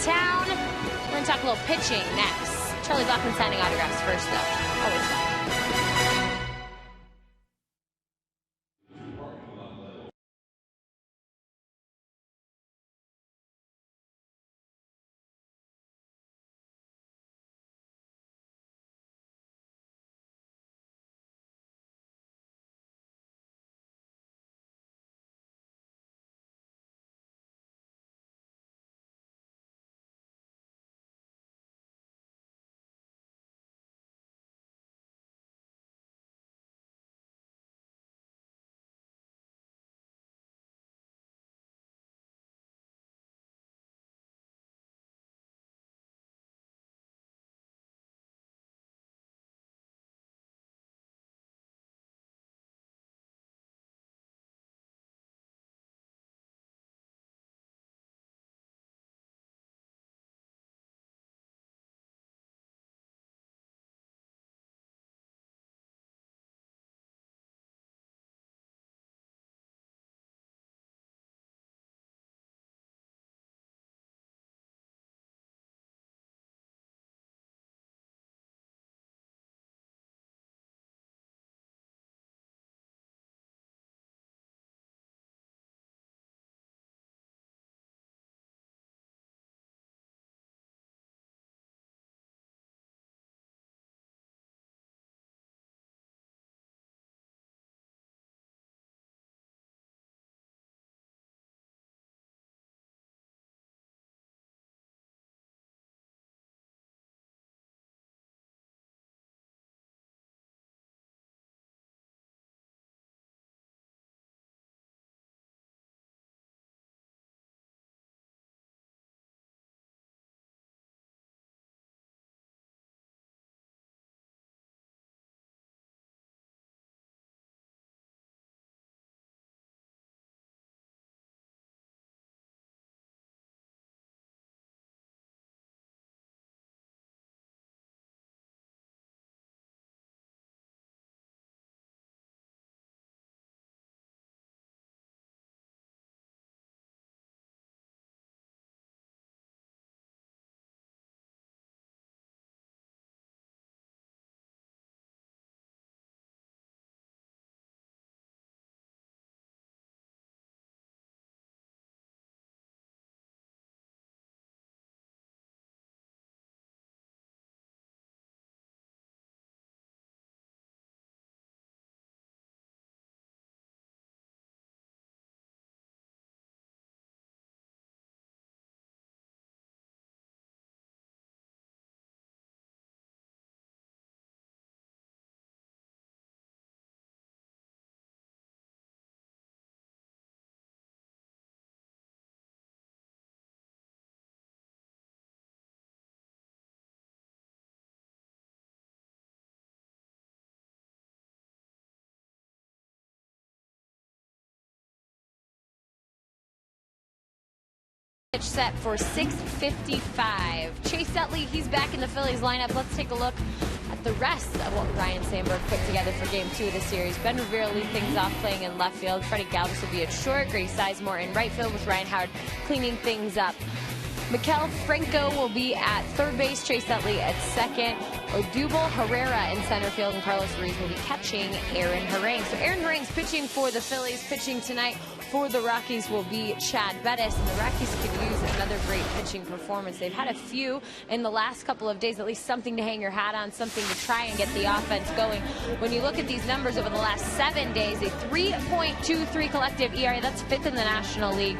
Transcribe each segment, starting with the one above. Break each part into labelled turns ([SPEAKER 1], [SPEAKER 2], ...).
[SPEAKER 1] town. We're going to talk a little pitching next. Charlie Blackman signing autographs first, though. Always fun. Set for 6:55. Chase Utley, he's back in the Phillies lineup. Let's take a look at the rest of what Ryan Sandberg put together for Game 2 of the series. Ben Revere lead things off playing in left field. Freddie Galvis will be at short. Grady Sizemore in right field with Ryan Howard cleaning things up. Maikel Franco will be at third base. Chase Utley at second. Odubel Herrera in center field, and Carlos Ruiz will be catching Aaron Harang. So Aaron Harang's pitching for the Phillies. Pitching tonight for the Rockies will be Chad Bettis, and the Rockies could use another great pitching performance. They've had a few in the last couple of days, at least something to hang your hat on, something to try and get the offense going. When you look at these numbers over the last 7 days, a 3.23 collective ERA, that's 5th in the National League.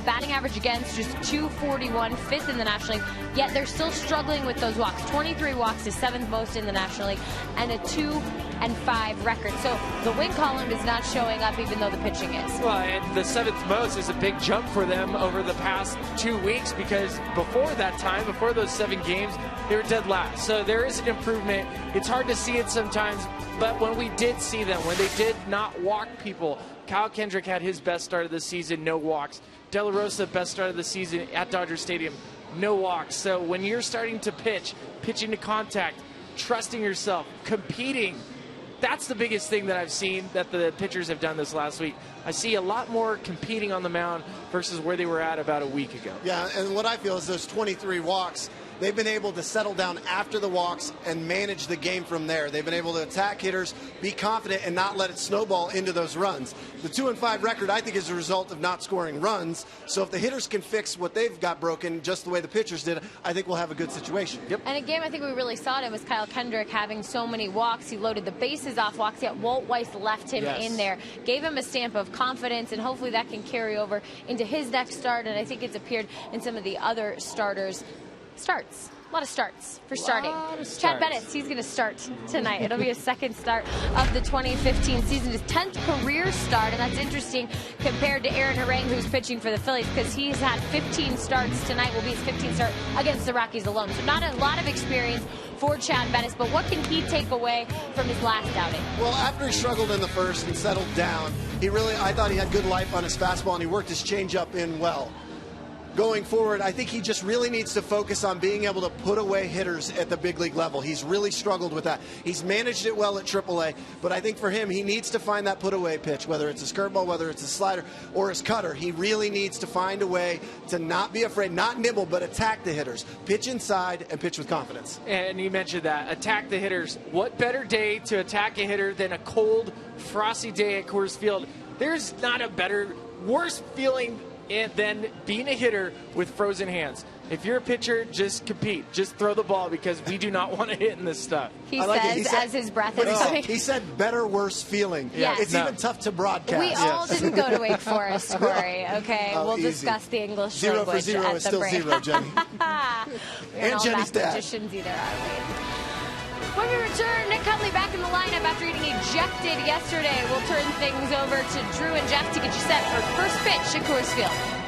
[SPEAKER 1] Batting average against just 241, 5th in the National League, yet they're still struggling with those walks. 23 walks is 7th most in the National League, and a 2-5 record. So the win column is not showing up, even though the pitching is.
[SPEAKER 2] Well, and the 7th most is a big jump for them over the past 2 weeks, because before that time, before those 7 games, they were dead last. So there is an improvement. It's hard to see it sometimes, but when we did see them, when they did not walk people, Kyle Kendrick had his best start of the season, no walks. De La Rosa, best start of the season at Dodger Stadium, no walks. So when you're starting to pitch, pitching to contact, trusting yourself, competing, that's the biggest thing that I've seen that the pitchers have done this last week. I see a lot more competing on the mound versus where they were at about a week ago.
[SPEAKER 3] Yeah, and what I feel is those 23 walks, they've been able to settle down after the walks and manage the game from there. They've been able to attack hitters, be confident, and not let it snowball into those runs. The 2-5 record, I think, is a result of not scoring runs. So if the hitters can fix what they've got broken just the way the pitchers did, I think we'll have a good situation.
[SPEAKER 2] Yep.
[SPEAKER 1] And a game I think we really saw it was Kyle Kendrick having so many walks. He loaded the bases off walks, yet Walt Weiss left him in there, gave him a stamp of confidence, and hopefully that can carry over into his next start. And I think it's appeared in some of the other starters' starts. A lot of starts for starting. Chad Bennett, he's going to start tonight. It'll be his second start of the 2015 season, his 10th career start, and that's interesting compared to Aaron Harang, who's pitching for the Phillies, because he's had 15 starts. Tonight will be his 15th start against the Rockies alone. So not a lot of experience for Chad Bennett, but what can he take away from his last outing?
[SPEAKER 3] Well, after he struggled in the first and settled down, I thought he had good life on his fastball, and he worked his changeup in well. Going forward, I think he just really needs to focus on being able to put away hitters at the big league level. He's really struggled with that. He's managed it well at AAA, but I think for him, he needs to find that put-away pitch, whether it's his curveball, whether it's his slider, or his cutter. He really needs to find a way to not be afraid, not nibble, but attack the hitters. Pitch inside and pitch with confidence.
[SPEAKER 2] And you mentioned that, attack the hitters. What better day to attack a hitter than a cold, frosty day at Coors Field? There's not a better, worse feeling than being a hitter with frozen hands. If you're a pitcher, just compete. Just throw the ball, because we do not want to hit in this stuff.
[SPEAKER 1] He says as his breath is coming.
[SPEAKER 3] He said better, worse feeling.
[SPEAKER 1] Yes.
[SPEAKER 3] It's even tough to broadcast.
[SPEAKER 1] We all didn't go to Wake Forest, Corey. Okay, we'll discuss the English
[SPEAKER 3] Zero
[SPEAKER 1] language
[SPEAKER 3] for zero
[SPEAKER 1] at
[SPEAKER 3] is
[SPEAKER 1] the
[SPEAKER 3] still
[SPEAKER 1] break.
[SPEAKER 3] zero, Jenny.
[SPEAKER 1] And
[SPEAKER 3] Jenny's dad.
[SPEAKER 1] magicians either, are we? When we return, Nick Cudley back in the lineup after getting ejected yesterday. We'll turn things over to Drew and Jeff to get you set for first pitch at Coors Field.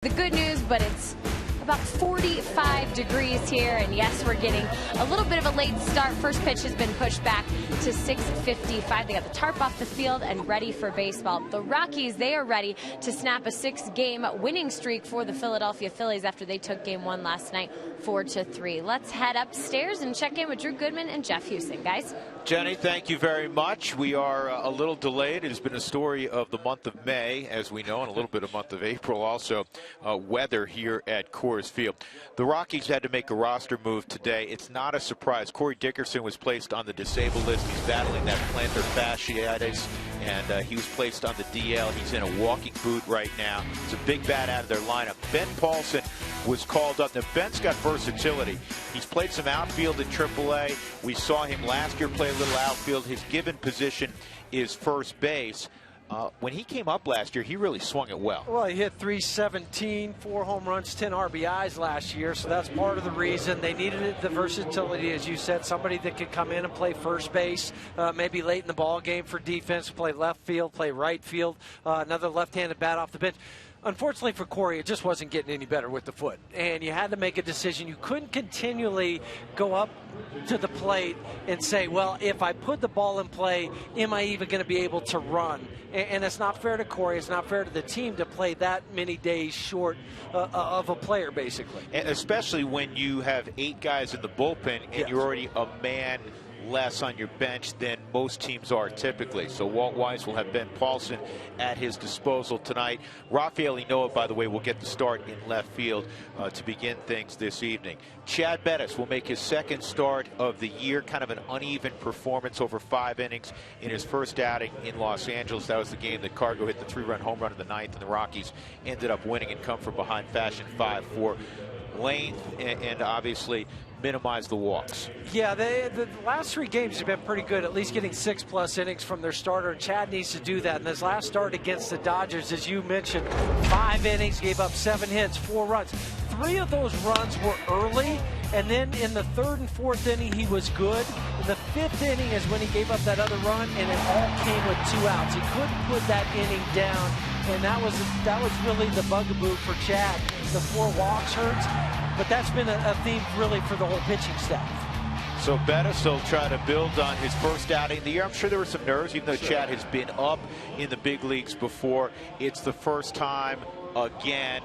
[SPEAKER 1] The good news, but it's about 45 degrees here, and yes, we're getting a little bit of a late start. First pitch has been pushed back to 6:55. They got the tarp off the field and ready for baseball. The Rockies, they are ready to snap a 6-game winning streak for the Philadelphia Phillies after they took game 1 last night 4-3. Let's head upstairs and check in with Drew Goodman and Jeff Houston, guys.
[SPEAKER 4] Jenny, thank you very much. We are a little delayed. It has been a story of the month of May, as we know, and a little bit of month of April also. Weather here at Coors Field. The Rockies had to make a roster move today. It's not a surprise. Corey Dickerson was placed on the disabled list. He's battling that plantar fasciitis, and he was placed on the DL. He's in a walking boot right now. It's a big bat out of their lineup. Ben Paulson was called up. Now, Ben's got versatility. He's played some outfield at AAA. We saw him last year play a little outfield. His given position is first base. When he came up last year, he really swung it well.
[SPEAKER 5] Well, he hit .317, 4 home runs, 10 RBIs last year, so that's part of the reason. They needed the versatility, as you said, somebody that could come in and play first base, maybe late in the ball game for defense, play left field, play right field, another left-handed bat off the bench. Unfortunately for Corey, it just wasn't getting any better with the foot, and you had to make a decision. You couldn't continually go up to the plate and say, well, if I put the ball in play, am I even going to be able to run? And it's not fair to Corey. It's not fair to the team to play that many days short of a player, basically.
[SPEAKER 4] And especially when you have 8 guys in the bullpen and
[SPEAKER 5] yes,
[SPEAKER 4] you're already a man less on your bench than most teams are typically. So Walt Weiss will have Ben Paulson at his disposal tonight. Rafael Inoa, by the way, will get the start in left field to begin things this evening. Chad Bettis will make his second start of the year. Kind of an uneven performance over 5 innings in his first outing in Los Angeles. That was the game that Cargo hit the 3-run home run in the 9th, and the Rockies ended up winning and come from behind fashion 5-4. Length and obviously minimize the walks.
[SPEAKER 5] Yeah, the last 3 games have been pretty good, at least getting 6+ innings from their starter, and Chad needs to do that. And his last start against the Dodgers, as you mentioned, 5 innings, gave up 7 hits, 4 runs. 3 of those runs were early, and then in the 3rd and 4th inning, he was good. In the 5th inning is when he gave up that other run, and it all came with 2 outs. He couldn't put that inning down, and that was really the bugaboo for Chad. The 4 walks hurts, but that's been a theme really for the whole pitching staff.
[SPEAKER 4] So Bettis will try to build on his first outing of the year. I'm sure there were some nerves, even though Chad has been up in the big leagues before. It's the first time again,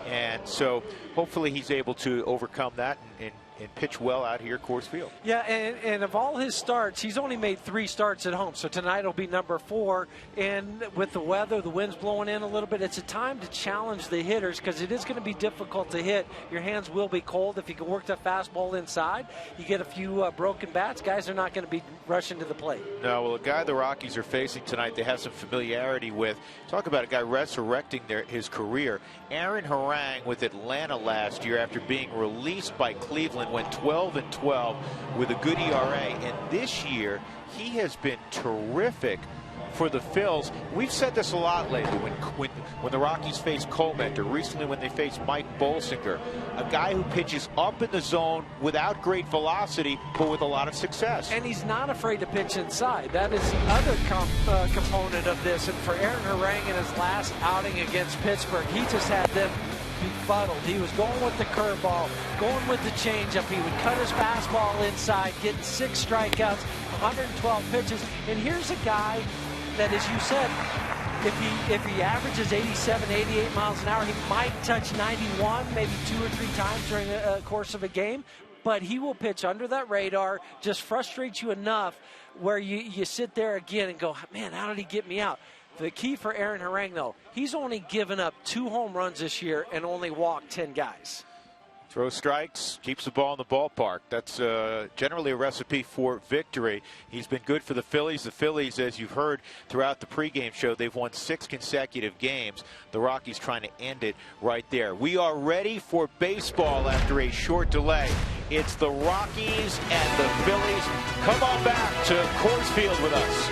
[SPEAKER 4] and so hopefully he's able to overcome that and pitch well out here at Coors Field.
[SPEAKER 5] Yeah, and of all his starts, he's only made 3 starts at home. So tonight will be number 4. And with the weather, the wind's blowing in a little bit, it's a time to challenge the hitters because it is going to be difficult to hit. Your hands will be cold. If you can work that fastball inside, you get a few broken bats, guys are not going to be rushing to the plate.
[SPEAKER 4] No, well, a guy the Rockies are facing tonight, they have some familiarity with. Talk about a guy resurrecting his career. Aaron Harang with Atlanta last year after being released by Cleveland went 12-12 with a good ERA, and this year he has been terrific for the Phils. We've said this a lot lately when the Rockies face Comenter, recently when they faced Mike Bolsinger, a guy who pitches up in the zone without great velocity but with a lot of success.
[SPEAKER 5] And he's not afraid to pitch inside. That is the other component of this. And for Aaron Harang in his last outing against Pittsburgh, he just had them befuddled. He was going with the curveball, going with the changeup. He would cut his fastball inside, getting 6 strikeouts, 112 pitches. And here's a guy that, as you said, if he averages 87, 88 miles an hour, he might touch 91 maybe 2 or 3 times during the course of a game. But he will pitch under that radar, just frustrates you enough where you sit there again and go, man, how did he get me out? The key for Aaron Harang, though, he's only given up 2 home runs this year and only walked 10 guys.
[SPEAKER 4] Throws strikes, keeps the ball in the ballpark. That's generally a recipe for victory. He's been good for the Phillies. The Phillies, as you've heard throughout the pregame show, they've won 6 consecutive games. The Rockies trying to end it right there. We are ready for baseball after a short delay. It's the Rockies and the Phillies. Come on back to Coors Field with us.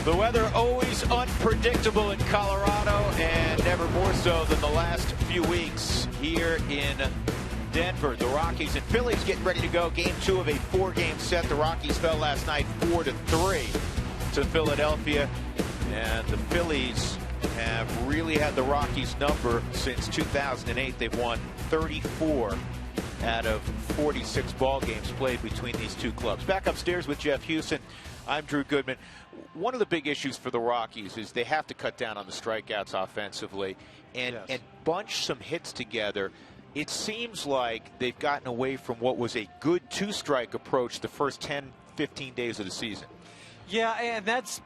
[SPEAKER 4] The weather always unpredictable in Colorado, and never more so than the last few weeks here in Denver. The Rockies and Phillies getting ready to go. Game 2 of a 4-game set. The Rockies fell last night 4-3 to Philadelphia, and the Phillies have really had the Rockies number since 2008. They've won 34 out of 46 ball games played between these two clubs. Back upstairs with Jeff Houston. I'm Drew Goodman. One of the big issues for the Rockies is they have to cut down on the strikeouts offensively and bunch some hits together. It seems like they've gotten away from what was a good two-strike approach the first 10, 15 days of the season. Yeah,
[SPEAKER 5] and that's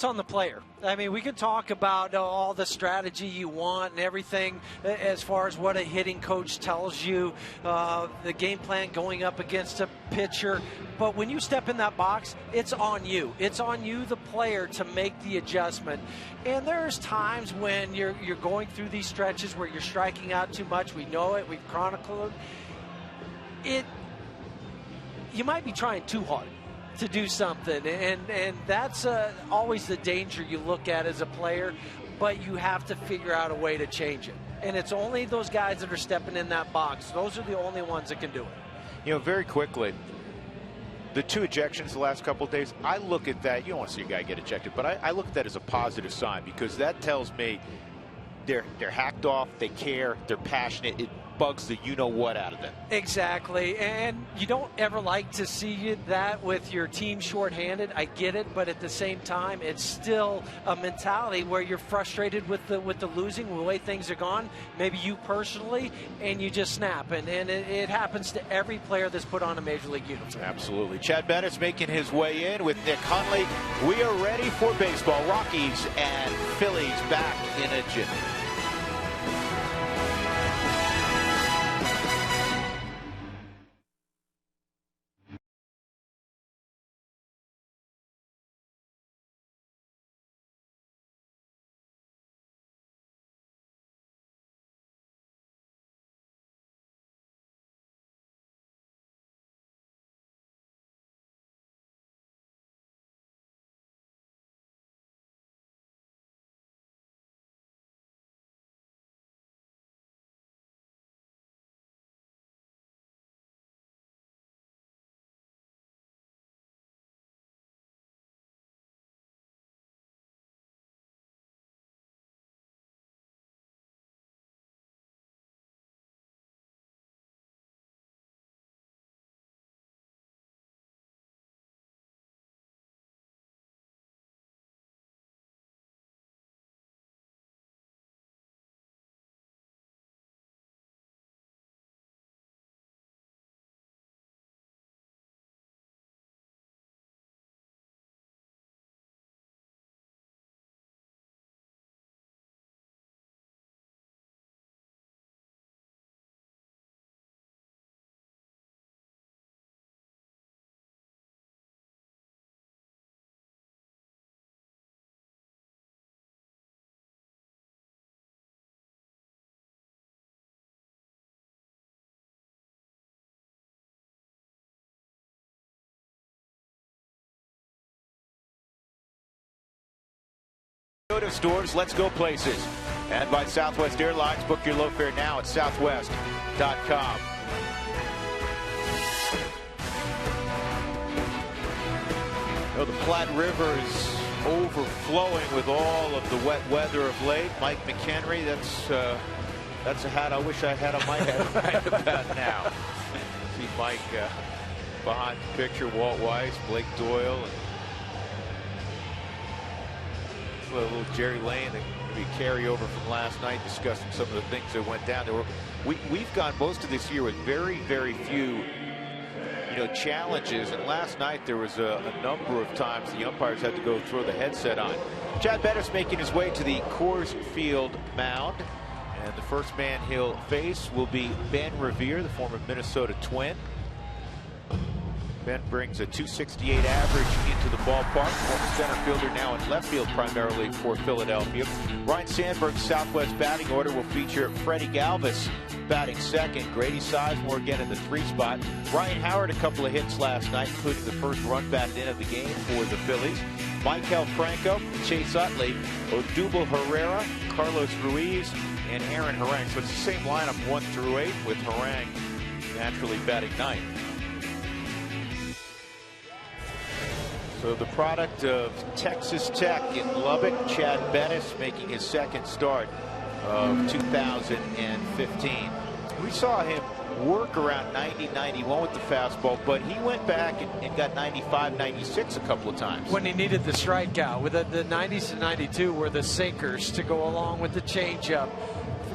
[SPEAKER 5] on the player. I mean, we can talk about all the strategy you want and everything as far as what a hitting coach tells you, the game plan going up against a pitcher. But when you step in that box, it's on you. It's on you, the player, to make the adjustment. And there's times when you're going through these stretches where you're striking out too much. We know it. We've chronicled it. You might be trying too hard to do something, and that's always the danger you look at as a player, but you have to figure out a way to change it. And it's only those guys that are stepping in that box. Those are the only ones that can do it.
[SPEAKER 4] You know, very quickly, the 2 ejections the last couple of days, I look at that. You don't want to see a guy get ejected, but I look at that as a positive sign, because that tells me they're hacked off, they care, they're passionate. It bugs the you-know-what out of them.
[SPEAKER 5] Exactly, and you don't ever like to see that with your team shorthanded. I get it, but at the same time, it's still a mentality where you're frustrated with the losing, the way things are gone, maybe you personally, and you just snap, and it happens to every player that's put on a Major League uniform.
[SPEAKER 4] Absolutely. Chad Bennett's making his way in with Nick Hundley. We are ready for baseball. Rockies and Phillies back in a jiffy. Go to stores, let's go places. And by Southwest Airlines, book your low fare now at southwest.com. Oh, the Platte River is overflowing with all of the wet weather of late. Mike McHenry, that's a hat I wish I had on my head right about now. See Mike behind the picture, Walt Weiss, Blake Doyle, and a little Jerry Lane, that maybe carryover from last night, discussing some of the things that went down. We've gone most of this year with very, very few, challenges. And last night there was a number of times the umpires had to go throw the headset on. Chad Bennett's making his way to the Coors Field mound, and the first man he'll face will be Ben Revere, the former Minnesota Twin. Ben brings a .268 average into the ballpark. Former center fielder, now in left field primarily for Philadelphia. Ryan Sandberg's Southwest batting order will feature Freddie Galvis batting second. Grady Sizemore again in the 3 spot. Ryan Howard a couple of hits last night, including the first run batted in of the game for the Phillies. Michael Franco, Chase Utley, Odubel Herrera, Carlos Ruiz, and Aaron Harang. So it's the same lineup 1 through 8 with Harang naturally batting ninth. So the product of Texas Tech in Lubbock, Chad Bettis making his second start of 2015. We saw him work around 90, 91 with the fastball, but he went back and got 95, 96 a couple of times.
[SPEAKER 5] When he needed the strikeout, with the 90s to 92 were the sinkers to go along with the changeup.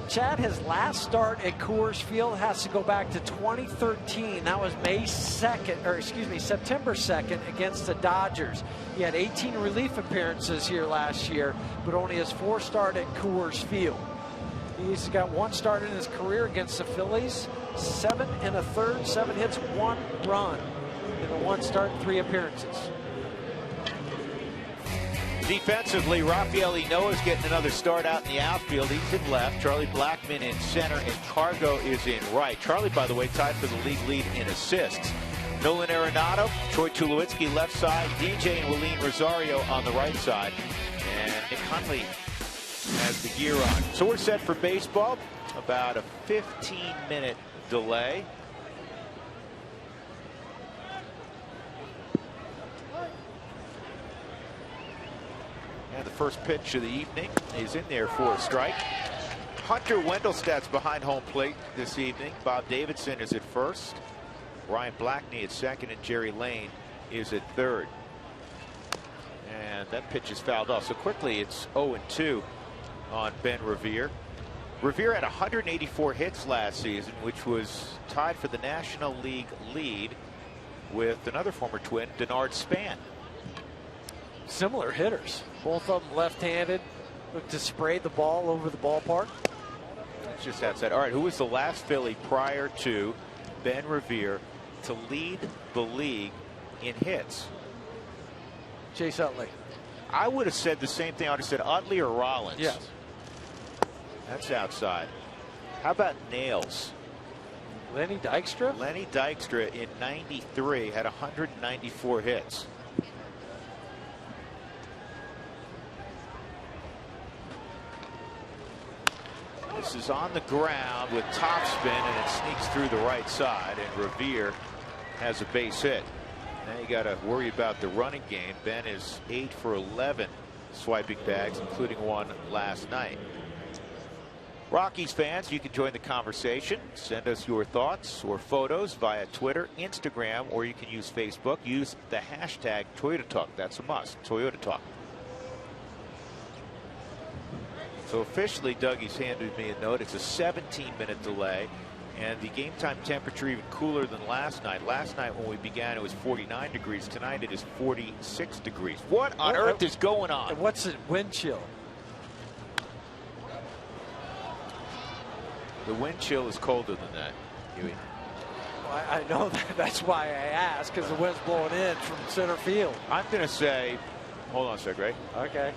[SPEAKER 5] Chad, his last start at Coors Field has to go back to 2013. That was September 2nd against the Dodgers. He had 18 relief appearances here last year, but only his 4th start at Coors Field. He's got 1 start in his career against the Phillies, 7 1/3, 7 hits, 1 run in the 1 start, 3 appearances.
[SPEAKER 4] Defensively, Rafael Ynoa's getting another start out in the outfield. He's in left. Charlie Blackmon in center, and Cargo is in right. Charlie, by the way, tied for the league lead in assists. Nolan Arenado, Troy Tulowitzki left side, DJ and Willeen Rosario on the right side, and Nick Hundley has the gear on. So we're set for baseball. About a 15-minute delay. And the first pitch of the evening is in there for a strike. Hunter Wendelstadt's behind home plate this evening. Bob Davidson is at first. Ryan Blackney at second, and Jerry Lane is at third. And that pitch is fouled off. So quickly it's 0-2 on Ben Revere. Revere had 184 hits last season, which was tied for the National League lead with another former Twin, Denard Span.
[SPEAKER 5] Similar hitters, both of them left-handed, look to spray the ball over the ballpark.
[SPEAKER 4] It's just outside. All right, who was the last Philly prior to Ben Revere to lead the league in hits?
[SPEAKER 5] Chase Utley.
[SPEAKER 4] I would have said the same thing. I would have said Utley or Rollins.
[SPEAKER 5] Yes.
[SPEAKER 4] That's outside. How about Nails?
[SPEAKER 5] Lenny Dykstra?
[SPEAKER 4] Lenny Dykstra in '93 had 194 hits. This is on the ground with topspin, and it sneaks through the right side, and Revere has a base hit. Now you got to worry about the running game. Ben is 8 for 11 swiping bags, including 1 last night. Rockies fans, you can join the conversation. Send us your thoughts or photos via Twitter, Instagram, or you can use Facebook. Use the hashtag Toyota Talk. That's a must. Toyota Talk. So officially, Dougie's handed me a note. It's a 17-minute delay, and the game time temperature even cooler than last night. Last night when we began, it was 49 degrees. Tonight it is 46 degrees. What on earth is going on?
[SPEAKER 5] And what's the wind chill?
[SPEAKER 4] The wind chill is colder than that, Huey.
[SPEAKER 5] Well, I know that. That's why I asked, because the wind's blowing in from center field.
[SPEAKER 4] I'm going to say, hold on a sec, Ray.
[SPEAKER 5] Okay.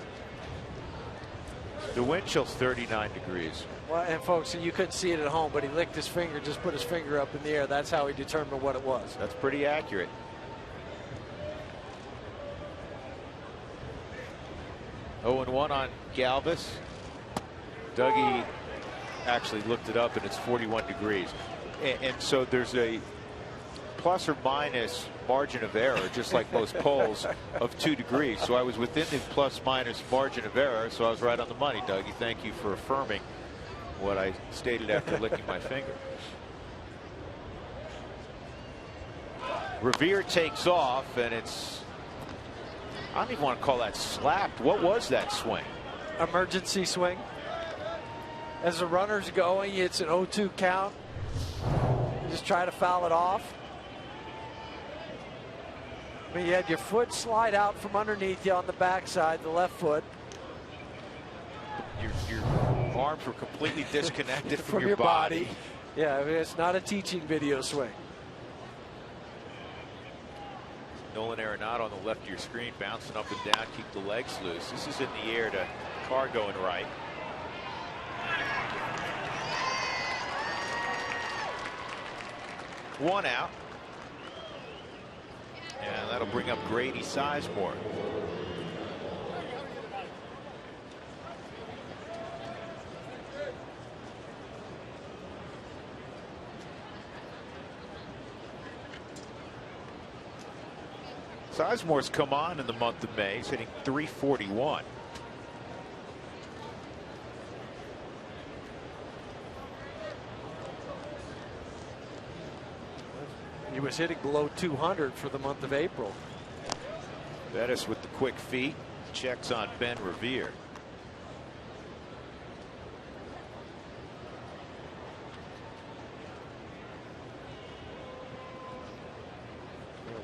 [SPEAKER 4] The wind chill's 39 degrees.
[SPEAKER 5] Well, and folks, you couldn't see it at home, but he licked his finger, just put his finger up in the air. That's how he determined what it was.
[SPEAKER 4] That's pretty accurate. Oh, and 1 on Galvis. Dougie actually looked it up, and it's 41 degrees. And so there's a plus or minus margin of error, just like most polls, of 2 degrees. So I was within the plus minus margin of error, so I was right on the money, Dougie. Thank you for affirming what I stated after licking my finger. Revere takes off, and it's, I don't even want to call that slapped. What was that swing?
[SPEAKER 5] Emergency swing. As the runner's going, it's an 0-2 count. You just try to foul it off. I mean, you had your foot slide out from underneath you on the backside, the left foot.
[SPEAKER 4] Your arms were completely disconnected from your
[SPEAKER 5] body. Yeah, I mean, it's not a teaching video swing.
[SPEAKER 4] Nolan Arenado on the left of your screen, bouncing up and down, keep the legs loose. This is in the air to Cargo and right. One out. And that'll bring up Grady Sizemore. Sizemore's come on in the month of May. He's hitting .341.
[SPEAKER 5] He was hitting below 200 for the month of April.
[SPEAKER 4] Bettis with the quick feet. Checks on Ben Revere.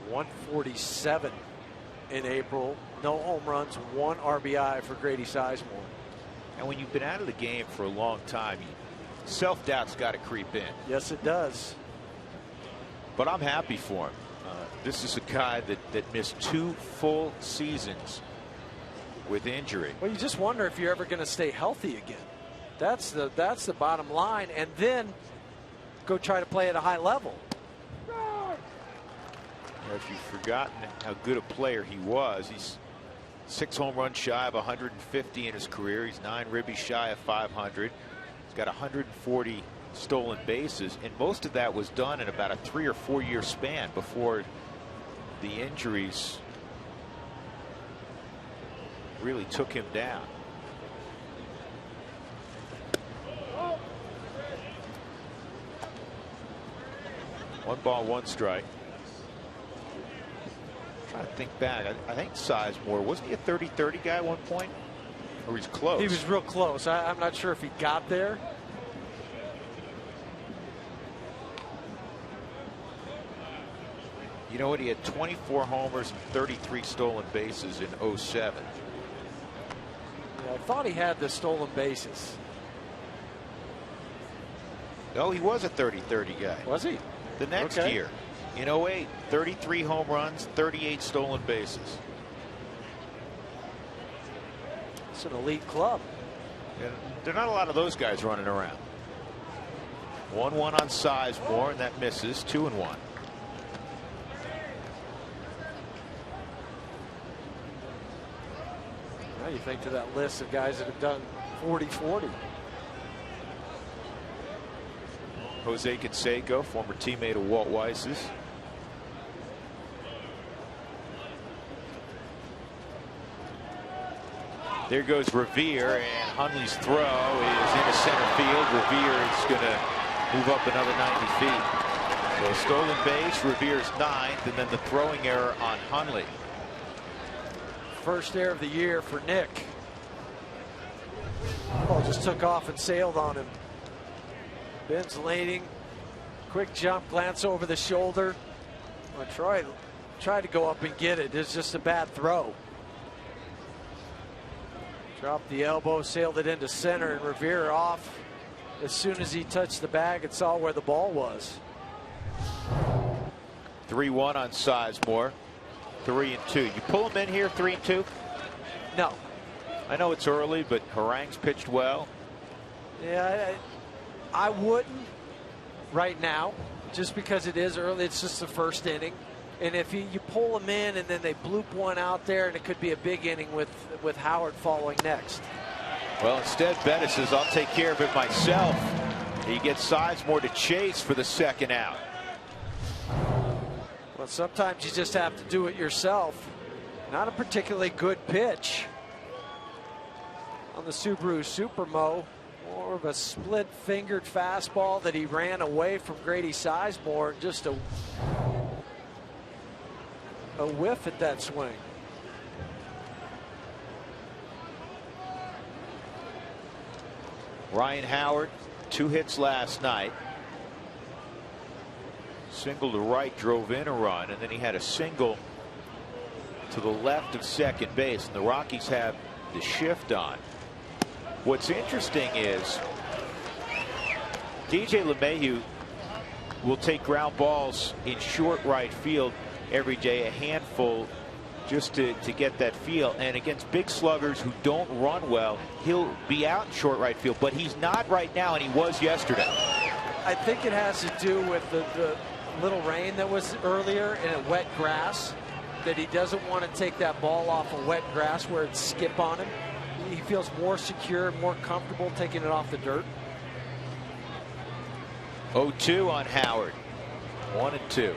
[SPEAKER 5] 147 in April. No home runs, 1 RBI for Grady Sizemore.
[SPEAKER 4] And when you've been out of the game for a long time, self-doubt's got to creep in.
[SPEAKER 5] Yes, it does.
[SPEAKER 4] But I'm happy for him. This is a guy that missed 2 full seasons with injury.
[SPEAKER 5] Well, you just wonder if you're ever going to stay healthy again. That's the bottom line. And then go try to play at a high level.
[SPEAKER 4] If you've forgotten how good a player he was, he's 6 home runs shy of 150 in his career. He's 9 ribbies shy of 500. He's got 140 stolen bases, and most of that was done in about a 3 or 4 year span before the injuries really took him down. One ball, 1 strike. Trying to think back. I think Sizemore, wasn't he a 30-30 guy at one point? Or he's close?
[SPEAKER 5] He was real close. I'm not sure if he got there.
[SPEAKER 4] You know what? He had 24 homers and 33 stolen bases in 07.
[SPEAKER 5] Yeah, I thought he had the stolen bases.
[SPEAKER 4] No, he was a 30-30 guy.
[SPEAKER 5] Was he?
[SPEAKER 4] The next year. In 08, 33 home runs, 38 stolen bases.
[SPEAKER 5] It's an elite club.
[SPEAKER 4] And there are not a lot of those guys running around. 1-1 on Sizemore, and that misses. 2-1.
[SPEAKER 5] Now you think to that list of guys that have done 40-40.
[SPEAKER 4] Jose Canseco, former teammate of Walt Weiss's. There goes Revere, and Hundley's throw is into center field. Revere is going to move up another 90 feet. So a stolen base, Revere's 9th, and then the throwing error on Hundley.
[SPEAKER 5] First error of the year for Nick. Ball just took off and sailed on him. Ben's leaning. Quick jump, glance over the shoulder. Well, tried to go up and get it. It's just a bad throw. Dropped the elbow, sailed it into center, and Revere off. As soon as he touched the bag, it saw where the ball was.
[SPEAKER 4] 3-1 on Sizemore. 3-2. You pull him in here, 3-2?
[SPEAKER 5] No.
[SPEAKER 4] I know it's early, but Harang's pitched well.
[SPEAKER 5] Yeah, I wouldn't right now, just because it is early. It's just the first inning. And if you pull them in and then they bloop one out there, and it could be a big inning with Howard following next.
[SPEAKER 4] Well, instead, Bettis says, I'll take care of it myself. He gets Sizemore to chase for the 2nd out.
[SPEAKER 5] Well, sometimes you just have to do it yourself. Not a particularly good pitch on the Subaru Supermo. More of a split-fingered fastball that he ran away from Grady Sizemore. Just a whiff at that swing.
[SPEAKER 4] Ryan Howard, 2 hits last night. Single to right, drove in a run, and then he had a single to the left of second base, and the Rockies have the shift on. What's interesting is DJ LeMahieu will take ground balls in short right field every day, a handful, just to get that feel. And against big sluggers who don't run well, he'll be out in short right field, but he's not right now, and he was yesterday.
[SPEAKER 5] I think it has to do with the little rain that was earlier and a wet grass, that he doesn't want to take that ball off of wet grass where it'd skip on him. He feels more secure, more comfortable taking it off the dirt.
[SPEAKER 4] 0-2 on Howard. 1-2.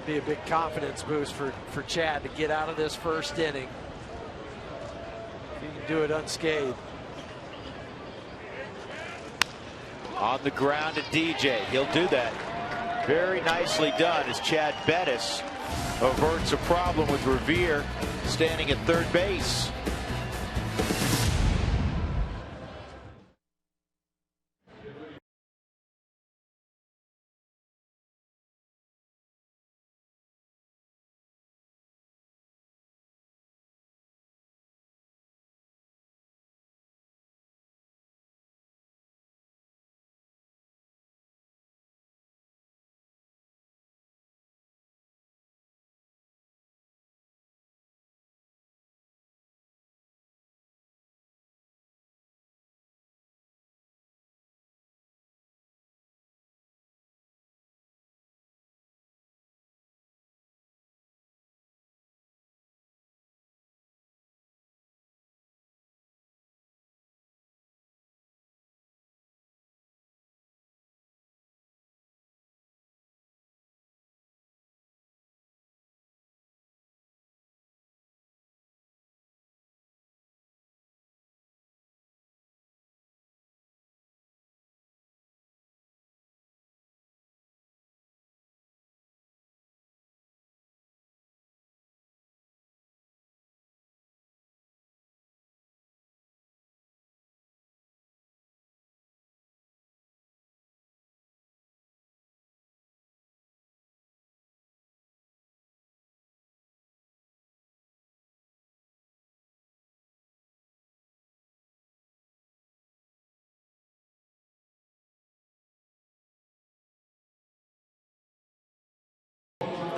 [SPEAKER 5] Be a big confidence boost for Chad to get out of this first inning. He can do it unscathed.
[SPEAKER 4] On the ground to DJ. He'll do that. Very nicely done as Chad Bettis averts a problem with Revere standing at third base.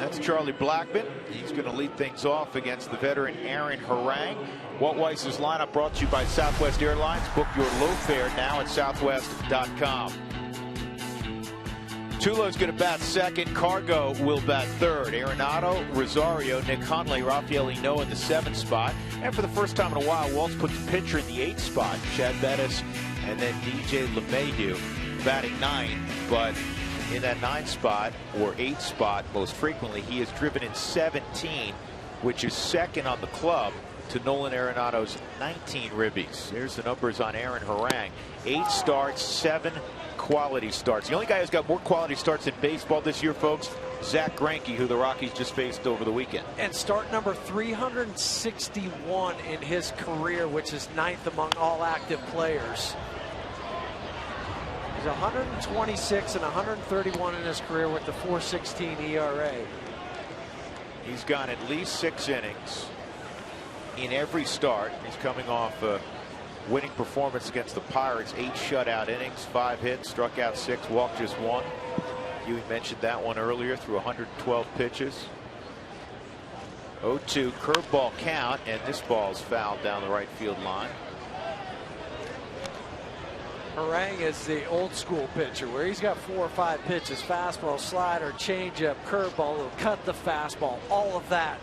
[SPEAKER 4] That's Charlie Blackmon. He's going to lead things off against the veteran Aaron Harang. Walt Weiss's lineup brought to you by Southwest Airlines. Book your low fare now at southwest.com. Tulo's going to bat second. Cargo will bat third. Arenado, Rosario, Nick Hundley, Rafael Ino in the 7th spot. And for the first time in a while, Waltz puts the pitcher in the 8th spot. Chad Bettis and then DJ LeMahieu batting 9. But in that 9th spot or 8th spot, most frequently, he has driven in 17, which is second on the club to Nolan Arenado's 19 ribbies. There's the numbers on Aaron Harang. 8 starts, 7 quality starts. The only guy who's got more quality starts in baseball this year, folks, Zach Greinke, who the Rockies just faced over the weekend.
[SPEAKER 5] And start number 361 in his career, which is 9th among all active players. He's 126 and 131 in his career with the 4.16 ERA.
[SPEAKER 4] He's gone at least 6 innings in every start. He's coming off a winning performance against the Pirates. 8 shutout innings, 5 hits, struck out 6, walked just 1. You mentioned that one earlier, through 112 pitches. 0-2 curveball count, and this ball's fouled down the right field line.
[SPEAKER 5] Harang is the old school pitcher where he's got 4 or 5 pitches: fastball, slider, changeup, curveball, he'll cut the fastball, all of that.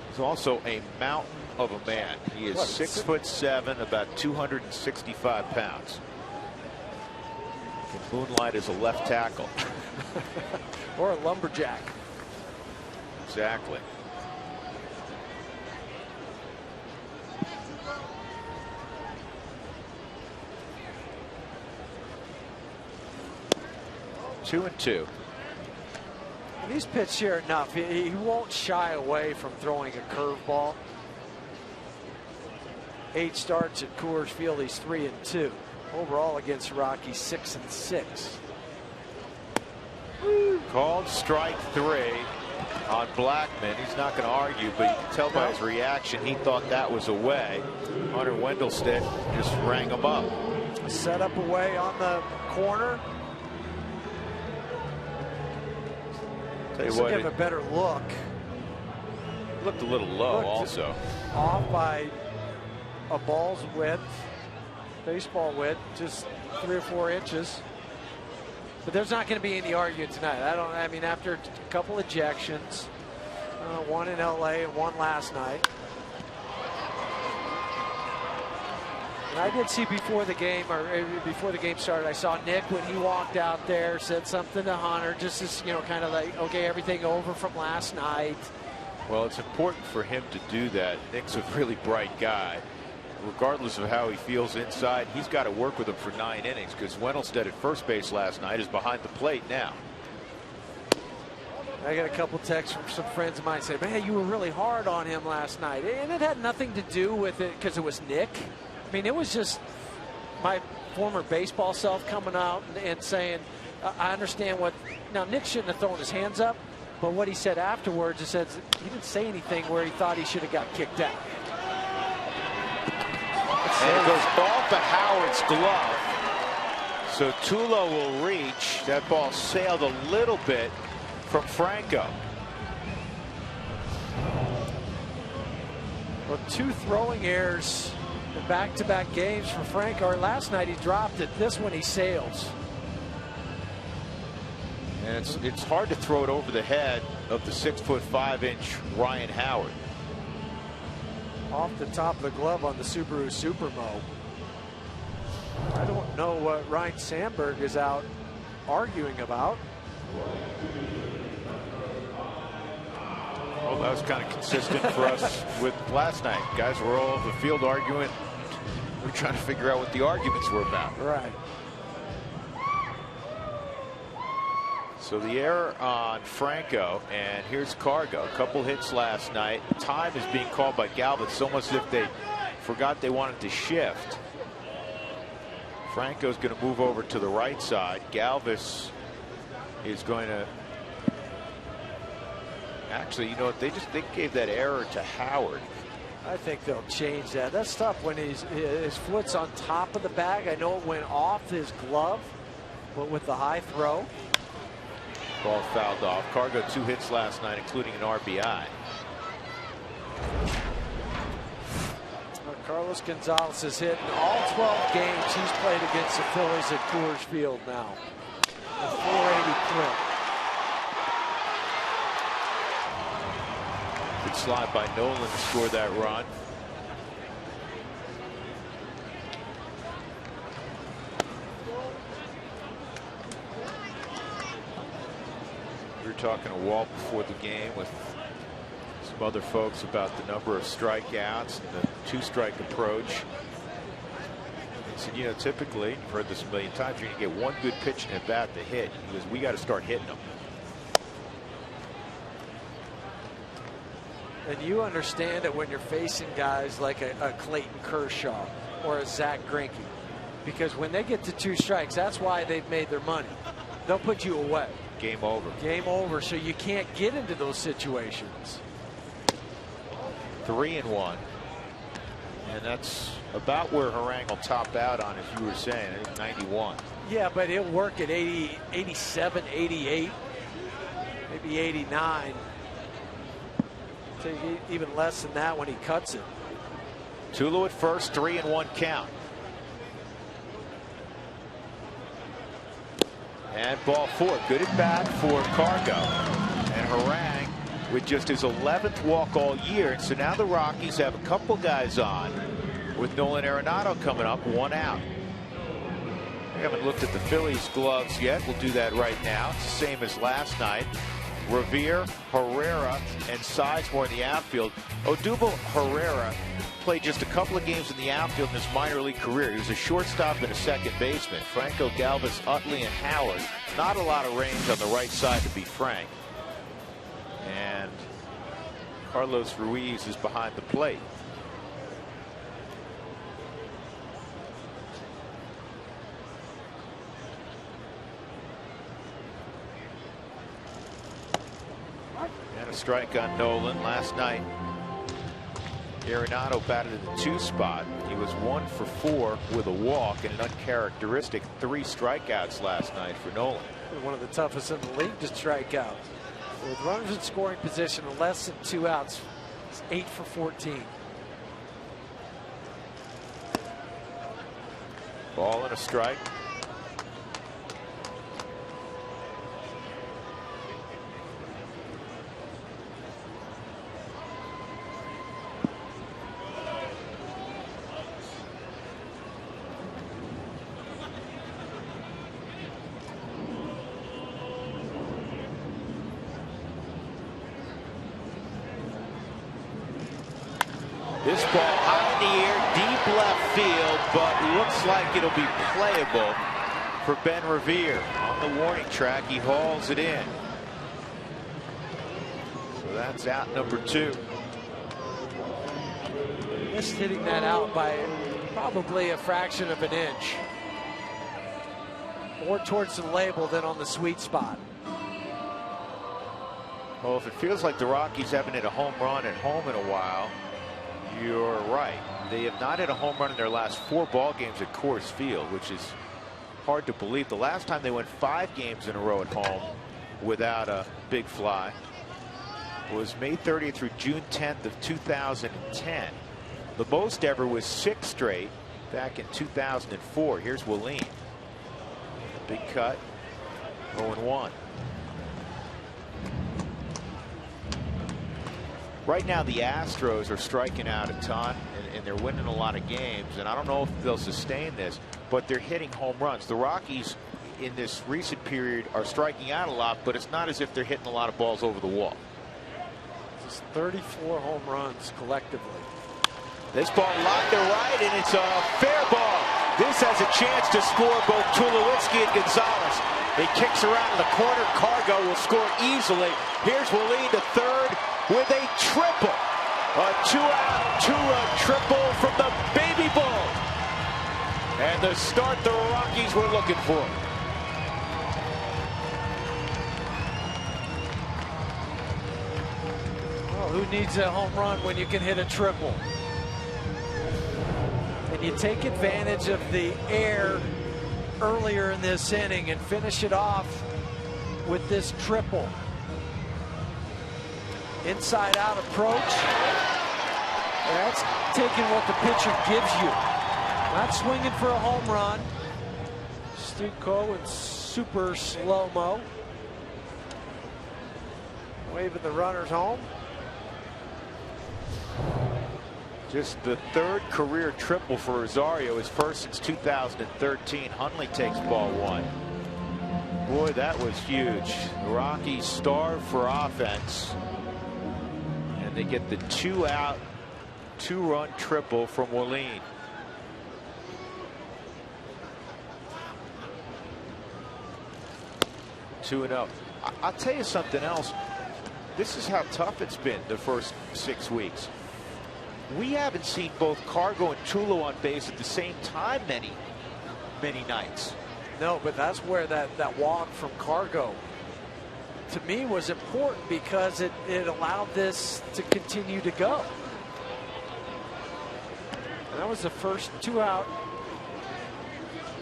[SPEAKER 4] He's also a mountain of a man. He is 6'7", about 265 pounds. Can moonlight as a left tackle.
[SPEAKER 5] Or a lumberjack.
[SPEAKER 4] Exactly. Two and two.
[SPEAKER 5] And he's pitched here enough. He won't shy away from throwing a curveball. 8 starts at Coors Field. He's 3-2. Overall against Rockies, 6-6.
[SPEAKER 4] Called strike 3 on Blackmon. He's not going to argue, but you can tell by his reaction he thought that was away. Hunter Wendelstedt just rang him up.
[SPEAKER 5] Set up away on the corner.
[SPEAKER 4] Tell you
[SPEAKER 5] This will give a better look.
[SPEAKER 4] Looked a little low also.
[SPEAKER 5] Off by a ball's width, baseball width, just 3 or 4 inches. But there's not going to be any argument tonight. I mean, after a couple ejections, one in LA and one last night. I did see before the game started, I saw Nick when he walked out there, said something to Hunter, just as, you know, kind of like, okay, everything over from last night.
[SPEAKER 4] Well, it's important for him to do that. Nick's a really bright guy. Regardless of how he feels inside, he's got to work with him for 9 innings, because Wendelstedt at first base last night is behind the plate now.
[SPEAKER 5] I got a couple texts from some friends of mine saying, man, you were really hard on him last night. And it had nothing to do with it because it was Nick. I mean, it was just my former baseball self coming out and saying, I understand what. Now, Nick shouldn't have thrown his hands up, but what he said afterwards, he said he didn't say anything where he thought he should have got kicked out.
[SPEAKER 4] And it goes off of Howard's glove. So Tulo will reach. That ball sailed a little bit from Franco.
[SPEAKER 5] Well, 2 throwing errors in back-to-back games for Franco. Or last night he dropped it. This one he sails.
[SPEAKER 4] And it's hard to throw it over the head of the 6'5" Ryan Howard.
[SPEAKER 5] Off the top of the glove on the Subaru Supermo. I don't know what Ryan Sandberg is out arguing about.
[SPEAKER 4] Well, that was kind of consistent for us with last night. Guys were all over the field arguing. We're trying to figure out what the arguments were about.
[SPEAKER 5] Right.
[SPEAKER 4] So the error on Franco, and here's Cargo. A couple hits last night. Time is being called by Galvis, so much as if they forgot they wanted to shift. Franco's going to move over to the right side. Galvis is going to. Actually, you know what? They gave that error to Howard.
[SPEAKER 5] I think they'll change that. That's tough when his foot's on top of the bag. I know it went off his glove, but with the high throw.
[SPEAKER 4] Ball fouled off. Cargo 2 hits last night, including an RBI.
[SPEAKER 5] Carlos Gonzalez has hit in all 12 games he's played against the Phillies at Coors Field now. A 480 clip.
[SPEAKER 4] Good slide by Nolan to score that run. We were talking to Walt before the game with some other folks about the number of strikeouts and the 2-strike approach. He said, you know, typically, you've heard this a million times, you're going to get one good pitch and at bat to hit. He goes, we got to start hitting them.
[SPEAKER 5] And you understand it when you're facing guys like a Clayton Kershaw or a Zach Greinke, because when they get to 2 strikes, that's why they've made their money. They'll put you away.
[SPEAKER 4] Game over.
[SPEAKER 5] Game over. So you can't get into those situations.
[SPEAKER 4] 3-1. And that's about where Harang will top out on, as you were saying, I think 91.
[SPEAKER 5] Yeah, but he'll work at 80, 87, 88, maybe 89. Take even less than that when he cuts it.
[SPEAKER 4] Tulo at first, 3-1 count. And ball 4. Good at bat for Cargo. And Harang with just his 11th walk all year. And so now the Rockies have a couple guys on with Nolan Arenado coming up, 1 out. We haven't looked at the Phillies gloves yet. We'll do that right now. It's the same as last night. Revere, Herrera, and Sizemore in the outfield. Odubel Herrera played just a couple of games in the outfield in his minor league career. He was a shortstop and a second baseman. Franco, Galvis, Utley, and Howard. Not a lot of range on the right side, to be frank. And Carlos Ruiz is behind the plate. And a strike on Nolan. Last night, Arenado batted in the 2 spot. He was 1 for 4 with a walk and an uncharacteristic 3 strikeouts last night for Nolan.
[SPEAKER 5] One of the toughest in the league to strike out. With runners in scoring position and less than 2 outs, it's 8 for 14.
[SPEAKER 4] Ball and a strike. This ball high in the air, deep left field, but looks like it'll be playable for Ben Revere. On the warning track, he hauls it in. So that's out number 2.
[SPEAKER 5] Just hitting that out by probably a fraction of an inch. More towards the label than on the sweet spot.
[SPEAKER 4] Well, if it feels like the Rockies haven't hit a home run at home in a while, you're right. They have not hit a home run in their last 4 ball games at Coors Field, which is hard to believe. The last time they went 5 games in a row at home without a big fly was May 30th through June 10th of 2010. The most ever was 6 straight back in 2004. Here's Willeen. Big cut. 0-1. Right now the Astros are striking out a ton, and they're winning a lot of games, and I don't know if they'll sustain this, but they're hitting home runs. The Rockies in this recent period are striking out a lot, but it's not as if they're hitting a lot of balls over the wall.
[SPEAKER 5] Just 34 home runs collectively.
[SPEAKER 4] This ball lined to right, and it's a fair ball. This has a chance to score both Tulowitzki and Gonzalez. He kicks around in the corner. Cargo will score easily. Here's Willeen to third with a triple. A 2-out, 2-run triple from the Baby Bull. And the start the Rockies were looking for.
[SPEAKER 5] Well, who needs a home run when you can hit a triple? And you take advantage of the air earlier in this inning and finish it off with this triple. Inside out approach. That's taking what the pitcher gives you. Not swinging for a home run. Stuco in super slow-mo. Waving the runners home.
[SPEAKER 4] Just the 3rd career triple for Rosario, his first since 2013. Hundley takes ball 1. Boy, that was huge. The Rockies starve for offense, and they get the 2-out, 2-run triple from Willeen. Two and up. I'll tell you something else. This is how tough it's been the first 6 weeks. We haven't seen both Cargo and Tulo on base at the same time many nights.
[SPEAKER 5] No, but that's where that walk from Cargo to me was important, because it allowed this to continue to go. And that was the first 2-out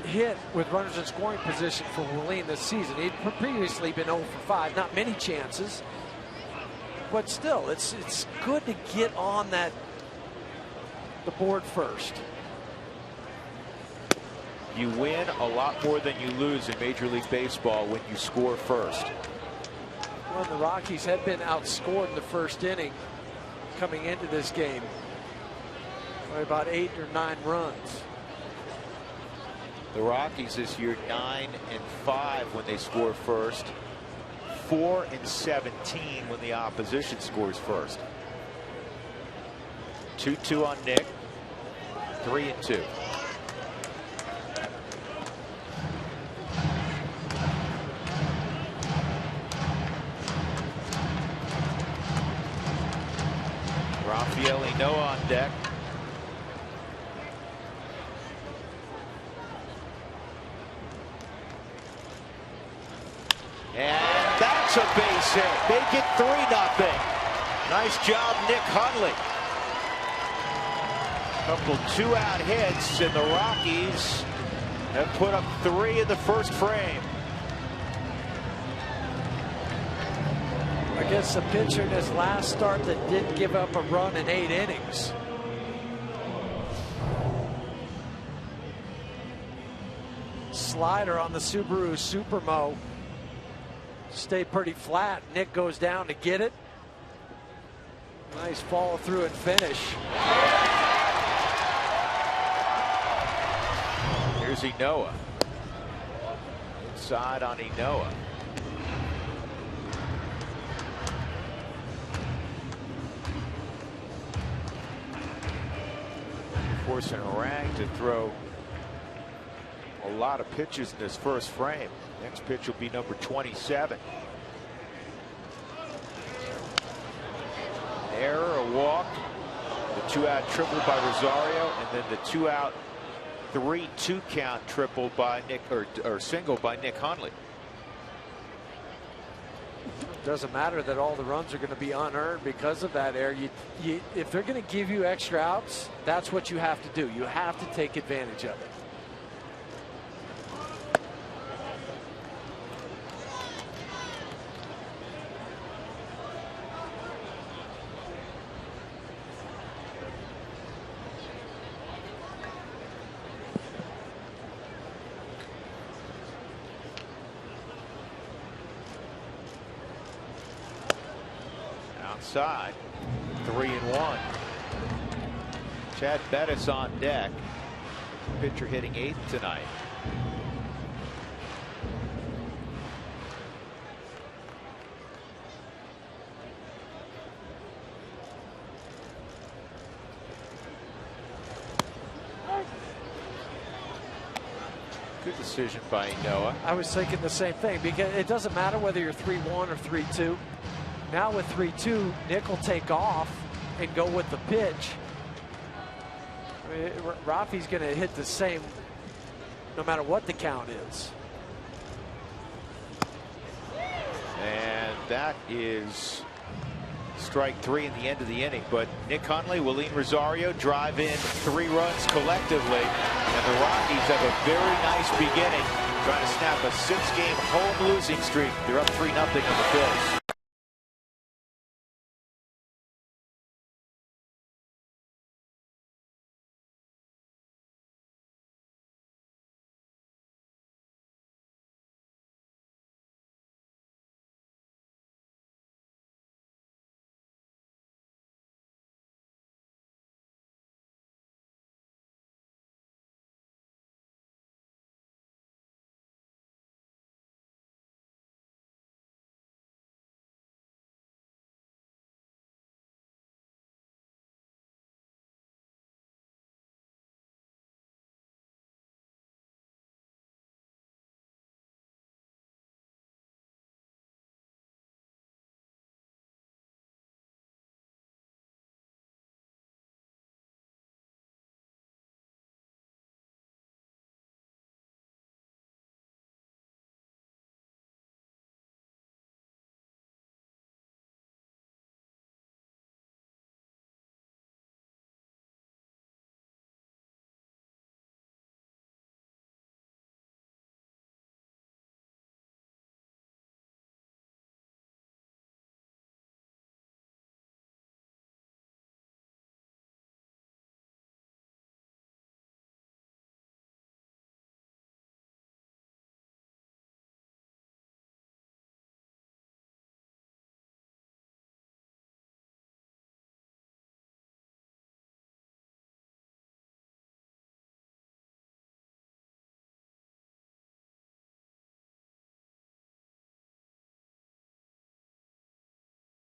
[SPEAKER 5] hit with runners in scoring position for Willeen this season. He'd previously been 0 for 5, not many chances, but still, it's good to get on the board first.
[SPEAKER 4] You win a lot more than you lose in Major League Baseball when you score first.
[SPEAKER 5] Well, the Rockies had been outscored in the first inning coming into this game by about 8 or 9 runs.
[SPEAKER 4] The Rockies this year 9-5 when they score first, 4-17 when the opposition scores first. 2-2 on Nick, 3-2. Raffaele Noah on deck. And that's a base hit. Make it 3-0. Nice job, Nick Hundley. Couple 2-out hits, and the Rockies have put up 3 in the first frame.
[SPEAKER 5] I guess the pitcher in his last start that didn't give up a run in 8 innings. Slider on the Subaru Supermo. Stay pretty flat. Nick goes down to get it. Nice follow through and finish.
[SPEAKER 4] Here's Enoa. Inside on Enoa. forcing Orang to throw a lot of pitches in this first frame. Next pitch will be number 27. An error, a walk, the 2-out triple by Rosario, and then the 2-out 3-2 count triple by Nick, or single by Nick Hundley.
[SPEAKER 5] It doesn't matter that all the runs are going to be unearned because of that error. If they're going to give you extra outs, that's what you have to do. You have to take advantage of it.
[SPEAKER 4] Outside, 3-1. Chad Bettis on deck. Pitcher hitting 8th tonight. Good decision by Noah.
[SPEAKER 5] I was thinking the same thing, because it doesn't matter whether you're 3-1 or 3-2. Now with 3-2, Nick will take off and go with the pitch. I mean, Rafi's going to hit the same no matter what the count is.
[SPEAKER 4] And that is strike 3 in the end of the inning. But Nick Hundley, Willeen Rosario drive in 3 runs collectively. And the Rockies have a very nice beginning, trying to snap a 6-game home losing streak. They're up 3-0 on the Phillies.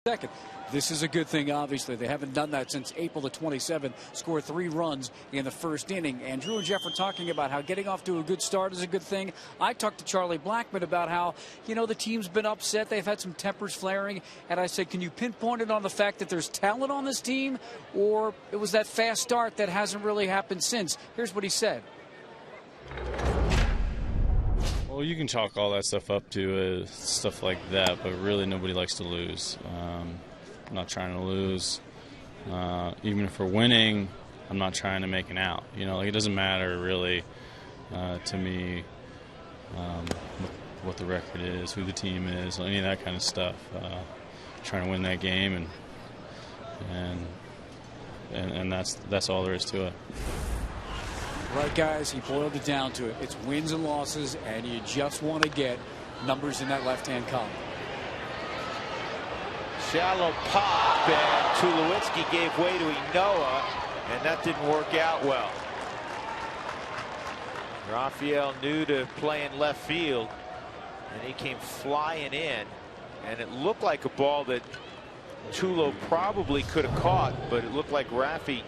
[SPEAKER 6] Second. This is a good thing, obviously. They haven't done that since April the 27th. Scored 3 runs in the first inning. And Drew and Jeff were talking about how getting off to a good start is a good thing. I talked to Charlie Blackmon about how, you know, the team's been upset. They've had some tempers flaring. And I said, can you pinpoint it on the fact that there's talent on this team? Or it was that fast start that hasn't really happened since? Here's what he said.
[SPEAKER 7] Well, you can chalk all that stuff up to stuff like that, but really nobody likes to lose. I'm not trying to lose. Even if we're winning, I'm not trying to make an out. You know, like, it doesn't matter really to me what the record is, who the team is, any of that kind of stuff. Trying to win that game, and that's all there is to it.
[SPEAKER 6] Right, guys, he boiled it down to it. It's wins and losses, and you just want to get numbers in that left-hand column.
[SPEAKER 4] Shallow pop, and Tulowitzki gave way to Inoa, and that didn't work out well. Raphael new to play in left field, and he came flying in, and it looked like a ball that Tulo probably could have caught, but it looked like Rafi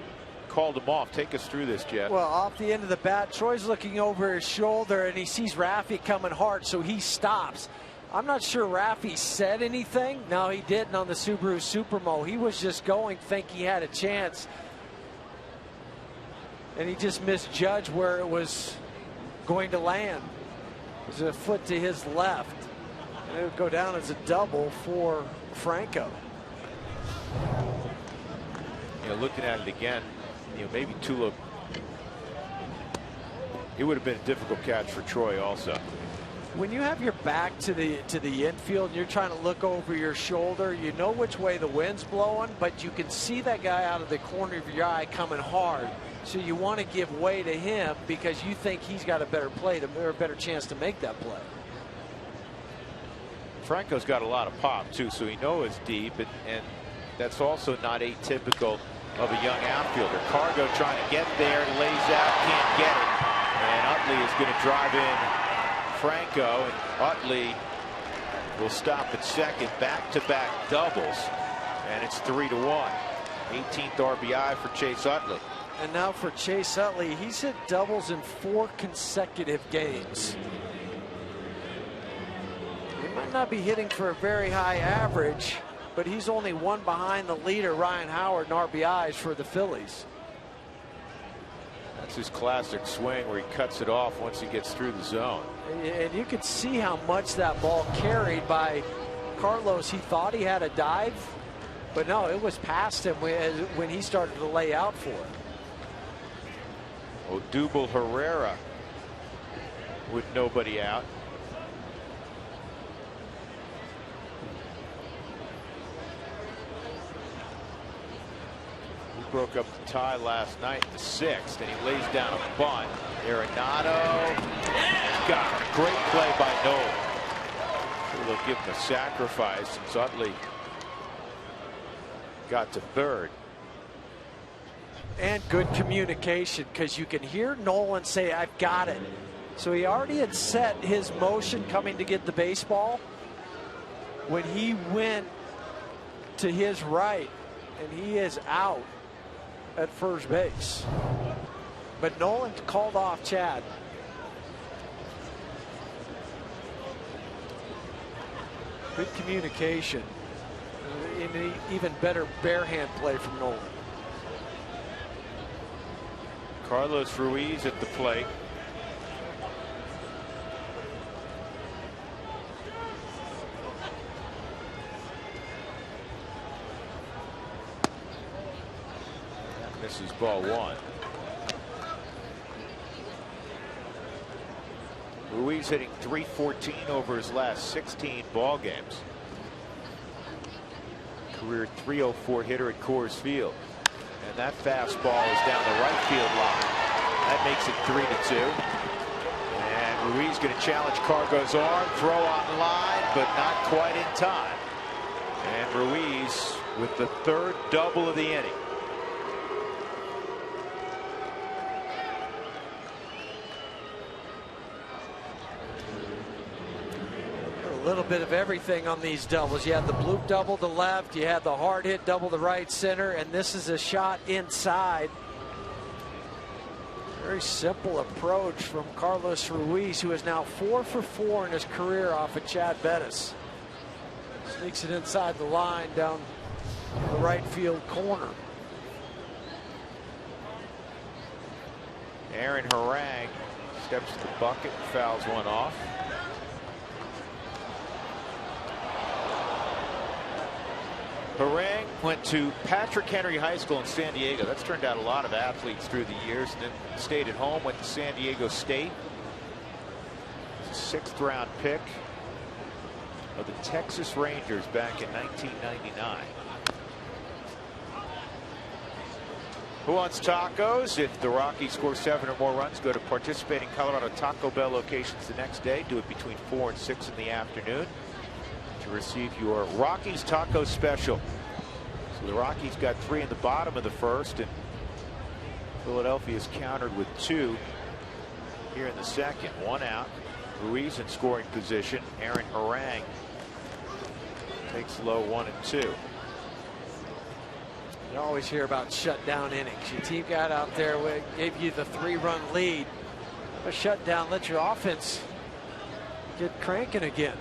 [SPEAKER 4] caught called him off. Take us through this, Jeff.
[SPEAKER 5] Well, off the end of the bat, Troy's looking over his shoulder, and he sees Raffy coming hard, so he stops. I'm not sure Raffy said anything. No, he didn't on the Subaru Supermo. He was just going, think he had a chance. And he just misjudged where it was going to land. It was a foot to his left. And it would go down as a double for Franco.
[SPEAKER 4] You know, looking at it again, you know, maybe Tulo. It would have been a difficult catch for Troy also.
[SPEAKER 5] When you have your back to the infield and you're trying to look over your shoulder, you know which way the wind's blowing, but you can see that guy out of the corner of your eye coming hard. So you want to give way to him because you think he's got a better play or a better chance to make that play.
[SPEAKER 4] Franco's got a lot of pop too, so he knows it's deep, and that's also not atypical of a young outfielder. Cargo trying to get there, lays out, can't get it, and Utley is going to drive in Franco, and Utley will stop at second. Back-to-back doubles, and it's 3-1. 18th RBI for Chase Utley.
[SPEAKER 5] And now for Chase Utley, he's hit doubles in 4 consecutive games. He might not be hitting for a very high average, but he's only one behind the leader, Ryan Howard, in RBIs for the Phillies.
[SPEAKER 4] That's his classic swing where he cuts it off once he gets through the zone.
[SPEAKER 5] And you could see how much that ball carried by Carlos. He thought he had a dive, but no, it was past him when he started to lay out for it.
[SPEAKER 4] Odubel Herrera with nobody out. He broke up the tie last night in the 6th, and he lays down a bunt. Arenado got it. Great play by Nolan. Sure they'll give him a sacrifice since Utley got to third.
[SPEAKER 5] And good communication, because you can hear Nolan say, "I've got it." So he already had set his motion coming to get the baseball when he went to his right, and he is out at first base. But Nolan called off Chad. Good communication. And an even better bare hand play from Nolan.
[SPEAKER 4] Carlos Ruiz at the plate. That misses ball 1. Ruiz hitting .314 over his last 16 ball games. Career .304 hitter at Coors Field. And that fastball is down the right field line. That makes it 3-2. And Ruiz going to challenge Cargo's arm. Throw on the line, but not quite in time. And Ruiz with the 3rd double of the inning.
[SPEAKER 5] A little bit of everything on these doubles. You had the bloop double to left, you had the hard hit double to right center, and this is a shot inside. Very simple approach from Carlos Ruiz, who is now 4 for 4 in his career off of Chad Bettis. Sneaks it inside the line down the right field corner.
[SPEAKER 4] Aaron Harang steps to the bucket and fouls one off. Harang went to Patrick Henry High School in San Diego. That's turned out a lot of athletes through the years, and then stayed at home, went to San Diego State. It's a 6th round pick of the Texas Rangers back in 1999. Who wants tacos? If the Rockies score 7 or more runs, go to participating Colorado Taco Bell locations the next day. Do it between 4 and 6 in the afternoon to receive your Rockies taco special. So the Rockies got 3 in the bottom of the 1st, and Philadelphia's countered with 2 here in the 2nd. 1 out. Ruiz in scoring position. Aaron Harang takes low 1 and 2.
[SPEAKER 5] You always hear about shutdown innings. Your team got out there, gave you the 3-run lead. A shutdown lets your offense get cranking again.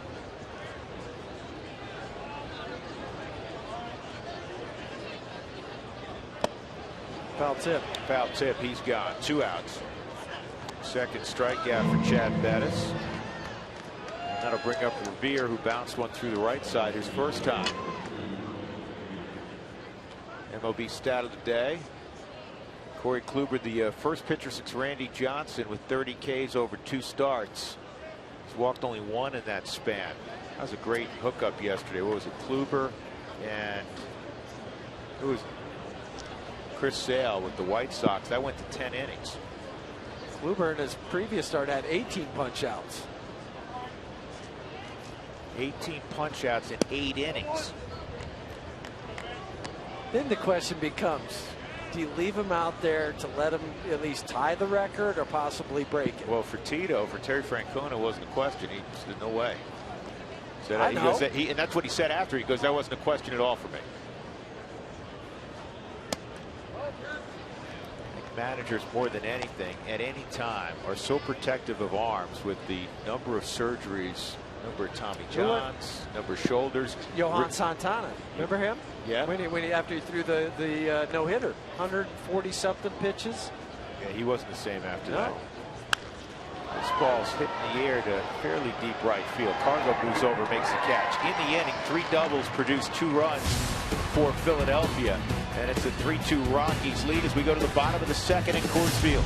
[SPEAKER 5] Foul tip.
[SPEAKER 4] Foul tip. He's gone. 2 outs. Second strikeout for Chad Bettis. And that'll bring up Revere, who bounced one through the right side his first time. MLB stat of the day. Corey Kluber, the first pitcher since Randy Johnson with 30 Ks over 2 starts. He's walked only 1 in that span. That was a great hookup yesterday. What was it? Kluber and it was Chris Sale with the White Sox. That went to 10 innings.
[SPEAKER 5] Kluber in his previous start had 18 punch outs.
[SPEAKER 4] 18 punch outs in 8 innings.
[SPEAKER 5] Then the question becomes, do you leave him out there to let him at least tie the record or possibly break it?
[SPEAKER 4] Well, for Tito, for Terry Francona, it wasn't a question. He said, no way. Said,
[SPEAKER 5] I know.
[SPEAKER 4] And that's what he said after. He goes, that wasn't a question at all for me. Managers, more than anything, at any time, are so protective of arms with the number of surgeries, number of Tommy Johns, number of shoulders.
[SPEAKER 5] Johan Santana, remember him?
[SPEAKER 4] Yeah.
[SPEAKER 5] When he after he threw the no-hitter, 140 something pitches.
[SPEAKER 4] Yeah, he wasn't the same after that. This ball's hit in the air to fairly deep right field. Cargo moves over, makes the catch. In the inning, 3 doubles produce 2 runs for Philadelphia. And it's a 3-2 Rockies lead as we go to the bottom of the second in Coors Field.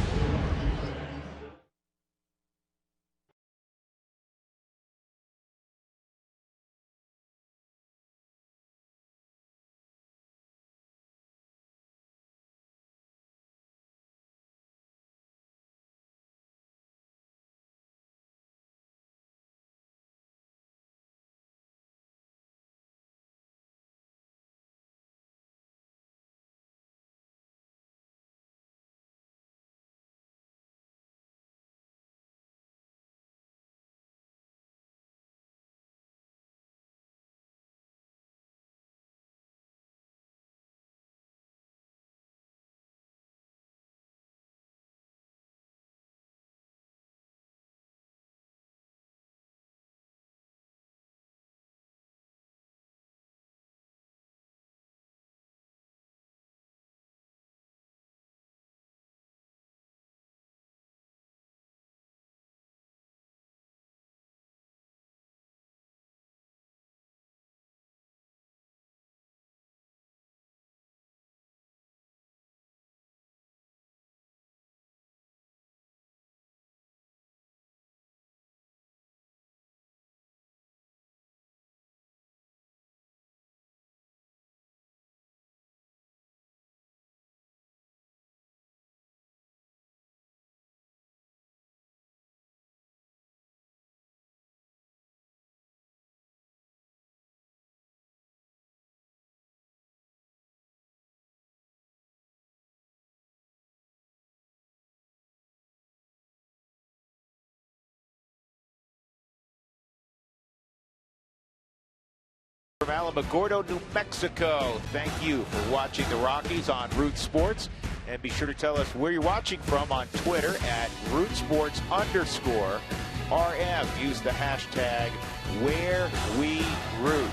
[SPEAKER 4] From Alamogordo, New Mexico, thank you for watching the Rockies on Root Sports. And be sure to tell us where you're watching from on Twitter at @RootSports_RM. Use the hashtag #WhereWeRoot.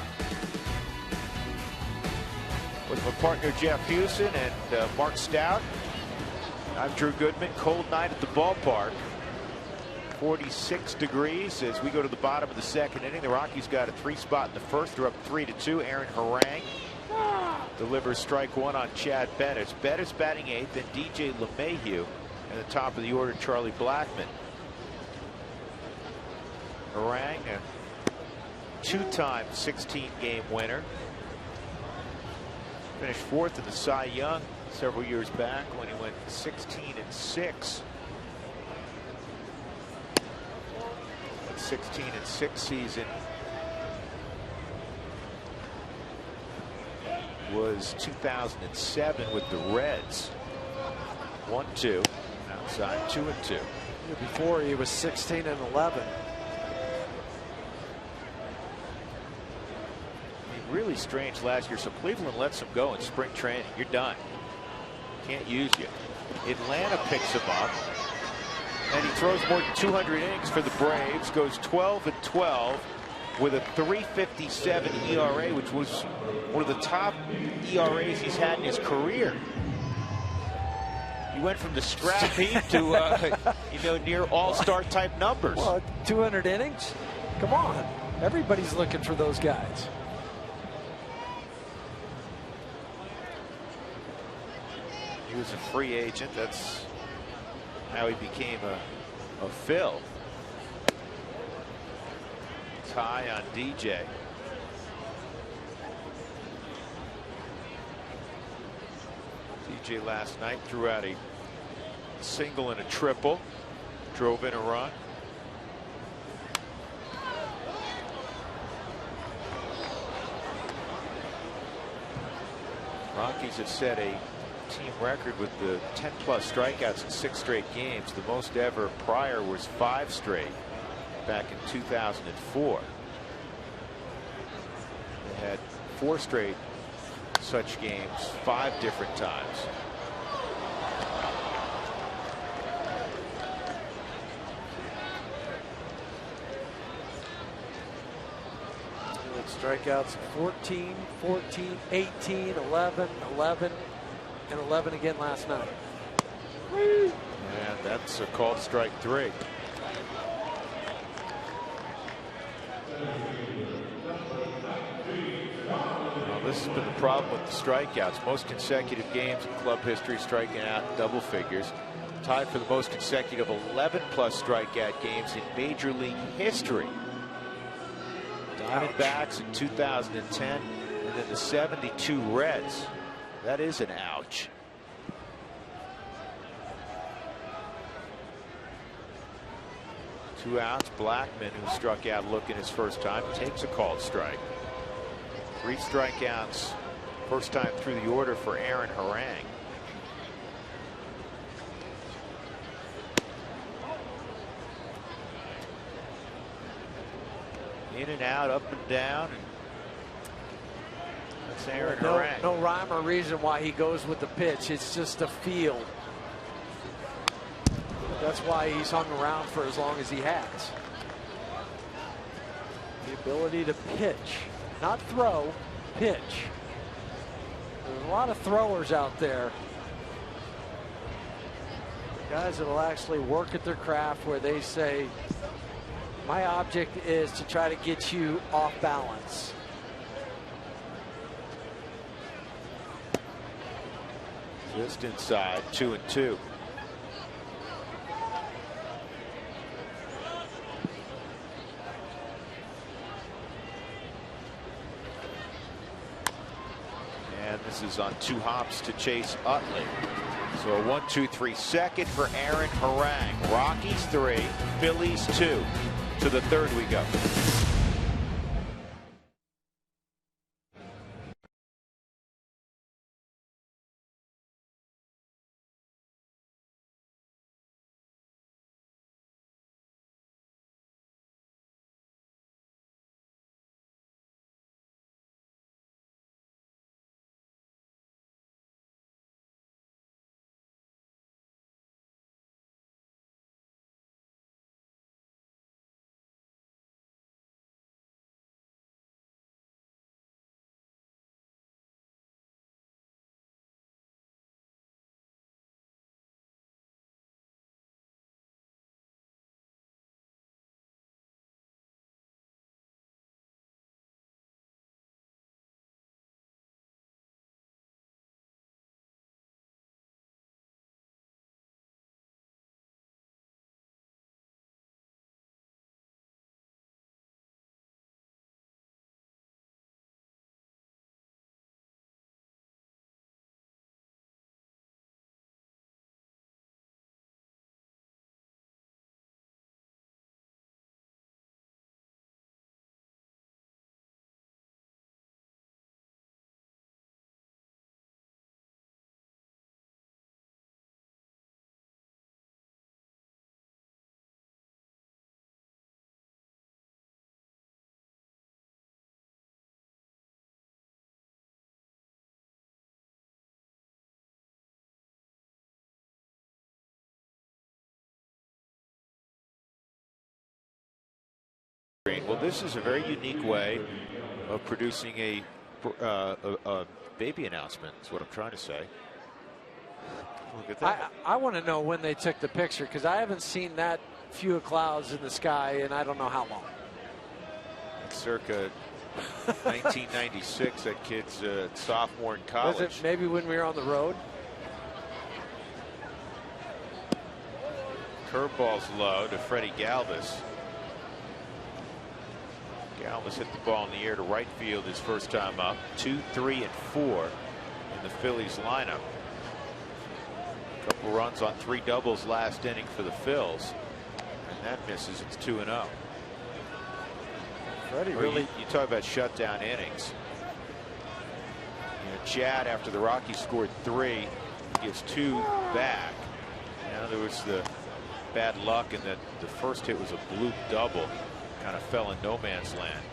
[SPEAKER 4] With my partner Jeff Hewson and Mark Stout, I'm Drew Goodman. Cold night at the ballpark. 46 degrees as we go to the bottom of the second inning. The Rockies got a 3 spot in the first. They're up 3-2. Aaron Harang delivers strike 1 on Chad Bettis. Bettis batting 8th, then DJ LeMahieu at the top of the order, Charlie Blackmon. Harang, a 2-time 16-game winner. Finished 4th in the Cy Young several years back when he went 16-6. 16-6 season was 2007 with the Reds. 1-2 outside, 2-2.
[SPEAKER 5] Before he was 16-11.
[SPEAKER 4] really strange last year. So Cleveland lets him go in spring training. You're done. Can't use you. Atlanta picks him up, and he throws more than 200 innings for the Braves. Goes 12-12 with a 3.57 ERA, which was one of the top ERAs he's had in his career. He went from the scrap heap to near all-star type numbers.
[SPEAKER 5] Well, 200 innings? Come on. Everybody's looking for those guys.
[SPEAKER 4] He was a free agent. That's how he became a Phil. Tie on DJ. DJ last night threw out a single and a triple, drove in a run. Rockies have set a team record with the 10+ strikeouts in 6 straight games. The most ever prior was 5 straight back in 2004. They had 4 straight such games 5 different times.
[SPEAKER 5] Strikeouts 14, 14, 18, 11, 11, and 11 again last night.
[SPEAKER 4] And that's a called strike 3. Well, this has been the problem with the strikeouts. Most consecutive games in club history striking out double figures. Tied for the most consecutive 11+ strikeout games in Major League history. Diamondbacks in 2010, and then the 72 Reds. That is an ouch. Two outs. Blackman, who struck out looking his first time, takes a called strike. 3 strikeouts first time through the order for Aaron Harang. In and out, up and down. And that's Aaron Harang.
[SPEAKER 5] No rhyme or reason why he goes with the pitch. It's just a feel. That's why he's hung around for as long as he has. The ability to pitch, not throw, pitch. There's a lot of throwers out there. Guys that will actually work at their craft where they say, my object is to try to get you off balance.
[SPEAKER 4] Just inside, 2-2. And this is on 2 hops to Chase Utley. So a 1-2-3 second for Aaron Harang. Rockies 3, Phillies 2. To the 3rd we go. Well, this is a very unique way of producing a baby announcement, is what I'm trying to say. Look at that.
[SPEAKER 5] I want to know when they took the picture, because I haven't seen that few of clouds in the sky in I don't know how long.
[SPEAKER 4] Circa 1996, that kid's sophomore in college.
[SPEAKER 5] Was it maybe when we were on the road?
[SPEAKER 4] Curveball's low to Freddie Galvis. Galvis hit the ball in the air to right field his first time up. 2, 3, and 4 in the Phillies lineup. A couple runs on 3 doubles last inning for the Phils, and that misses. It's 2-0.
[SPEAKER 5] Freddie really.
[SPEAKER 4] You talk about shutdown innings. You know, Chad, after the Rockies scored 3, gets 2 back. Now there was the bad luck, and that the first hit was a bloop double, kind of fell in no man's land.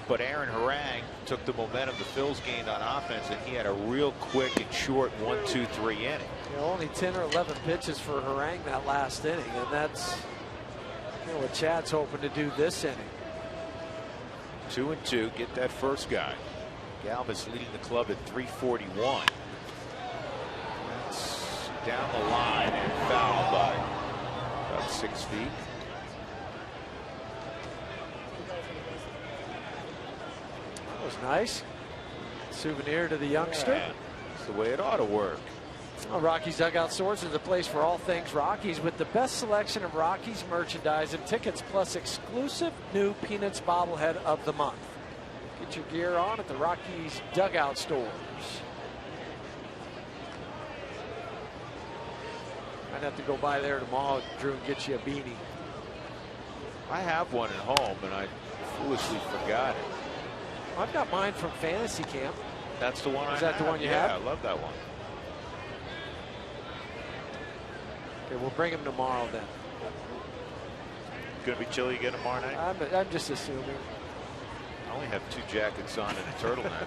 [SPEAKER 4] But Aaron Harang took the momentum the Phils gained on offense, and he had a real quick and short 1, 2, 3 inning.
[SPEAKER 5] You know, only 10 or 11 pitches for Harang that last inning, and that's what Chad's hoping to do this inning.
[SPEAKER 4] 2 and 2, get that first guy. Galvis leading the club at 341. That's down the line and fouled by about 6 feet.
[SPEAKER 5] That was nice. Souvenir to the youngster.
[SPEAKER 4] Yeah, that's the way it ought to work.
[SPEAKER 5] Well, Rockies Dugout Stores is the place for all things Rockies, with the best selection of Rockies merchandise and tickets, plus exclusive new Peanuts bobblehead of the month. Get your gear on at the Rockies Dugout Stores. I'd have to go by there tomorrow, Drew, and get you a beanie.
[SPEAKER 4] I have one at home, and I foolishly forgot it.
[SPEAKER 5] I've got mine from Fantasy Camp.
[SPEAKER 4] That's the one I have.
[SPEAKER 5] Is that the one you have?
[SPEAKER 4] Yeah, I love that one.
[SPEAKER 5] Okay, we'll bring him tomorrow then.
[SPEAKER 4] Going to be chilly again tomorrow night?
[SPEAKER 5] I'm just assuming.
[SPEAKER 4] I only have 2 jackets on and a turtleneck.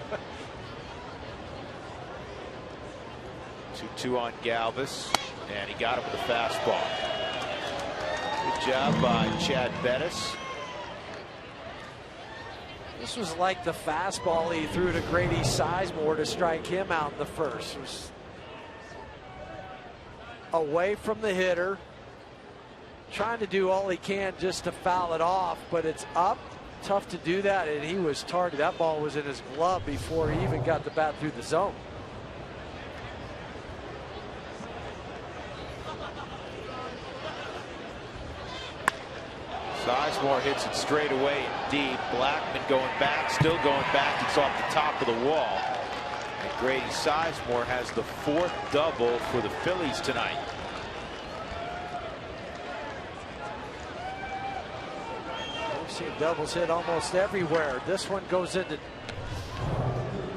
[SPEAKER 4] 2-2 on Galvis, and he got him with a fastball. Good job by Chad Bettis.
[SPEAKER 5] This was like the fastball he threw to Grady Sizemore to strike him out in the first. It was away from the hitter, trying to do all he can just to foul it off, but it's up. Tough to do that, and he was targeted. That ball was in his glove before he even got the bat through the zone.
[SPEAKER 4] Sizemore hits it straight away and deep. Blackman going back, still going back. It's off the top of the wall. And Grady Sizemore has the 4th double for the Phillies tonight.
[SPEAKER 5] We've seen doubles hit almost everywhere. This one goes into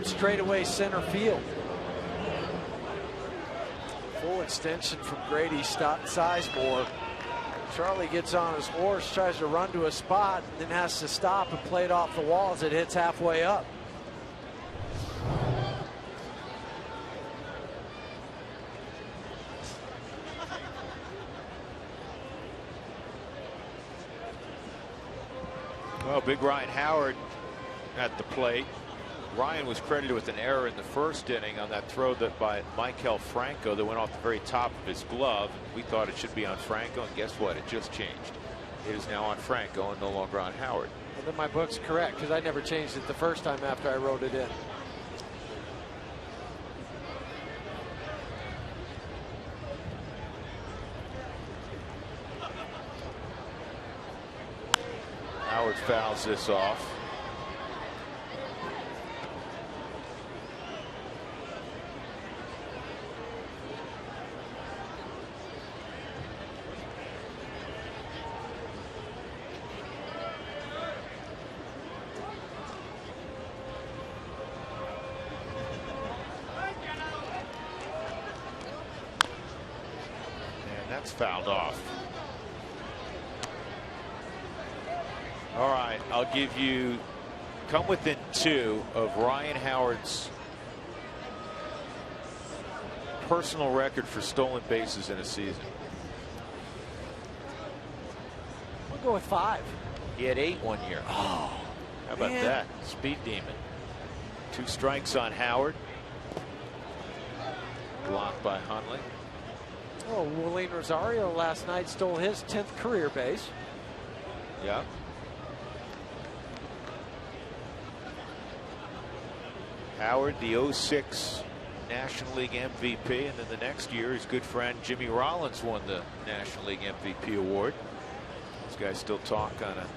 [SPEAKER 5] straightaway center field. Full extension from Grady Sizemore. Charlie gets on his horse, tries to run to a spot, and then has to stop and play it off the wall as it hits halfway up.
[SPEAKER 4] Well, big Ryan Howard at the plate. Ryan was credited with an error in the first inning on that throw that by Michael Franco that went off the very top of his glove. We thought it should be on Franco, and guess what? It just changed. It is now on Franco and no longer on Howard.
[SPEAKER 5] And then my book's correct, because I never changed it the first time after I wrote it in.
[SPEAKER 4] Howard fouls this off. That's fouled off. All right, I'll give you, come within 2 of Ryan Howard's personal record for stolen bases in a season.
[SPEAKER 5] We'll go with 5.
[SPEAKER 4] He had 8 one year.
[SPEAKER 5] Oh,
[SPEAKER 4] how about
[SPEAKER 5] man.
[SPEAKER 4] that? Speed demon. 2 strikes on Howard. Blocked by Hundley.
[SPEAKER 5] Oh, Willeen Rosario last night stole his 10th career base.
[SPEAKER 4] Yeah. Howard, the 06 National League MVP, and then the next year his good friend Jimmy Rollins won the National League MVP award. These guys still talk on a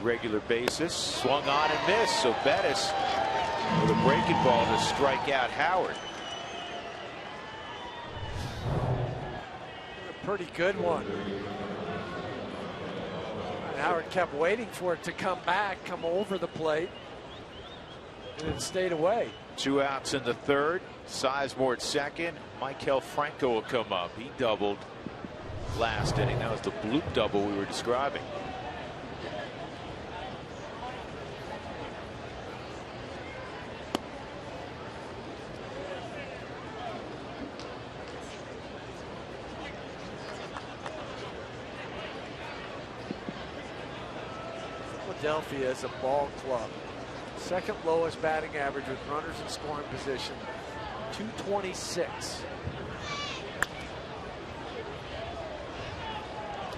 [SPEAKER 4] regular basis. Swung on and missed, so Bettis with a breaking ball to strike out Howard.
[SPEAKER 5] A pretty good one. And Howard kept waiting for it to come back, come over the plate, and it stayed away.
[SPEAKER 4] 2 outs in the 3rd. Sizemore at 2nd. Michael Franco will come up. He doubled last inning. That was the bloop double we were describing.
[SPEAKER 5] Philadelphia is a ball club. 2nd lowest batting average with runners in scoring position, 226.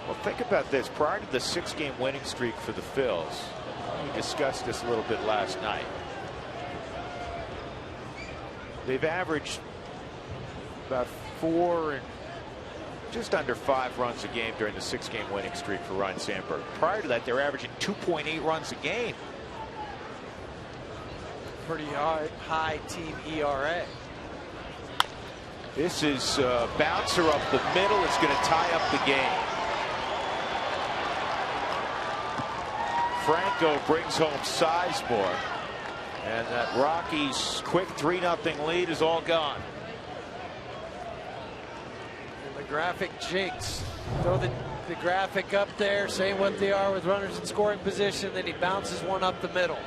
[SPEAKER 4] Well, think about this. Prior to the 6-game winning streak for the Phils, we discussed this a little bit last night. They've averaged about 4 and just under 5 runs a game during the 6-game winning streak for Ryne Sandberg. Prior to that, they're averaging 2.8 runs a game.
[SPEAKER 5] Pretty high team ERA.
[SPEAKER 4] This is a bouncer up the middle. It's going to tie up the game. Franco brings home Sizemore, and that Rockies quick 3-0 lead is all gone.
[SPEAKER 5] And the graphic jinx. Throw the graphic up there, saying what they are with runners in scoring position, then he bounces one up the middle.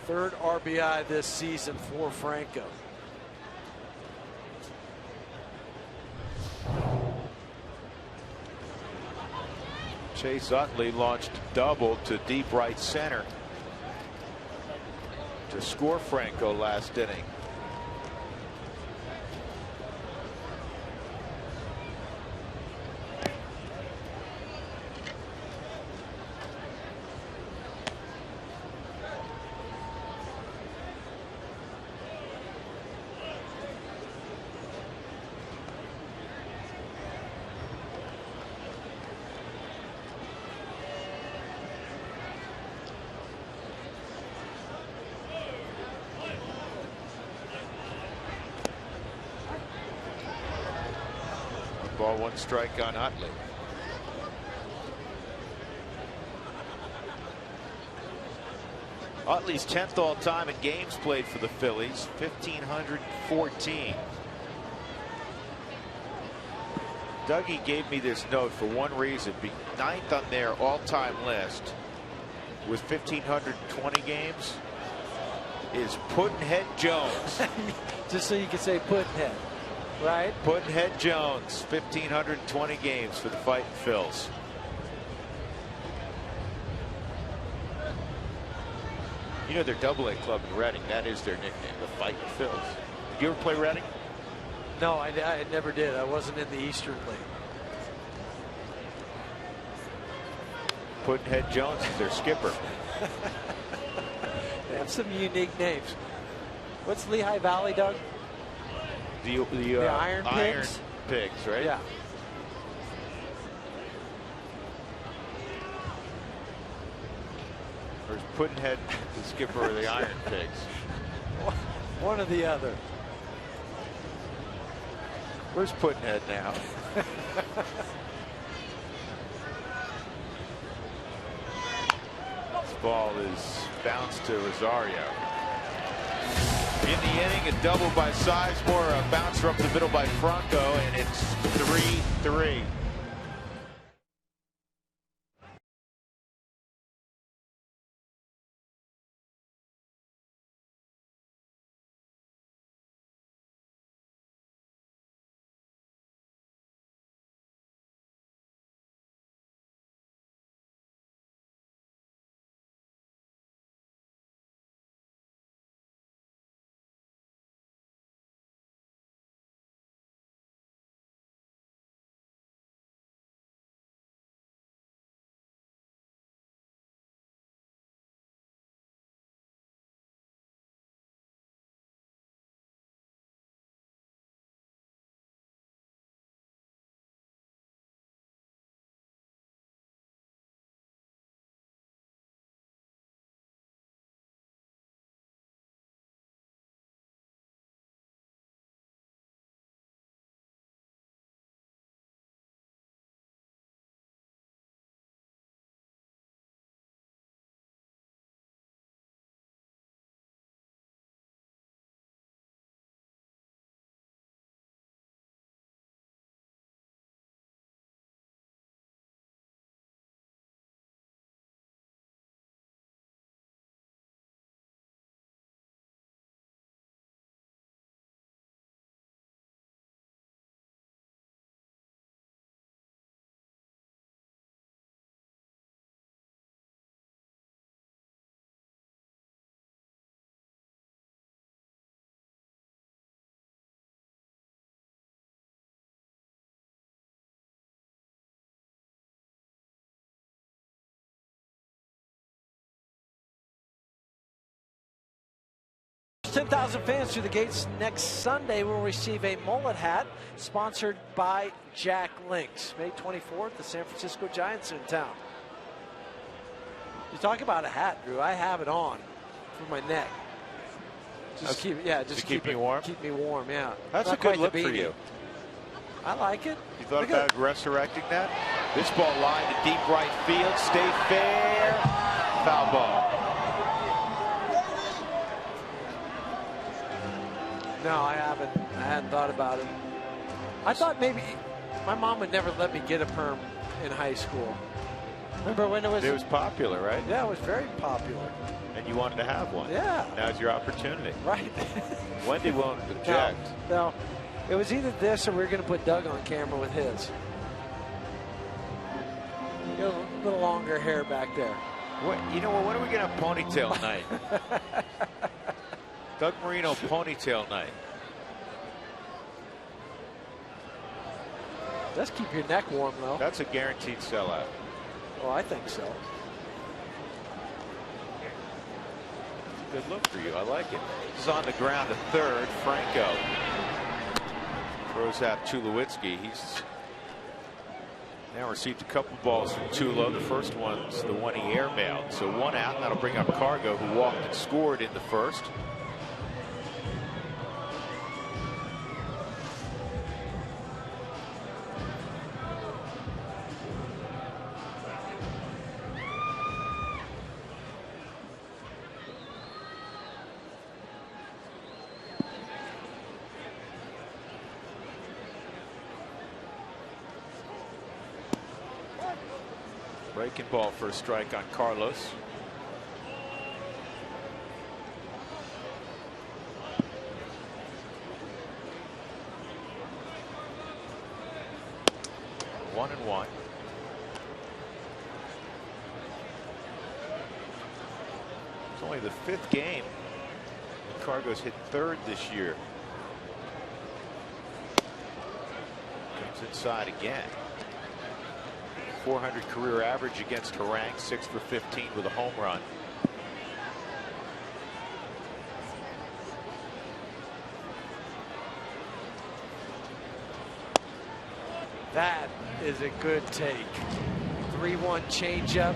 [SPEAKER 5] Third RBI this season for Franco.
[SPEAKER 4] Chase Utley launched a double to deep right center to score Franco last inning. Ball, 1 strike on Utley. Utley's 10th all time in games played for the Phillies, 1,514. Dougie gave me this note for one reason. 9th on their all-time list with 1,520 games is Puddinhead Jones.
[SPEAKER 5] Just so you can say Puddinhead. Right.
[SPEAKER 4] Puddinhead Jones, 1,520 games for the Fightin' Phils. You know, their AA club in Reading, that is their nickname, the Fightin' Phils. Did you ever play Reading?
[SPEAKER 5] No, I never did. I wasn't in the Eastern League.
[SPEAKER 4] Puddinhead Jones is their skipper.
[SPEAKER 5] They have some unique names. What's Lehigh Valley, Doug?
[SPEAKER 4] The
[SPEAKER 5] Iron Pigs?
[SPEAKER 4] Pigs, right?
[SPEAKER 5] Yeah.
[SPEAKER 4] Or is Puddinhead the skipper of the Iron Pigs?
[SPEAKER 5] One or the other.
[SPEAKER 4] Where's Puddinhead now? This ball is bounced to Rosario. In the inning, a double by Sizemore, a bouncer up the middle by Franco, and it's 3-3.
[SPEAKER 5] First 10,000 fans through the gates next Sunday will receive a mullet hat sponsored by Jack Links. May 24th, the San Francisco Giants are in town. You talk about a hat, Drew. I have it on for my neck. Just keep
[SPEAKER 4] me warm.
[SPEAKER 5] Keep me warm. Yeah.
[SPEAKER 4] That's
[SPEAKER 5] Not
[SPEAKER 4] a good
[SPEAKER 5] quite
[SPEAKER 4] look
[SPEAKER 5] the
[SPEAKER 4] for
[SPEAKER 5] beanie.
[SPEAKER 4] you.
[SPEAKER 5] I like it.
[SPEAKER 4] You thought
[SPEAKER 5] Look
[SPEAKER 4] about resurrecting that? This ball lined to deep right field. Stay fair. Foul ball.
[SPEAKER 5] No, I haven't. I hadn't thought about it. I thought maybe my mom would never let me get a perm in high school. Remember when it was?
[SPEAKER 4] It was popular, right?
[SPEAKER 5] Yeah, it was very popular.
[SPEAKER 4] And you wanted to have one.
[SPEAKER 5] Yeah.
[SPEAKER 4] Now's your opportunity.
[SPEAKER 5] Right.
[SPEAKER 4] Wendy won't object.
[SPEAKER 5] No, it was either this or we were going to put Doug on camera with his. You got a little longer hair back there.
[SPEAKER 4] What, you know what? When are we going to have ponytail night? Doug Marino ponytail night.
[SPEAKER 5] Does keep your neck warm, though.
[SPEAKER 4] That's a guaranteed sellout.
[SPEAKER 5] Well, I think so.
[SPEAKER 4] Good look for you. I like it. This is on the ground to third. Franco throws out Tulowitzki. He's now received a couple balls from Tulo. The first one's the one he airmailed. So one out, and that'll bring up Cargo, who walked and scored in the first. Breaking ball for a strike on Carlos. One and one. It's only the fifth game that Cargo's hit third this year. Comes inside again. 400 career average against Harang, 6 for 15 with a home run.
[SPEAKER 5] That is a good take. 3-1 changeup.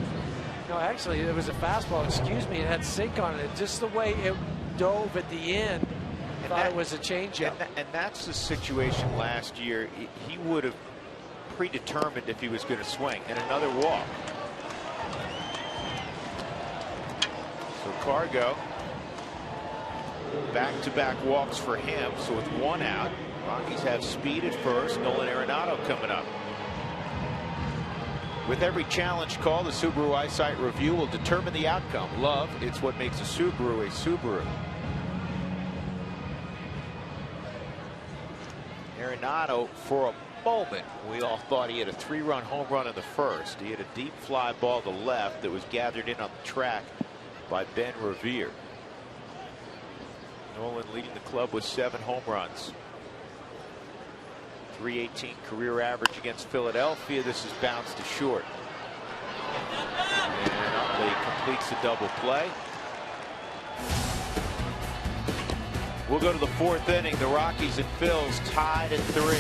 [SPEAKER 5] No, actually, it was a fastball. Excuse me. It had sink on it. Just the way it dove at the end, I thought it was a changeup.
[SPEAKER 4] And that's the situation last year. He would have predetermined if he was going to swing, and another walk. So Cargo, back-to-back walks for him. So with one out, Rockies have speed at first. Nolan Arenado coming up. With every challenge call, the Subaru Eyesight Review will determine the outcome. Love, it's what makes a Subaru a Subaru. Arenado, for a moment, we all thought he had a 3-run home run in the first. He had a deep fly ball to left that was gathered in on the track by Ben Revere. Nolan leading the club with 7 home runs. 318 career average against Philadelphia. This is bounced to short. And Utley completes the double play. We'll go to the 4th inning. The Rockies and Phils tied at 3.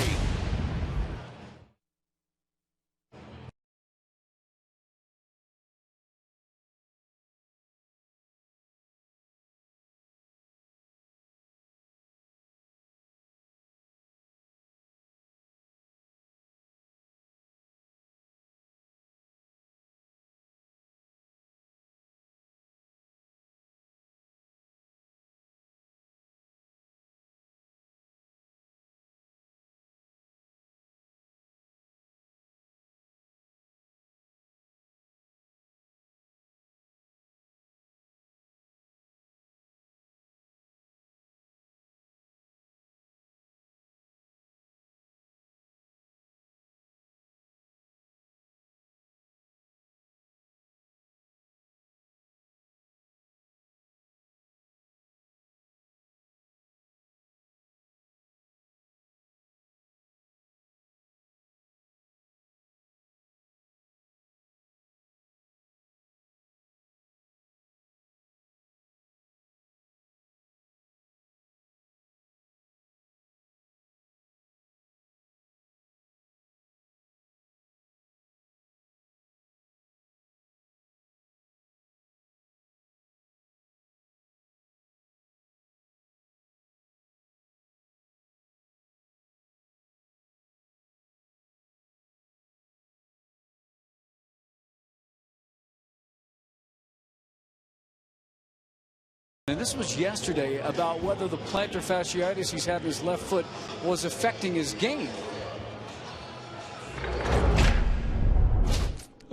[SPEAKER 6] And this was yesterday about whether the plantar fasciitis he's had in his left foot was affecting his game.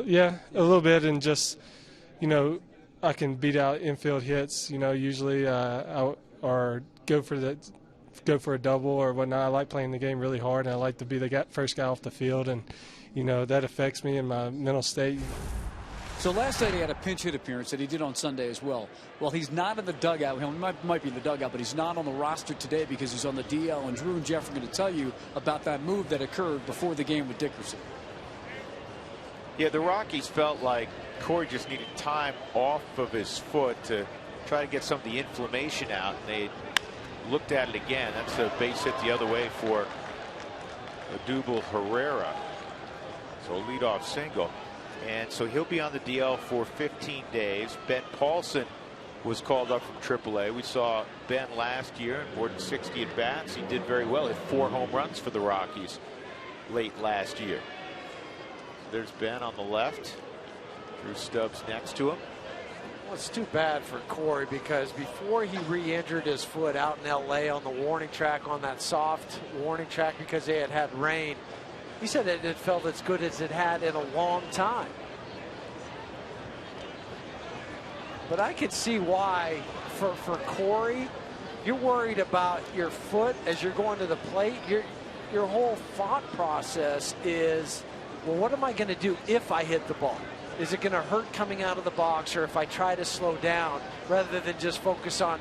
[SPEAKER 8] Yeah, a little bit, and just, you know, I can beat out infield hits, you know, usually, or go for a double or whatnot. I like playing the game really hard, and I like to be the first guy off the field, and, you know, that affects me in my mental state.
[SPEAKER 6] So last night he had a pinch hit appearance that he did on Sunday as well. Well, he's not in the dugout. He might be in the dugout, but he's not on the roster today because he's on the DL. And Drew and Jeff are going to tell you about that move that occurred before the game with Dickerson.
[SPEAKER 4] Yeah, the Rockies felt like Corey just needed time off of his foot to try to get some of the inflammation out, and they looked at it again. That's a base hit the other way for Odubel Herrera. So a leadoff single. And so he'll be on the DL for 15 days. Ben Paulson was called up from AAA. We saw Ben last year in more than 60 at bats. He did very well. Hit 4 home runs for the Rockies late last year. There's Ben on the left. Drew Stubbs next to him.
[SPEAKER 5] Well, it's too bad for Corey because before he re-injured his foot out in LA on the warning track, on that soft warning track because they had rain, he said that it felt as good as it had in a long time. But I could see why for Corey, you're worried about your foot as you're going to the plate. Your whole thought process is, well, what am I going to do if I hit the ball? Is it going to hurt coming out of the box, or if I try to slow down rather than just focus on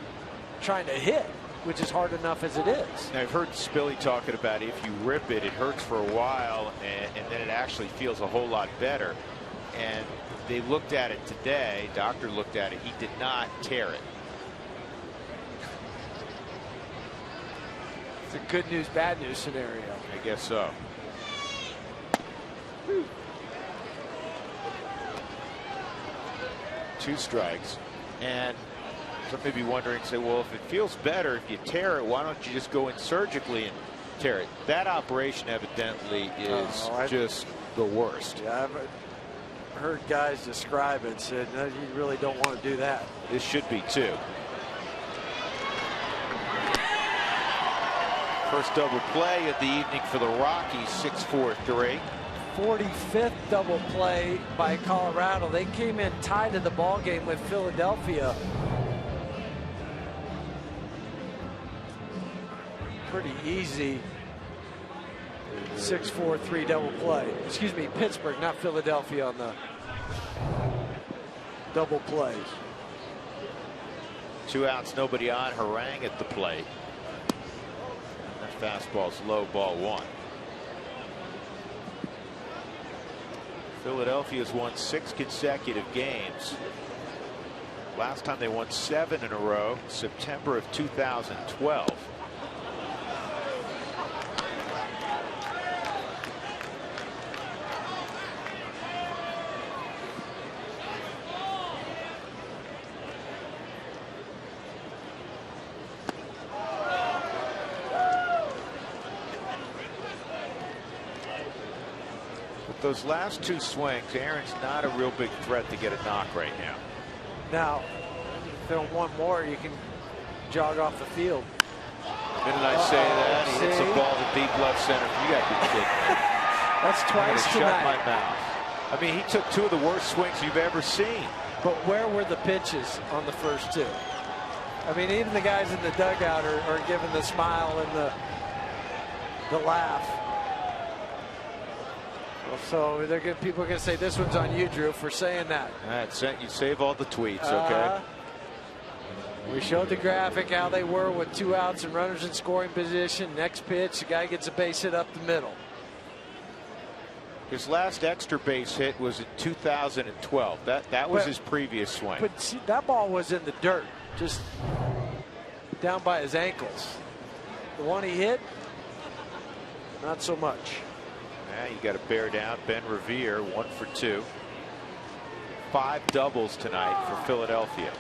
[SPEAKER 5] trying to hit, which is hard enough as it is?
[SPEAKER 4] Now, I've heard Spilly talking about if you rip it, it hurts for a while, and then it actually feels a whole lot better. And they looked at it today. Doctor looked at it. He did not tear it.
[SPEAKER 5] It's a good news, bad news scenario.
[SPEAKER 4] I guess so. 2 strikes. And some may be wondering, say, well, if it feels better, if you tear it, why don't you just go in surgically and tear it? That operation evidently is just the worst.
[SPEAKER 5] Yeah, I've heard guys describe it, said, no, you really don't want to do that.
[SPEAKER 4] This should be too. First double play of the evening for the Rockies, 6-4-3.
[SPEAKER 5] 45th double play by Colorado. They came in tied to the ball game with Philadelphia. Pretty easy 6-4-3 double play. Excuse me, Pittsburgh, not Philadelphia on the double plays.
[SPEAKER 4] 2 outs, nobody on. Harang at the plate. That fastball's low, ball 1. Philadelphia's won 6 consecutive games. Last time they won 7 in a row, September of 2012. Those last 2 swings, Aaron's not a real big threat to get a knock right now.
[SPEAKER 5] Now, if they don't want more, you can jog off the field.
[SPEAKER 4] The minute I say that, he hits a ball to deep left center. You got to be kidding.
[SPEAKER 5] That's twice tonight.
[SPEAKER 4] Shut my mouth. I mean, he took 2 of the worst swings you've ever seen.
[SPEAKER 5] But where were the pitches on the first 2? I mean, even the guys in the dugout are giving the smile and the laugh. So people are going to say this one's on you, Drew, for saying that.
[SPEAKER 4] You save all the tweets, okay?
[SPEAKER 5] We showed the graphic how they were with 2 outs and runners in scoring position. Next pitch, the guy gets a base hit up the middle.
[SPEAKER 4] His last extra base hit was in 2012. That was his previous swing.
[SPEAKER 5] But see, that ball was in the dirt, just down by his ankles. The one he hit, not so much.
[SPEAKER 4] Yeah, you got to bear down. Ben Revere, 1 for 2. 5 doubles tonight for Philadelphia.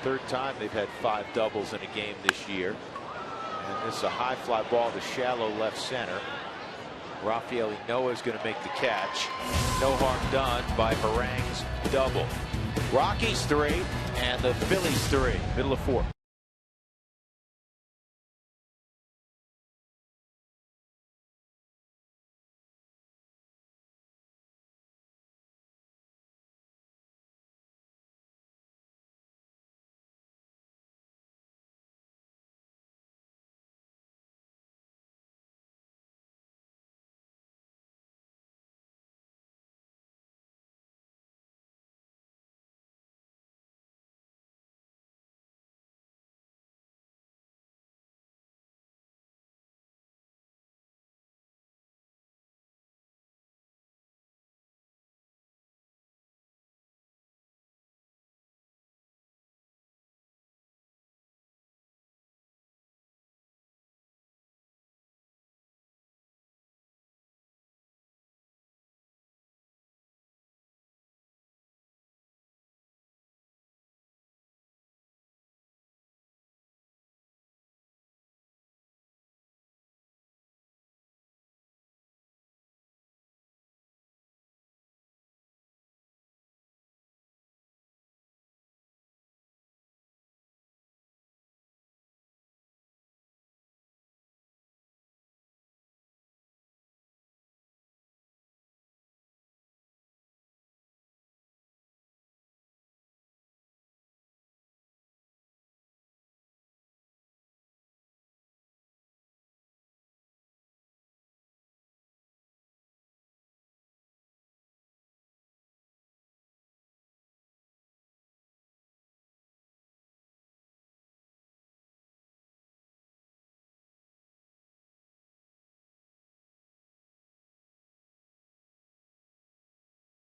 [SPEAKER 4] third time they've had 5 doubles in a game this year. And this is a high fly ball to shallow left center. Rafael Noah is going to make the catch. No harm done by Harang's double. Rockies 3 and the Phillies 3. Middle of 4.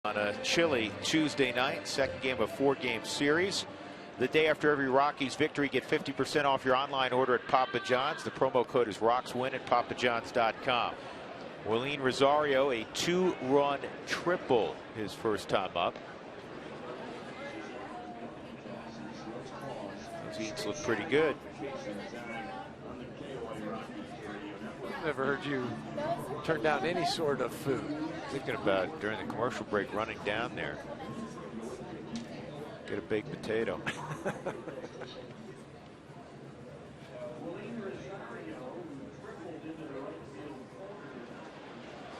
[SPEAKER 4] On a chilly Tuesday night, second game of 4-game series. The day after every Rockies victory, get 50% off your online order at Papa John's. The promo code is ROXWIN at papajohns.com. Willeen Rosario, a 2-run triple his first time up. Those eats look pretty good.
[SPEAKER 5] Never heard you turn down any sort of food.
[SPEAKER 4] Thinking about during the commercial break running down there. Get a baked potato.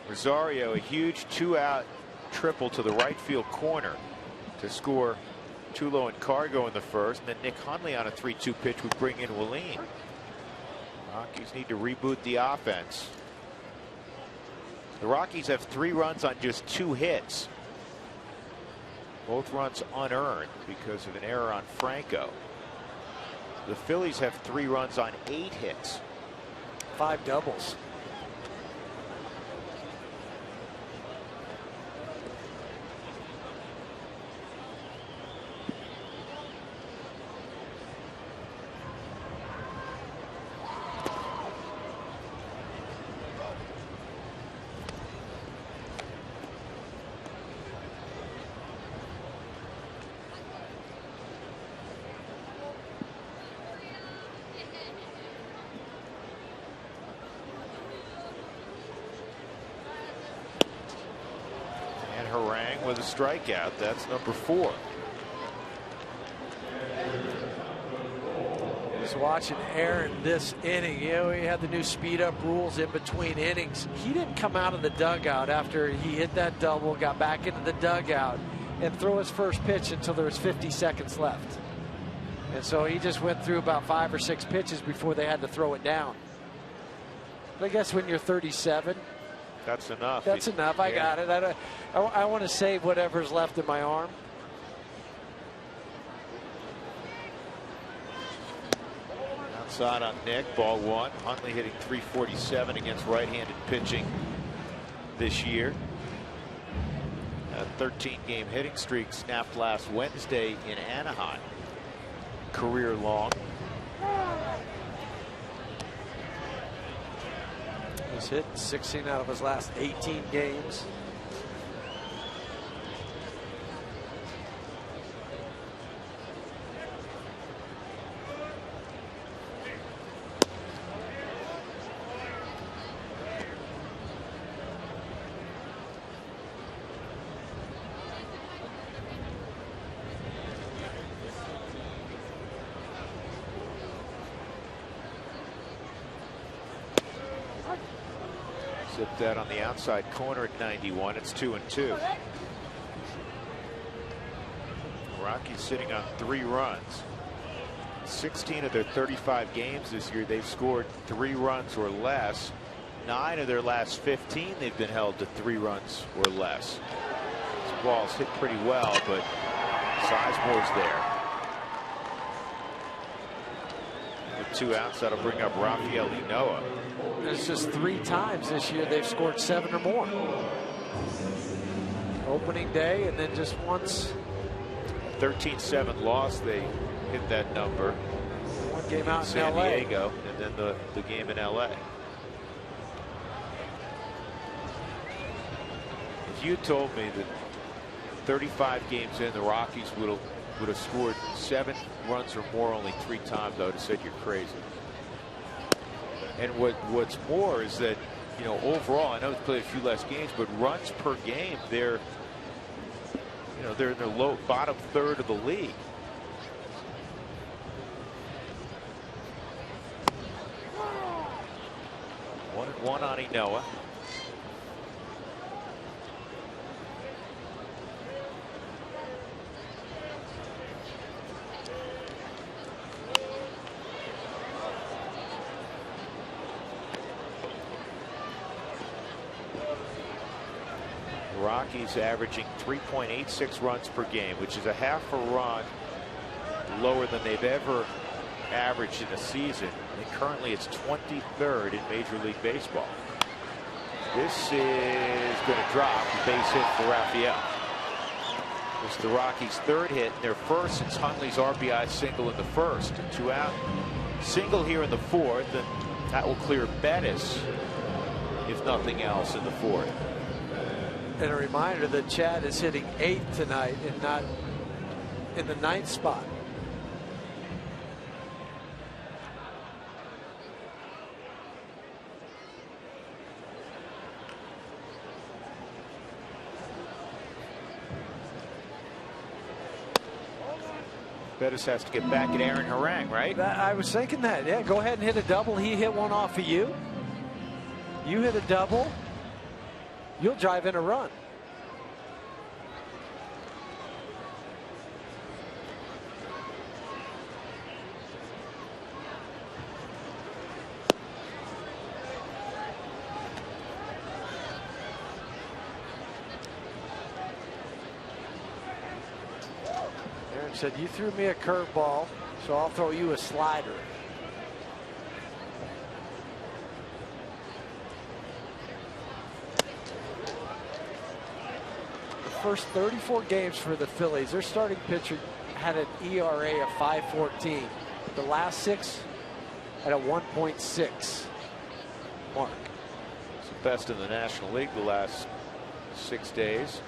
[SPEAKER 4] Rosario, a huge 2-out triple to the right field corner to score Tulo and Cargo in the first. And then Nick Hundley on a 3-2 pitch would bring in Willeen. Rockies need to reboot the offense. The Rockies have 3 runs on just 2 hits. Both runs unearned because of an error on Franco. The Phillies have 3 runs on 8 hits.
[SPEAKER 5] 5 doubles.
[SPEAKER 4] With a strikeout. That's number 4.
[SPEAKER 5] Just watching Aaron this inning. You know, he had the new speed up rules in between innings. He didn't come out of the dugout after he hit that double, got back into the dugout and throw his first pitch until there was 50 seconds left. And so he just went through about 5 or 6 pitches before they had to throw it down. But I guess when you're 37,
[SPEAKER 4] that's enough.
[SPEAKER 5] That's enough. I got it. I want to save whatever's left in my arm.
[SPEAKER 4] Outside on Nick, ball 1. Huntley hitting .347 against right-handed pitching this year. A 13-game hitting streak snapped last Wednesday in Anaheim. Career long.
[SPEAKER 5] He's hit 16 out of his last 18 games.
[SPEAKER 4] Zip that on the outside corner at 91. It's 2-2. Rockies sitting on 3 runs. 16 of their 35 games this year, they've scored 3 runs or less. 9 of their last 15, they've been held to 3 runs or less. This ball's hit pretty well, but Sizemore's there. With 2 outs, that'll bring up Rafael Ynoa.
[SPEAKER 5] It's just 3 times this year they've scored 7 or more. Opening day, and then just once.
[SPEAKER 4] 13-7 loss, they hit that number.
[SPEAKER 5] One game out in
[SPEAKER 4] San
[SPEAKER 5] LA.
[SPEAKER 4] Diego, and then the game in LA. If you told me that 35 games in, the Rockies would have scored 7 runs or more only 3 times, I would have said you're crazy. And what's more is that, you know, overall, I know they played a few less games, but runs per game, they're in the bottom third of the league. One on Ynoa. Rockies averaging 3.86 runs per game, which is a half a run lower than they've ever averaged in a season. And currently it's 23rd in Major League Baseball. This is going to drop. A base hit for Rafael. It's the Rockies' 3rd hit, and their first since Hundley's RBI single in the 1st. A 2-out single here in the 4th, and that will clear Bettis, if nothing else, in the 4th.
[SPEAKER 5] And a reminder that Chad is hitting 8th tonight and not in the 9th spot.
[SPEAKER 4] Bettis has to get back at Aaron Harang, right?
[SPEAKER 5] I was thinking that. Yeah, go ahead and hit a double. He hit one off of you. You hit a double. You'll drive in a run. Aaron said, you threw me a curveball, so I'll throw you a slider. First 34 games for the Phillies, their starting pitcher had an ERA of 5.14. The last 6 at a 1.6 mark.
[SPEAKER 4] It's the best in the National League the last 6 days.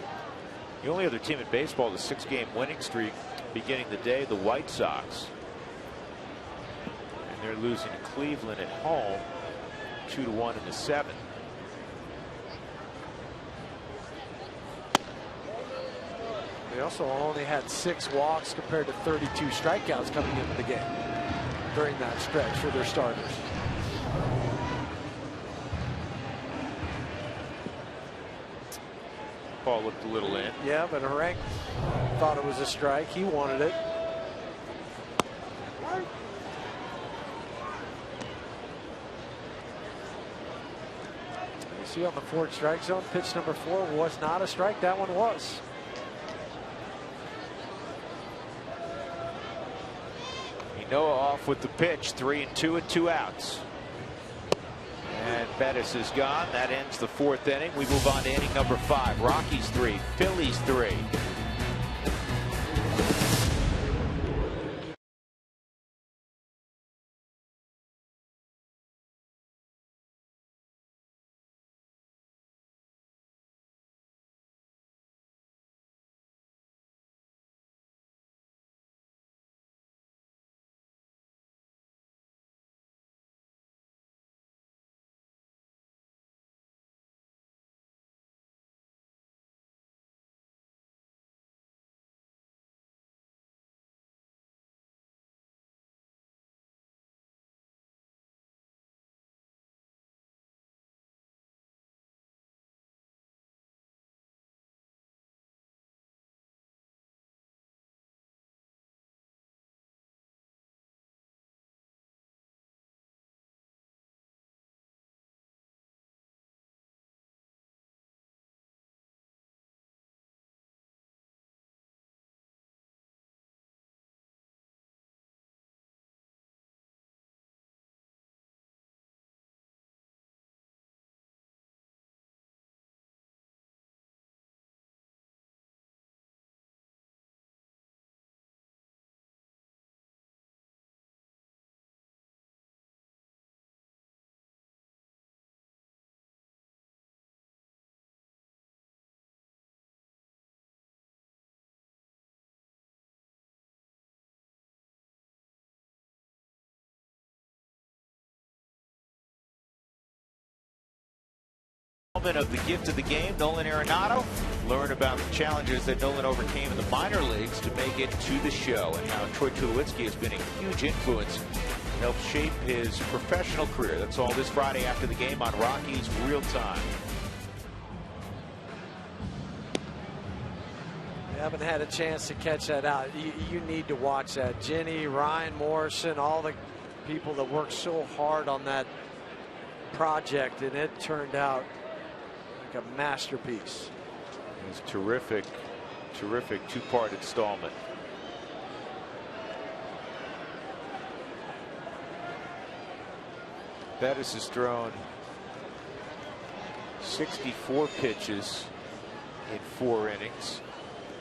[SPEAKER 4] The only other team in baseball with a 6-game winning streak beginning the day, the White Sox. And they're losing to Cleveland at home 2-1 in the 7th.
[SPEAKER 5] They also only had 6 walks compared to 32 strikeouts coming into the game during that stretch for their starters.
[SPEAKER 4] Ball looked a little in.
[SPEAKER 5] Yeah, but Harang thought it was a strike. He wanted it. You see on the 4th strike zone, pitch number 4 was not a strike. That one was.
[SPEAKER 4] Ynoa off with the pitch, 3-2 and 2 outs. And Bettis is gone. That ends the 4th inning. We move on to inning number 5. Rockies 3, Phillies 3. Of the gift of the game, Nolan Arenado. Learn about the challenges that Nolan overcame in the minor leagues to make it to the show, and how Troy Tulowitzki has been a huge influence to help shape his professional career. That's all this Friday after the game on Rockies Real Time.
[SPEAKER 5] You haven't had a chance to catch that out. You need to watch that. Jenny, Ryan Morrison, all the people that worked so hard on that project, and it turned out like a masterpiece.
[SPEAKER 4] It was terrific, terrific two-part installment. Bettis has thrown 64 pitches in 4 innings.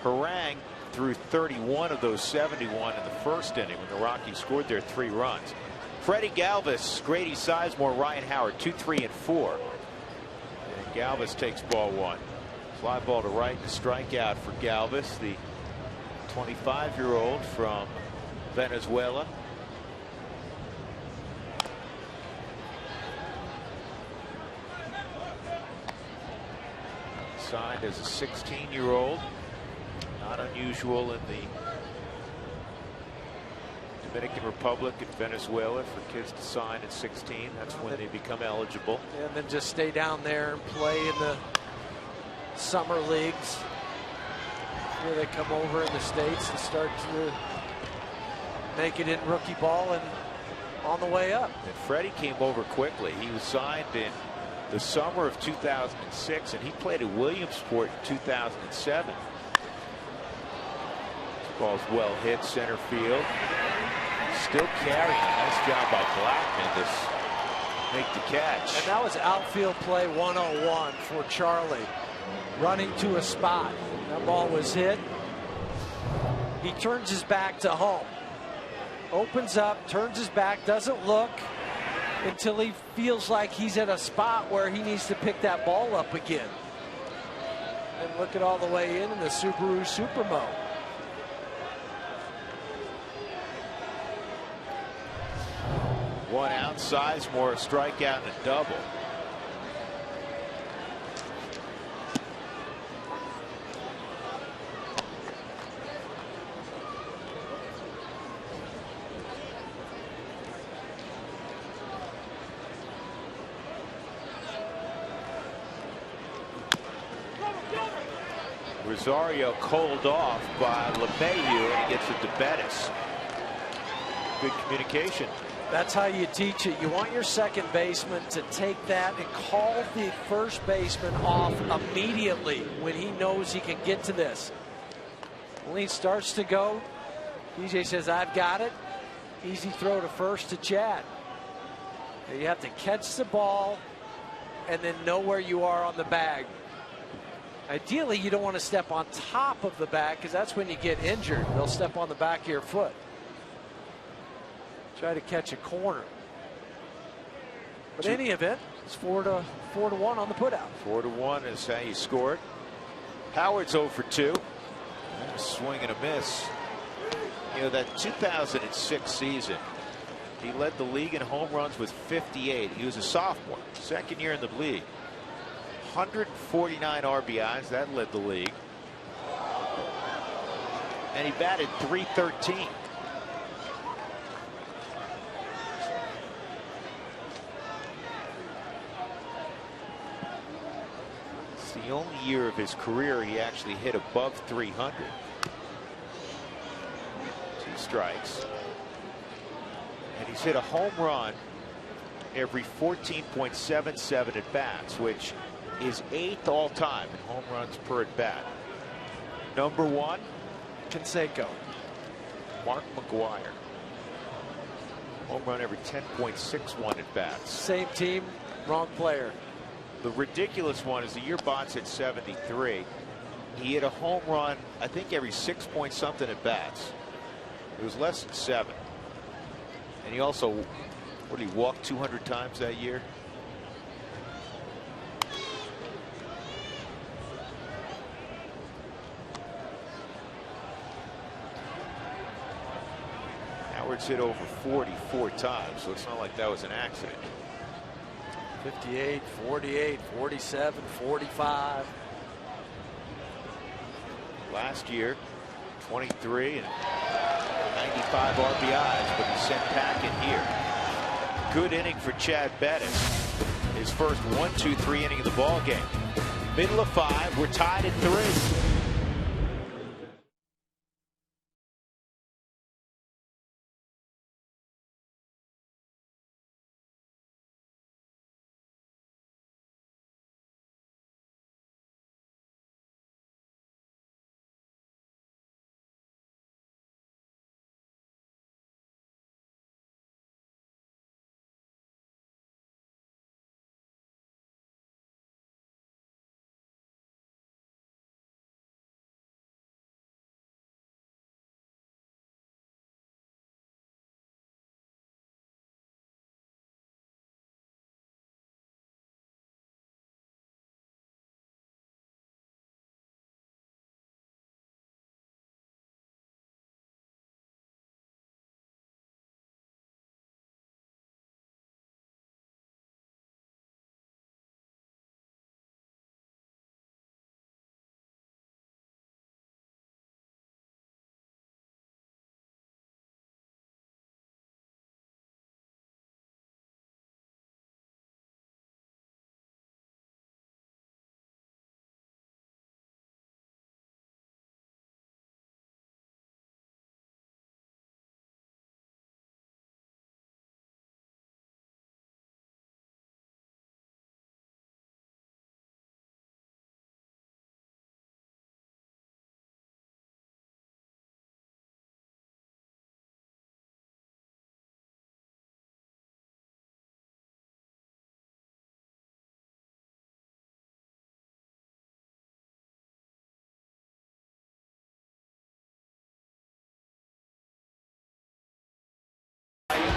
[SPEAKER 4] Harang threw 31 of those 71 in the first inning when the Rockies scored their 3 runs. Freddie Galvis, Grady Sizemore, Ryan Howard, 2, 3, and 4. And Galvis takes ball 1. Fly ball to right, and a strikeout for Galvis, the 25-year-old from Venezuela. Signed as a 16-year-old. Not unusual in the Dominican Republic and Venezuela for kids to sign at 16. That's when they become eligible.
[SPEAKER 5] And then just stay down there and play in the summer leagues. Here they come over in the States and start to make it in rookie ball and on the way up.
[SPEAKER 4] And Freddie came over quickly. He was signed in the summer of 2006, and he played at Williamsport in 2007. This ball's well hit center field. Still carrying. Nice job by Blackman to make the catch.
[SPEAKER 5] And that was outfield play 101 for Charlie. Running to a spot. That ball was hit. He turns his back to home. Opens up, turns his back, doesn't look until he feels like he's at a spot where he needs to pick that ball up again. And look at all the way in the Subaru Supermo.
[SPEAKER 4] One out, Sizemore, a strikeout and a double. Rosario called off by LeMahieu, and he gets it to Bettis. Good communication.
[SPEAKER 5] That's how you teach it. You want your second baseman to take that and call the first baseman off immediately when he knows he can get to this. When he starts to go, DJ says, I've got it. Easy throw to first to Chad. And you have to catch the ball and then know where you are on the bag. Ideally, you don't want to step on top of the bag because that's when you get injured. They'll step on the back of your foot. Try to catch a corner. But in any event, it's 4-1 on the putout.
[SPEAKER 4] 4-1 is how you score it. Howard's 0 for 2. A swing and a miss. You know, that 2006 season, he led the league in home runs with 58. He was a sophomore, second year in the league. 149 RBIs, that led the league. And he batted .313. It's the only year of his career he actually hit above 300. 2 strikes. And he's hit a home run every 14.77 at bats, which is 8th all time in home runs per at bat. Number 1,
[SPEAKER 5] Canseco.
[SPEAKER 4] Mark McGuire. Home run every 10.61 at bats.
[SPEAKER 5] Same team, wrong player.
[SPEAKER 4] The ridiculous one is the year Bonds hit 73. He hit a home run, I think, every 6 point something at bats. It was less than 7. And he also, what did he walk 200 times that year? Howard's hit over 44 times, so it's not like that was an accident.
[SPEAKER 5] 58, 48, 47, 45.
[SPEAKER 4] Last year, 23 and 95 RBIs, but he's sent packing here. Good inning for Chad Bettis. His first 1-2-3 inning of the ball game. Middle of 5, we're tied at 3.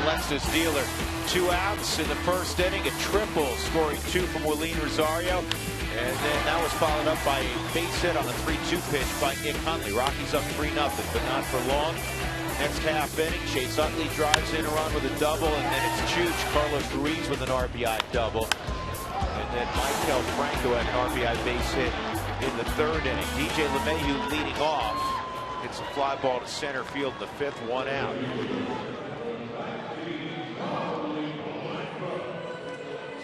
[SPEAKER 4] Alexis Dealer, 2 outs in the first inning, a triple, scoring 2 from Willeen Rosario, and then that was followed up by a base hit on the 3-2 pitch by Nick Hundley. Rockies up 3-0, but not for long. Next half inning, Chase Utley drives in a run with a double, and then it's Chooch, Carlos Ruiz with an RBI double, and then Michael Franco had an RBI base hit in the third inning. DJ LeMahieu leading off, hits a fly ball to center field in the 5th, 1 out.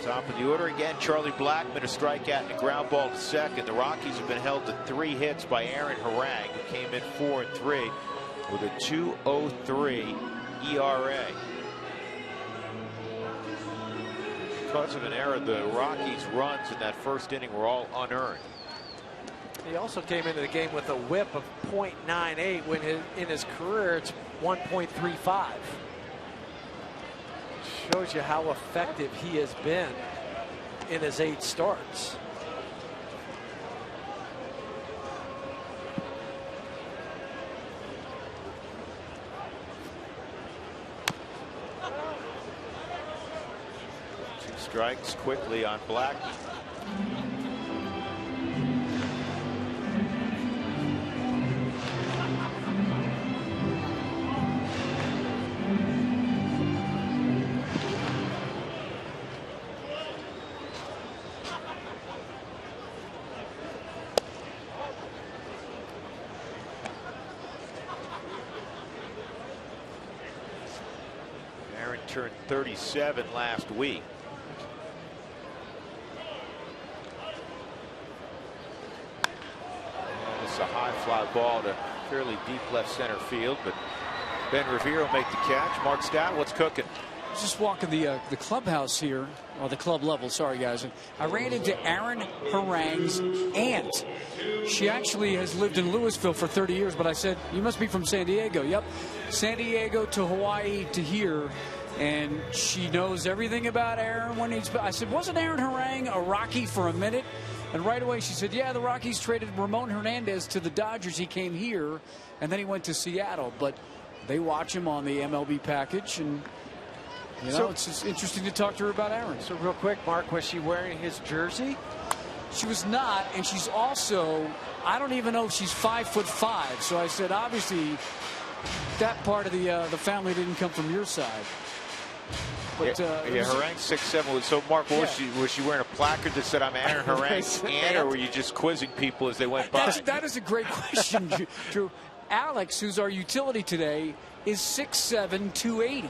[SPEAKER 4] Top of the order again, Charlie Blackmon, a strikeout and a ground ball to second. The Rockies have been held to 3 hits by Aaron Harang, who came in 4-3 with a 2.03 ERA. Because of an error, the Rockies' runs in that first inning were all unearned.
[SPEAKER 5] He also came into the game with a whip of .98 when in his career it's 1.35. Shows you how effective he has been in his 8 starts.
[SPEAKER 4] Two strikes quickly on Black. Turned 37 last week. And it's a high fly ball to fairly deep left center field, but Ben Revere will make the catch. Mark Stout, what's cooking?
[SPEAKER 6] Just walking the clubhouse here, or the club level, sorry guys, and I ran into Aaron Harang's aunt. She actually has lived in Louisville for 30 years, but I said, you must be from San Diego. Yep, San Diego to Hawaii to here. And she knows everything about Aaron. I said, wasn't Aaron Harang a Rocky for a minute? And right away she said, yeah, the Rockies traded Ramon Hernandez to the Dodgers. He came here, and then he went to Seattle. But they watch him on the MLB package, and you know, it's just interesting to talk to her about Aaron.
[SPEAKER 5] So real quick, Mark, was she wearing his jersey?
[SPEAKER 6] She was not, and she's also, I don't even know if she's 5'5". So I said, obviously, that part of the family didn't come from your side.
[SPEAKER 5] But
[SPEAKER 4] Harang's 6'7". So, Mark, was she wearing a placard that said, "I'm Aaron Harang's aunt," or were you just quizzing people as they went by?
[SPEAKER 6] That is a great question, Drew. Alex, who's our utility today, is 6'7", 280.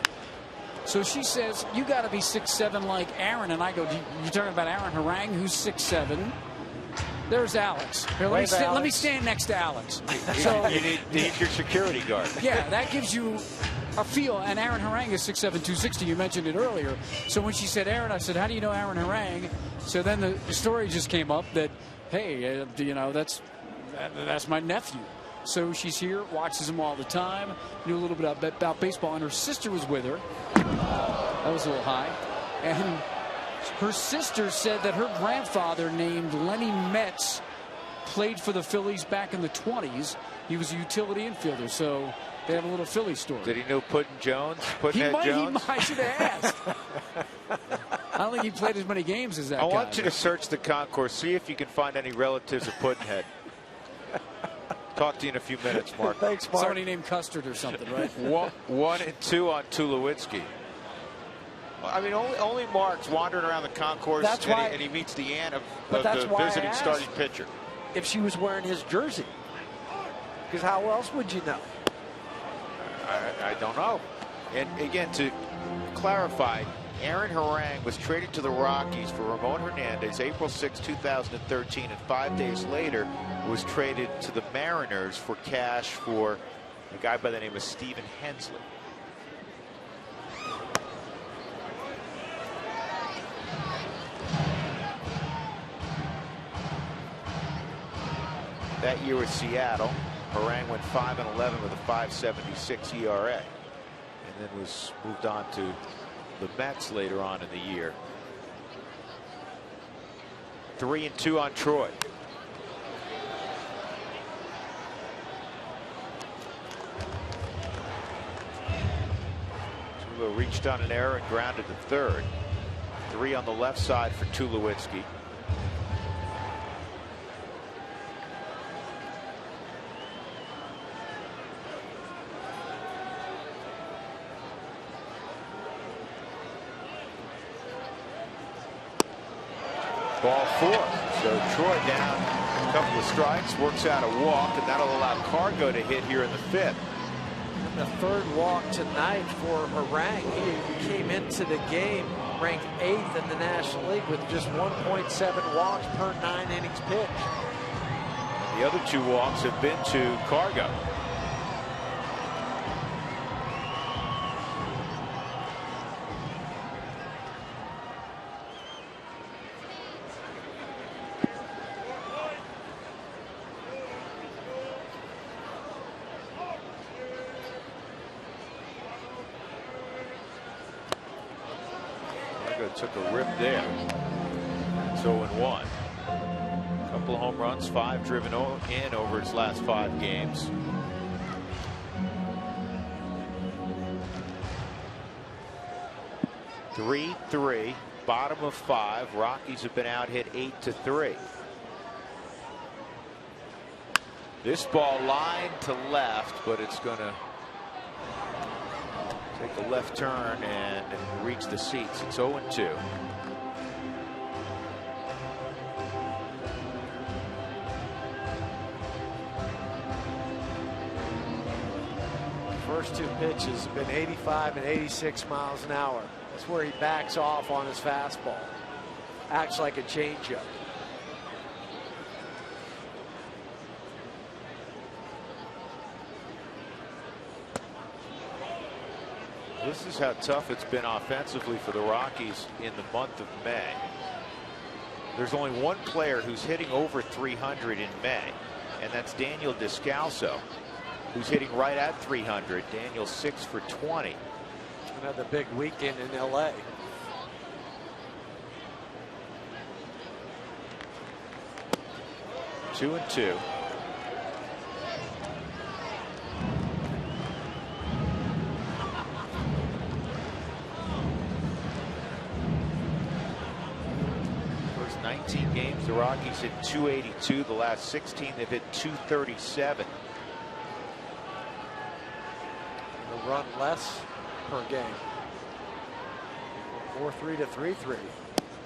[SPEAKER 6] So she says, you got to be 6'7" like Aaron. And I go, you're talking about Aaron Harang, who's 6'7". There's Alex. Here, let me stand next to Alex. So,
[SPEAKER 4] you need your security guard.
[SPEAKER 6] Yeah, that gives you a feel. And Aaron Harang is 6'7", 260. You mentioned it earlier. So when she said Aaron, I said, how do you know Aaron Harang? So then the story just came up that, hey, that's my nephew. So she's here, watches him all the time, knew a little bit about baseball, and her sister was with her. That was a little high. And her sister said that her grandfather, named Lenny Metz, played for the Phillies back in the 20s. He was a utility infielder, so they have a little Philly story.
[SPEAKER 4] Did he know Puddin' Jones? Jones?
[SPEAKER 6] I should have asked. I don't think he played as many games as that guy.
[SPEAKER 4] I want you to search the concourse, see if you can find any relatives of Puddinhead. Talk to you in a few minutes, Mark.
[SPEAKER 5] Thanks, Mark.
[SPEAKER 6] Somebody named Custard or something, right?
[SPEAKER 4] 1 and 2 on Tulowitzki. I mean, only Mark's wandering around the concourse, and he meets the aunt of the visiting starting pitcher.
[SPEAKER 5] If she was wearing his jersey, because how else would you know?
[SPEAKER 4] I don't know. And again, to clarify, Aaron Harang was traded to the Rockies for Ramon Hernandez April 6, 2013, and 5 days later was traded to the Mariners for cash for a guy by the name of Stephen Hensley. That year with Seattle, Harang went 5-11 with a 5.76 ERA, and then was moved on to the Mets later on in the year. 3 and 2 on Troy. Tulo reached on an error and grounded to third. 3 on the left side for Tulowitzki. Ball 4. So Troy down a couple of strikes, works out a walk, and that'll allow Cargo to hit here in the 5th.
[SPEAKER 5] And the 3rd walk tonight for Harang. He came into the game ranked 8th in the National League with just 1.7 walks per 9 innings pitched.
[SPEAKER 4] The other 2 walks have been to Cargo. Took a rip there. It's 0-1. A couple of home runs, 5 driven in over his last 5 games. (3-3), bottom of 5. Rockies have been out hit 8-3. This ball lined to left, but it's going to take a left turn and reach the seats. It's 0-2.
[SPEAKER 5] First 2 pitches have been 85 and 86 miles an hour. That's where he backs off on his fastball. Acts like a changeup.
[SPEAKER 4] This is how tough it's been offensively for the Rockies in the month of May. There's only one player who's hitting over 300 in May, and that's Daniel Descalso, who's hitting right at 300. Daniel 6 for 20.
[SPEAKER 5] Another big weekend in LA.
[SPEAKER 4] Two and 2. First 19 games, the Rockies hit 282. The last 16, they've hit 237.
[SPEAKER 5] A run less per game. 4-3 to 3-3.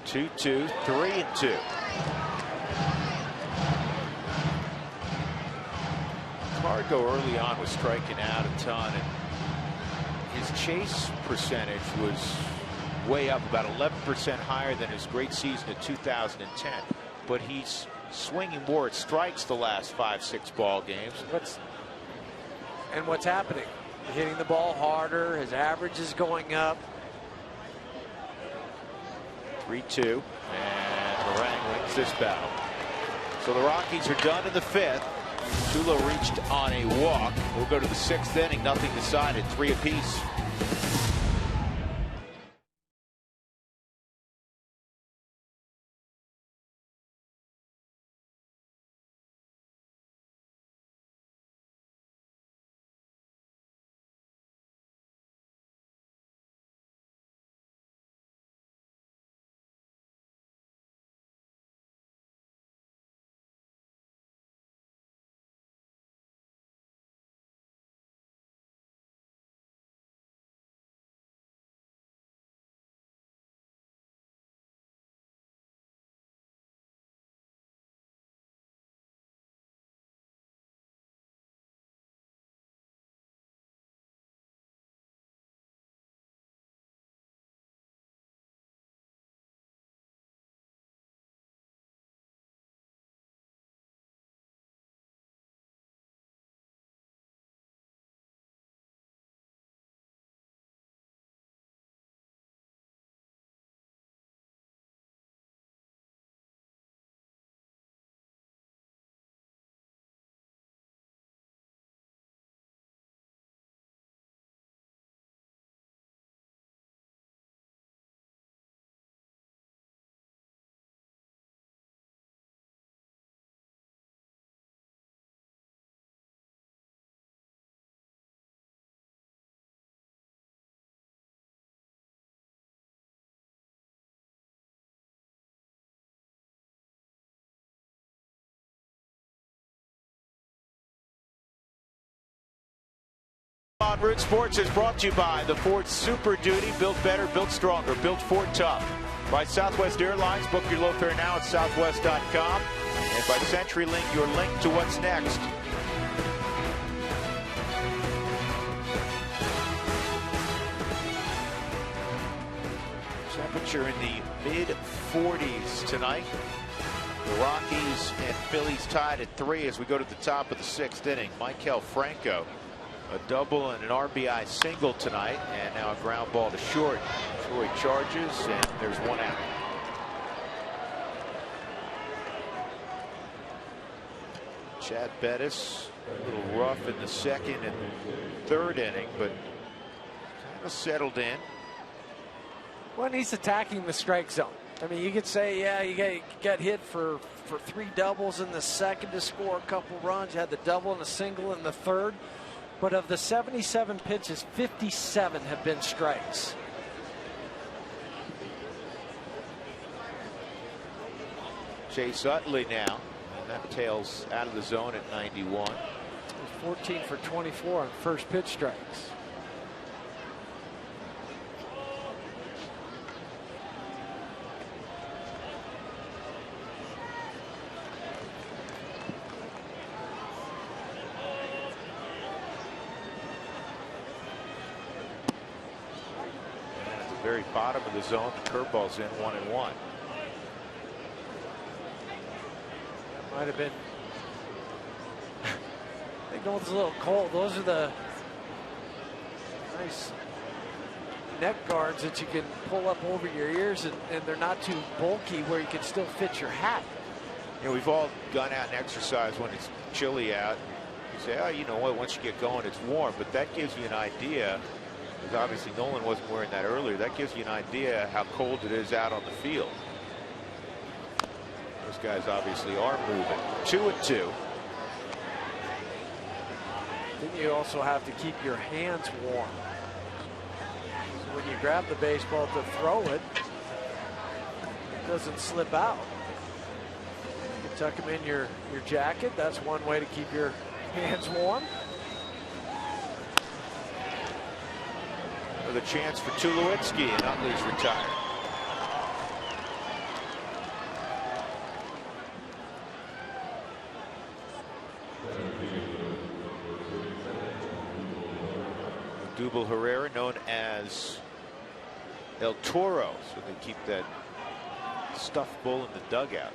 [SPEAKER 4] 2-2, 3-2. Cargo early on was striking out a ton, and his chase percentage was way up, about 11% higher than his great season in 2010. But he's swinging more at strikes the last 5-6 ball games.
[SPEAKER 5] What's happening? Hitting the ball harder. His average is going up.
[SPEAKER 4] 3-2, and Harang wins this battle. So the Rockies are done in the 5th. Tulo reached on a walk. We'll go to the 6th inning. Nothing decided. 3 apiece. On Root Sports is brought to you by the Ford Super Duty, built better, built stronger, built Ford tough. By Southwest Airlines, book your low fare now at southwest.com. And by CenturyLink, your link to what's next. Temperature in the mid-40s tonight. The Rockies and Phillies tied at 3 as we go to the top of the 6th inning. Maikel Franco, a double and an RBI single tonight, and now a ground ball to short. Troy charges, and there's 1 out. Chad Bettis, a little rough in the 2nd and 3rd inning, but kind of settled in.
[SPEAKER 5] Well, he's attacking the strike zone. I mean, you could say, yeah, you got hit for 3 doubles in the 2nd to score a couple runs. You had the double and a single in the 3rd. But of the 77 pitches, 57 have been strikes.
[SPEAKER 4] Chase Utley now, and that tails out of the zone at 91.
[SPEAKER 5] 14 for 24 on first pitch strikes.
[SPEAKER 4] Very bottom of the zone. The curveball's in 1-1.
[SPEAKER 5] Might have been. I think it's a little cold. Those are the nice neck guards that you can pull up over your ears, and they're not too bulky where you can still fit your hat.
[SPEAKER 4] You know, we've all gone out and exercised when it's chilly out. You say, oh, you know what, once you get going, it's warm. But that gives you an idea. Because obviously Nolan wasn't wearing that earlier. That gives you an idea how cold it is out on the field. Those guys obviously are moving. 2-2.
[SPEAKER 5] Then you also have to keep your hands warm. So when you grab the baseball to throw it, it doesn't slip out. You can tuck them in your jacket. That's one way to keep your hands warm.
[SPEAKER 4] With a chance for Tulowitzki, and Utley's retired. Odubel Herrera, known as El Toro, so they keep that stuffed bull in the dugout.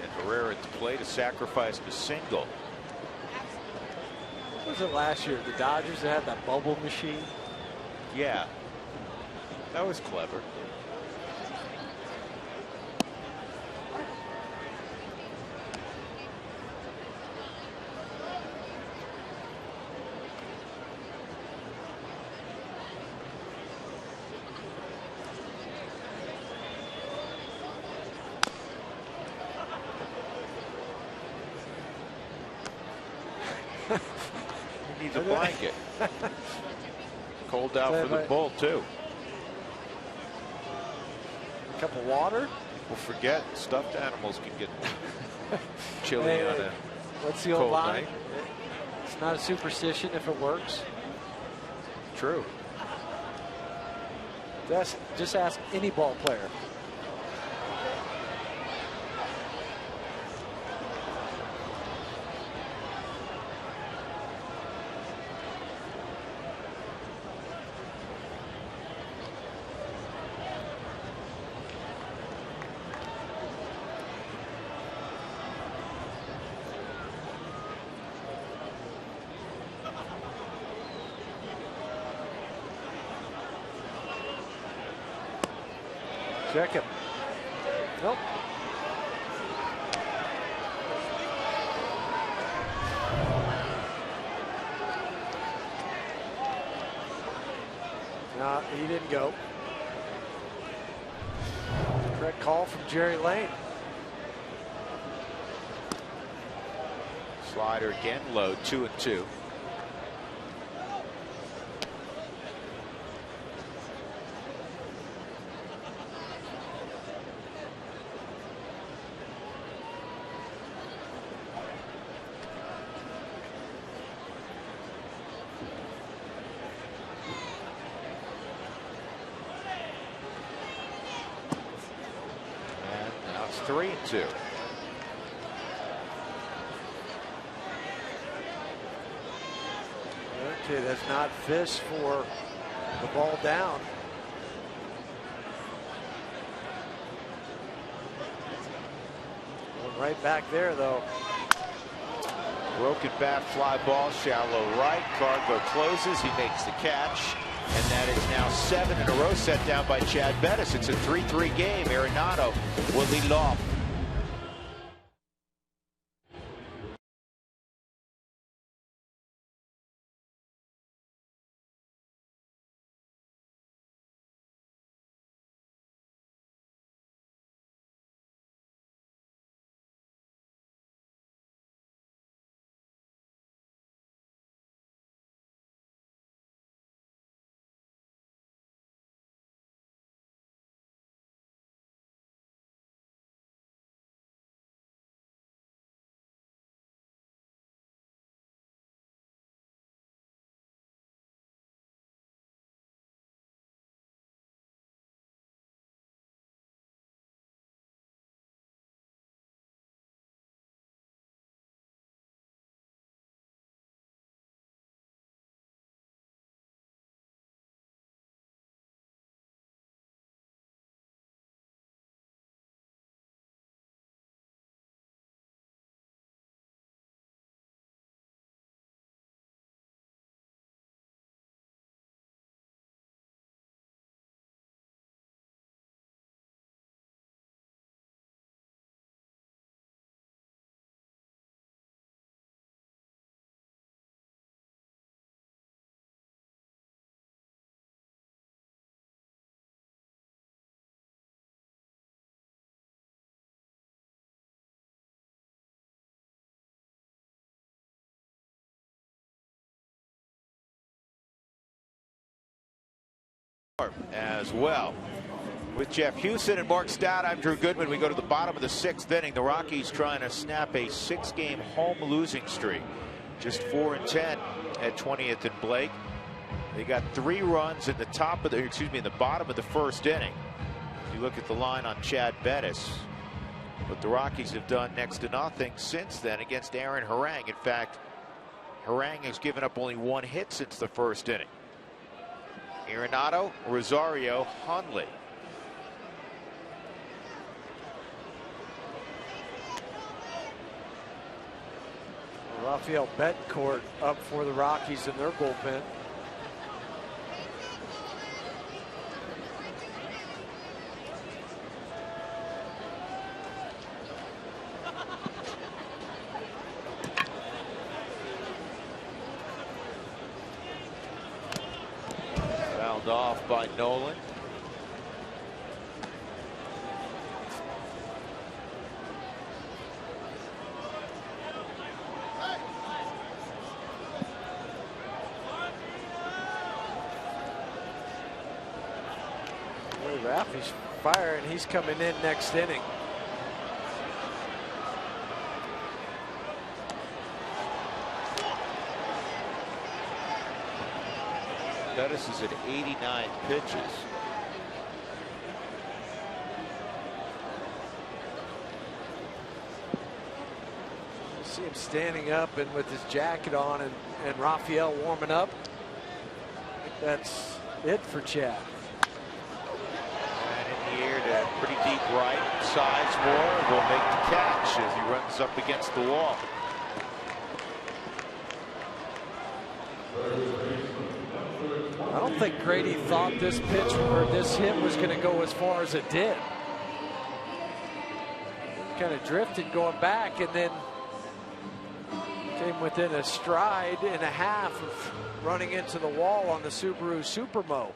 [SPEAKER 4] And Herrera at the plate, a sacrifice to single.
[SPEAKER 5] What was it last year? The Dodgers that had that bubble machine?
[SPEAKER 4] Yeah, that was clever. He needs a blanket. Cold out for the bull, too.
[SPEAKER 5] A cup of water?
[SPEAKER 4] Well, forget stuffed animals can get chilly on a
[SPEAKER 5] what's the old
[SPEAKER 4] cold
[SPEAKER 5] line?
[SPEAKER 4] night.
[SPEAKER 5] It's not a superstition if it works.
[SPEAKER 4] True.
[SPEAKER 5] Just ask any ball player. Check him. Nope. No, he didn't go. Correct call from Jerry Lane.
[SPEAKER 4] Slider again low, 2-2. And now it's 3-2.
[SPEAKER 5] Okay, that's not Fish for the ball down. Going right back there, though.
[SPEAKER 4] Broken bat, fly ball, shallow right. Cargo closes. He makes the catch. And that is now 7 in a row set down by Chad Bettis. It's a 3-3 game. Arenado will lead off. As well. With Jeff Houston and Mark Stout, I'm Drew Goodman. We go to the bottom of the 6th inning. The Rockies trying to snap a 6-game home losing streak. Just 4-10 at 20th and Blake. They got 3 runs in the top of the, in the bottom of the 1st inning. You look at the line on Chad Bettis. But the Rockies have done next to nothing since then against Aaron Harang. In fact, Harang has given up only 1 hit since the first inning. Arenado, Rosario, Hundley.
[SPEAKER 5] Rafael Betancourt up for the Rockies in their bullpen.
[SPEAKER 4] Fouled off by Nolan.
[SPEAKER 5] Rafi's firing. He's coming in next inning.
[SPEAKER 4] Bettis is at 89 pitches.
[SPEAKER 5] You see him standing up and with his jacket on, and Rafael warming up. I think that's it for Chad.
[SPEAKER 4] To pretty deep right, Sizemore will make the catch as he runs up against the wall.
[SPEAKER 5] I don't think Grady thought this pitch or this hit was going to go as far as it did. Kind of drifted going back and then came within a stride and a half of running into the wall on the Subaru Supermo.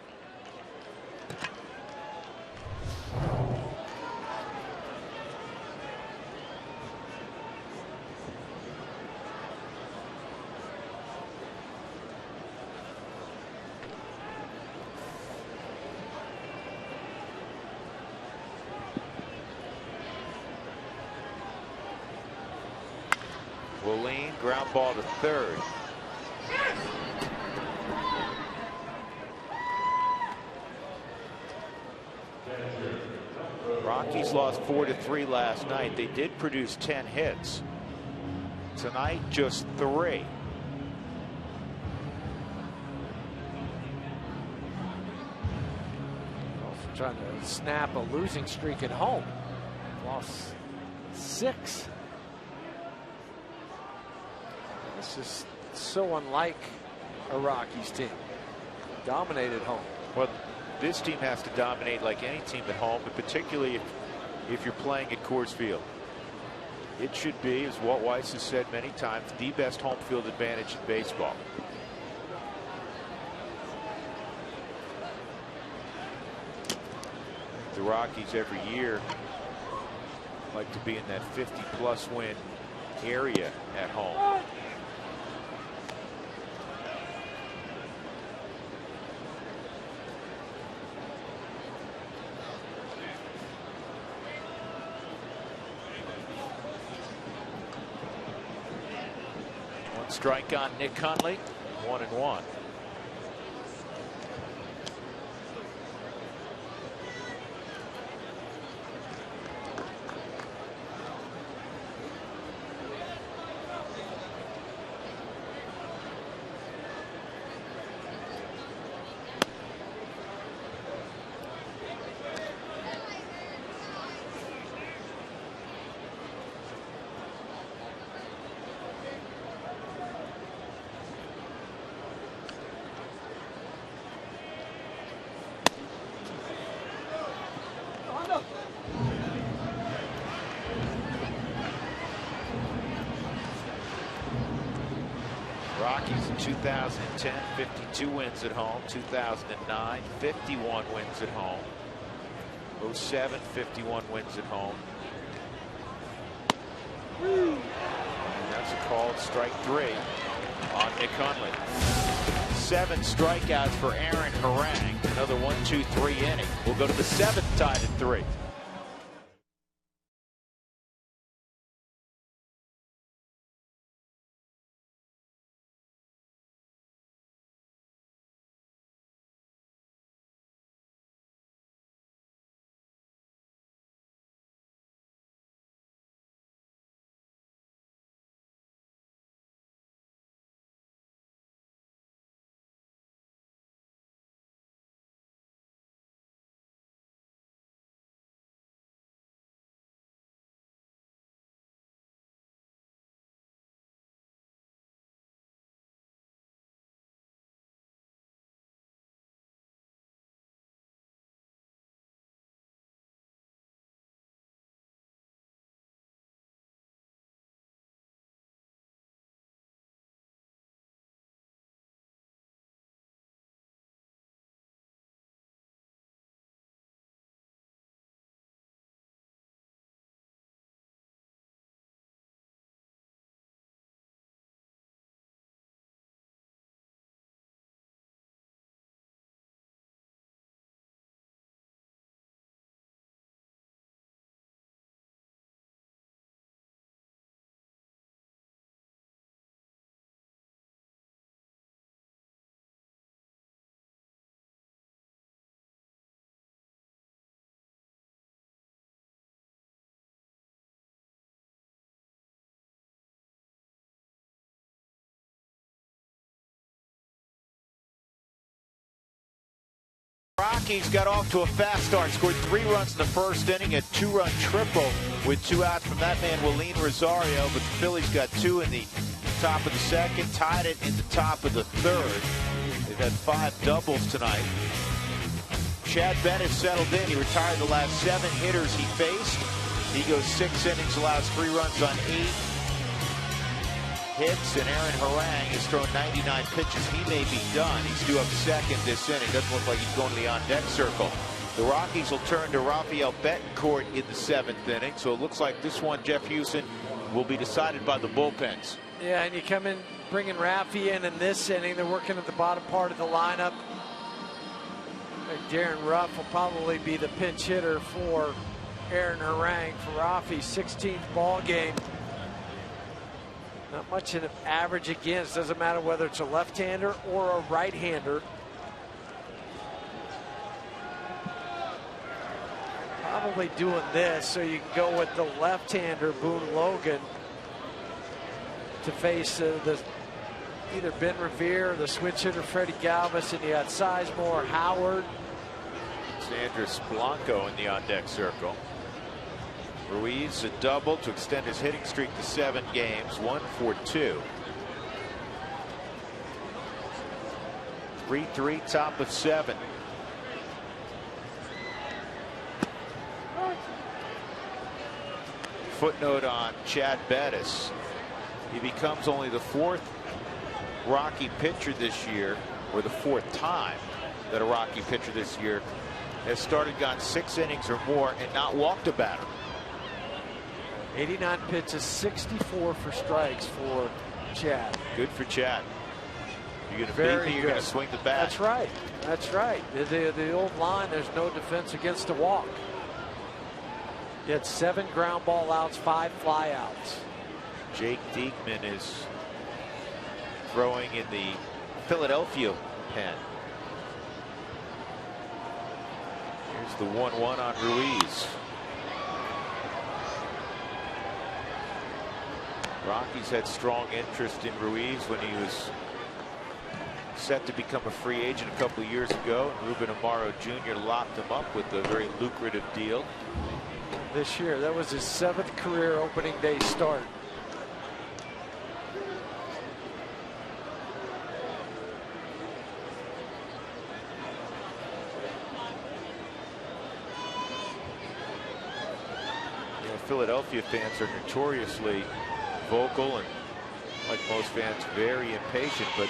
[SPEAKER 4] Willeen, ground ball to third. Rockies lost 4-3 last night. They did produce 10 hits. Tonight, just 3.
[SPEAKER 5] Trying to snap a losing streak at home. Lost 6. This is so unlike a Rockies team. Dominated home.
[SPEAKER 4] Well, this team has to dominate like any team at home, but particularly if you're playing at Coors Field. It should be, as Walt Weiss has said many times, the best home field advantage in baseball. The Rockies every year like to be in that 50+ win area at home. One strike on Nick Hundley, 1-1. Rockies in 2010, 52 wins at home. 2009, 51 wins at home. 07, 51 wins at home. And that's a called strike 3 on Nick Hundley. 7 strikeouts for Aaron Harang. Another 1-2-3 inning. We'll go to the 7th, tied at 3. Rockies got off to a fast start, scored 3 runs in the first inning, a 2-run triple with 2 outs from that man, Willeen Rosario. But the Phillies got 2 in the top of the second, tied it in the top of the third. They've had 5 doubles tonight. Chad Bennett settled in. He retired the last 7 hitters he faced. He goes 6 innings, allows 3 runs on 8 hits, and Aaron Harang has thrown 99 pitches. He may be done. He's due up second this inning. Doesn't look like he's going to the on-deck circle. The Rockies will turn to Rafael Betancourt in the 7th inning. So it looks like this one, Jeff Houston, will be decided by the bullpens.
[SPEAKER 5] Yeah, and you come in bringing Rafi in this inning. They're working at the bottom part of the lineup. Darren Ruff will probably be the pinch hitter for Aaron Harang for Rafi's 16th ball game. Not much in average against. Doesn't matter whether it's a left-hander or a right-hander. Probably doing this so you can go with the left-hander Boone Logan to face either Ben Revere or the switch hitter Freddie Galvis, and you got Sizemore, Howard.
[SPEAKER 4] Andres Blanco in the on-deck circle. Ruiz a double to extend his hitting streak to 7 games, 1 for 2. 3-3, top of 7. Footnote on Chad Bettis. He becomes only the 4th Rocky pitcher this year, or the 4th time that a Rocky pitcher this year has started, gone 6 innings or more, and not walked a batter.
[SPEAKER 5] 89 pitches, 64 for strikes for Chad.
[SPEAKER 4] Good for Chad. You're going to beat me, you're going to swing the bat.
[SPEAKER 5] That's right. That's right. The old line, there's no defense against a walk. He had 7 ground ball outs, 5 fly outs.
[SPEAKER 4] Jake Diekman is throwing in the Philadelphia pen. Here's the 1-1 on Ruiz. Rockies had strong interest in Ruiz when he was set to become a free agent a couple of years ago. And Ruben Amaro Jr. locked him up with a very lucrative deal.
[SPEAKER 5] This year, that was his 7th career opening day start.
[SPEAKER 4] You know, Philadelphia fans are notoriously vocal and, like most fans, very impatient, but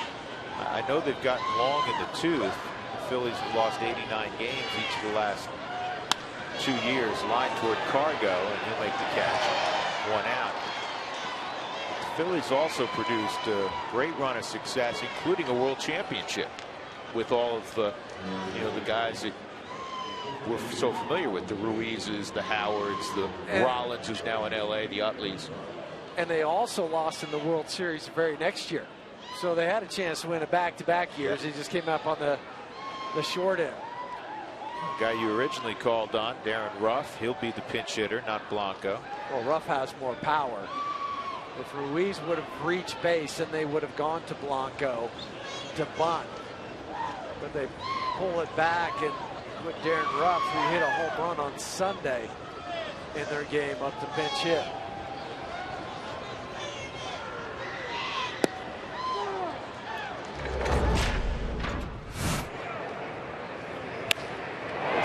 [SPEAKER 4] I know they've gotten long in the tooth. The Phillies have lost 89 games each of the last 2 years. Line toward Cargo, and he'll make the catch. 1 out. The Phillies also produced a great run of success, including a world championship, with all of the, the guys that we're so familiar with, the Ruizes, the Howards, the Rollins, who's now in LA, the Utleys.
[SPEAKER 5] And they also lost in the World Series the very next year. So they had a chance to win it back-to-back years. He just came up on the short end.
[SPEAKER 4] Guy you originally called on, Darren Ruff, he'll be the pinch hitter, not Blanco.
[SPEAKER 5] Well, Ruff has more power. If Ruiz would have reached base, then they would have gone to Blanco to bunt. But they pull it back and put Darren Ruff, who hit a home run on Sunday in their game, up to pinch hit.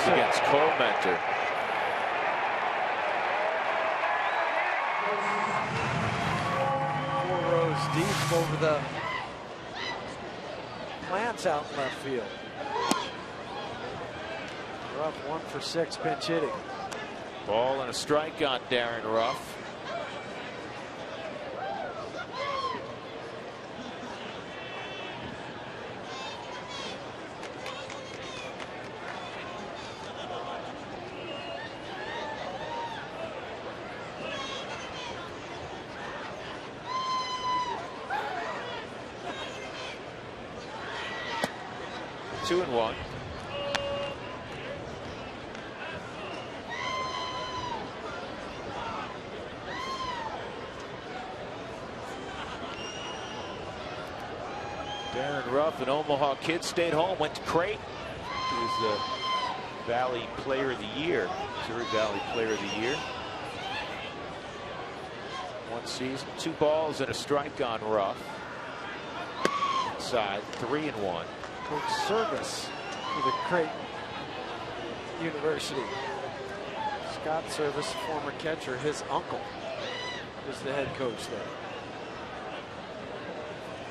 [SPEAKER 4] Against Colementor.
[SPEAKER 5] Four rows deep over the plants out in left field. Ruff 1 for 6 pinch hitting.
[SPEAKER 4] Ball and a strike on Darren Ruff. Two and one. Darren Ruff, an Omaha kid, stayed home, went to Creighton, was the Valley Player of the Year, Missouri Valley Player of the Year. One season, 2 balls and a strike on Ruff. Inside, 3-1.
[SPEAKER 5] Good service for the Creighton University. Scott Service, former catcher, his uncle is the head coach there.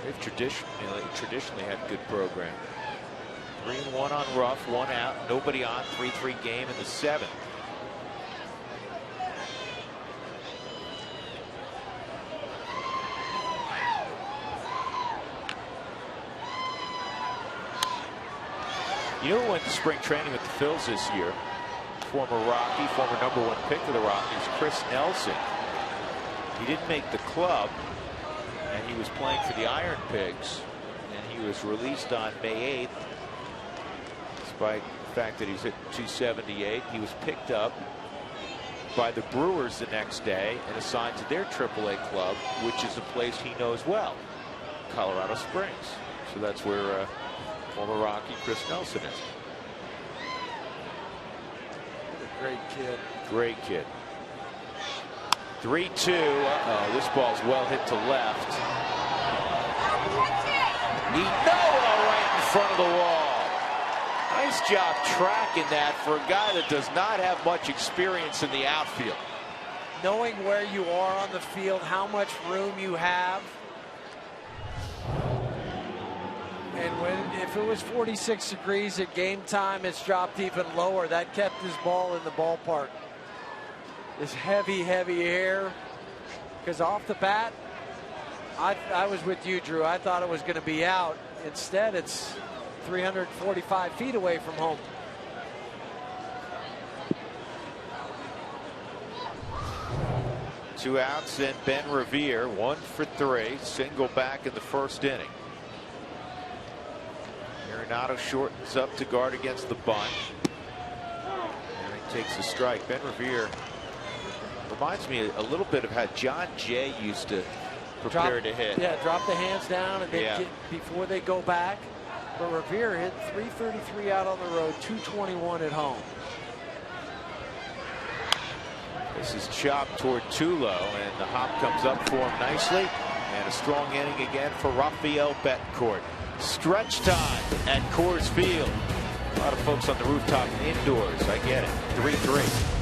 [SPEAKER 4] They've traditionally had a good program. 3-1 on Ruff, 1 out, nobody on, 3-3 game in the 7th. You know who went to spring training with the Phillies this year? Former Rocky, former #1 pick for the Rockies, Chris Nelson. He didn't make the club, and he was playing for the Iron Pigs, and he was released on May 8th. Despite the fact that he's hit 278, he was picked up by the Brewers the next day and assigned to their AAA club, which is a place he knows well, Colorado Springs. So that's where former Rocky Chris Nelson is.
[SPEAKER 5] What a great kid.
[SPEAKER 4] Great kid. 3-2. This ball's well hit to left. Noah right in front of the wall. Nice job tracking that for a guy that does not have much experience in the outfield.
[SPEAKER 5] Knowing where you are on the field, how much room you have. And if it was 46 degrees at game time, it's dropped even lower. That kept his ball in the ballpark. This heavy air. Because off the bat, I was with you, Drew. I thought it was going to be out. Instead, it's 345 feet away from home.
[SPEAKER 4] Two outs and Ben Revere, 1 for 3, single back in the 1st inning. Arenado shortens up to guard against the bunt. And he takes a strike. Ben Revere reminds me a little bit of how John Jay used to prepare to hit.
[SPEAKER 5] Yeah, drop the hands down and then before they go back. But Revere hit 333 out on the road, 221 at home.
[SPEAKER 4] This is chopped toward Tulo, and the hop comes up for him nicely. And a strong inning again for Rafael Betancourt. Stretch time at Coors Field. A lot of folks on the rooftop indoors. I get it. 3-3.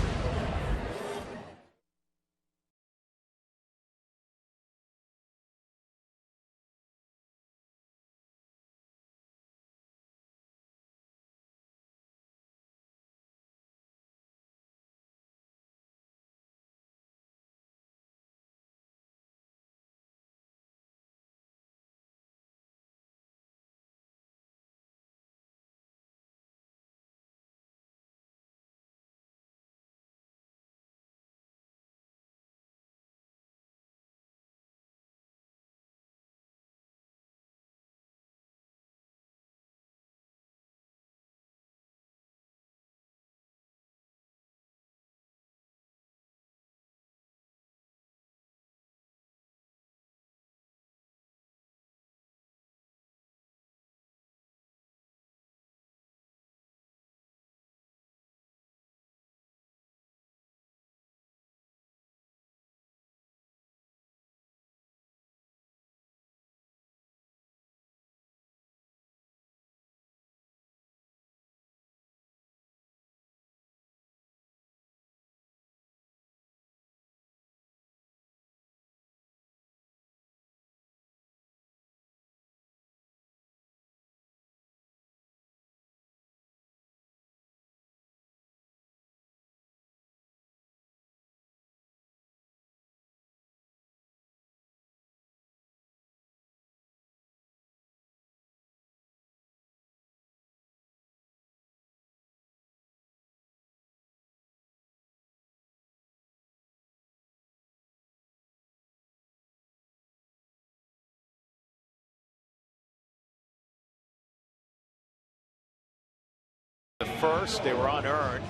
[SPEAKER 4] The first, they were unearned.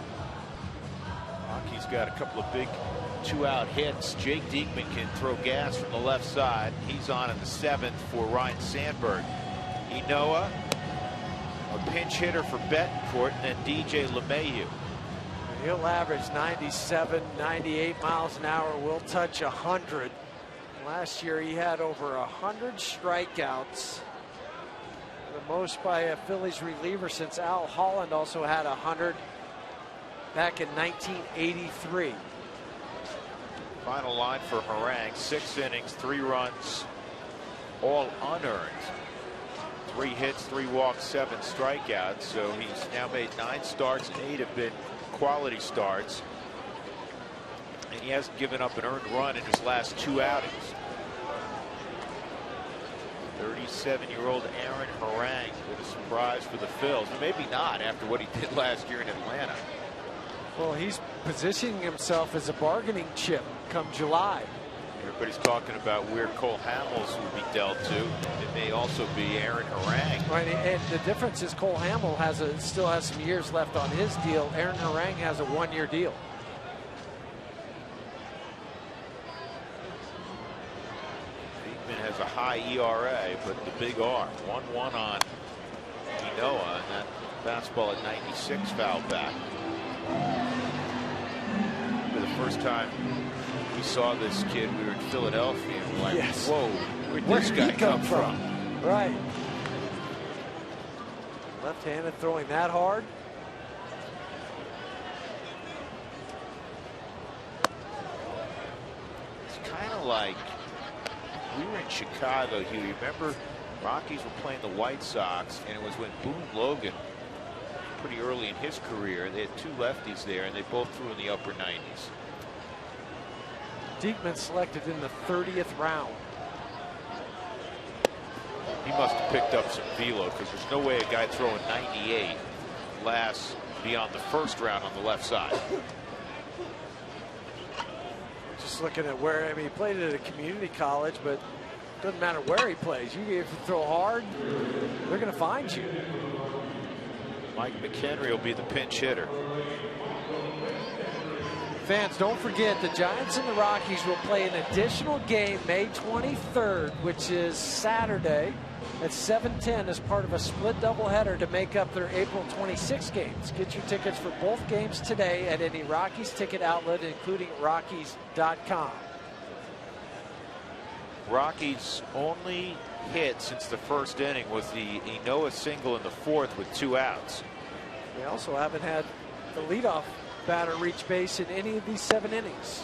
[SPEAKER 4] Rockies got a couple of big 2-out hits. Jake Diekman can throw gas from the left side. He's on in the 7th for Ryan Sandberg. Enoa a pinch hitter for Betancourt, and then DJ LeMahieu.
[SPEAKER 5] He'll average 97, 98 miles an hour. Will touch 100. Last year he had over 100 strikeouts. The most by a Phillies reliever since Al Holland also had 100 back in 1983.
[SPEAKER 4] Final line for Harang, 6 innings, 3 runs, all unearned. 3 hits, 3 walks, 7 strikeouts. So he's now made 9 starts, and 8 have been quality starts. And he hasn't given up an earned run in his last 2 outings. 37-year-old Aaron Harang with a surprise for the Phils. Maybe not after what he did last year in Atlanta.
[SPEAKER 5] Well, he's positioning himself as a bargaining chip come July.
[SPEAKER 4] Everybody's talking about where Cole Hamels will be dealt to. It may also be Aaron Harang.
[SPEAKER 5] Right, and the difference is Cole Hamels still has some years left on his deal. Aaron Harang has a 1-year deal.
[SPEAKER 4] Has a high ERA, but the big R. 1-1 on Inoa, and that fastball at 96 foul back. For the first time we saw this kid, we were in Philadelphia, and we're like,
[SPEAKER 5] yes.
[SPEAKER 4] Whoa, where'd this guy come from?
[SPEAKER 5] Right. Left-handed throwing that hard.
[SPEAKER 4] It's kind of like we were in Chicago, Hugh. You remember Rockies were playing the White Sox, and it was when Boone Logan, pretty early in his career, they had 2 lefties there, and they both threw in the upper 90s.
[SPEAKER 5] Diekman selected in the 30th round.
[SPEAKER 4] He must have picked up some velo, because there's no way a guy throwing 98 lasts beyond the first round on the left side.
[SPEAKER 5] Just looking at where, I mean, he played at a community college, but it doesn't matter where he plays. If you throw hard, they're going to find you.
[SPEAKER 4] Mike McHenry will be the pinch hitter.
[SPEAKER 5] Fans, don't forget the Giants and the Rockies will play an additional game May 23rd, which is Saturday at 7:10 as part of a split doubleheader to make up their April 26 games. Get your tickets for both games today at any Rockies ticket outlet, including Rockies.com.
[SPEAKER 4] Rockies' only hit since the first inning was the Inoa single in the 4th with 2 outs.
[SPEAKER 5] They also haven't had the leadoff batter reach base in any of these 7 innings.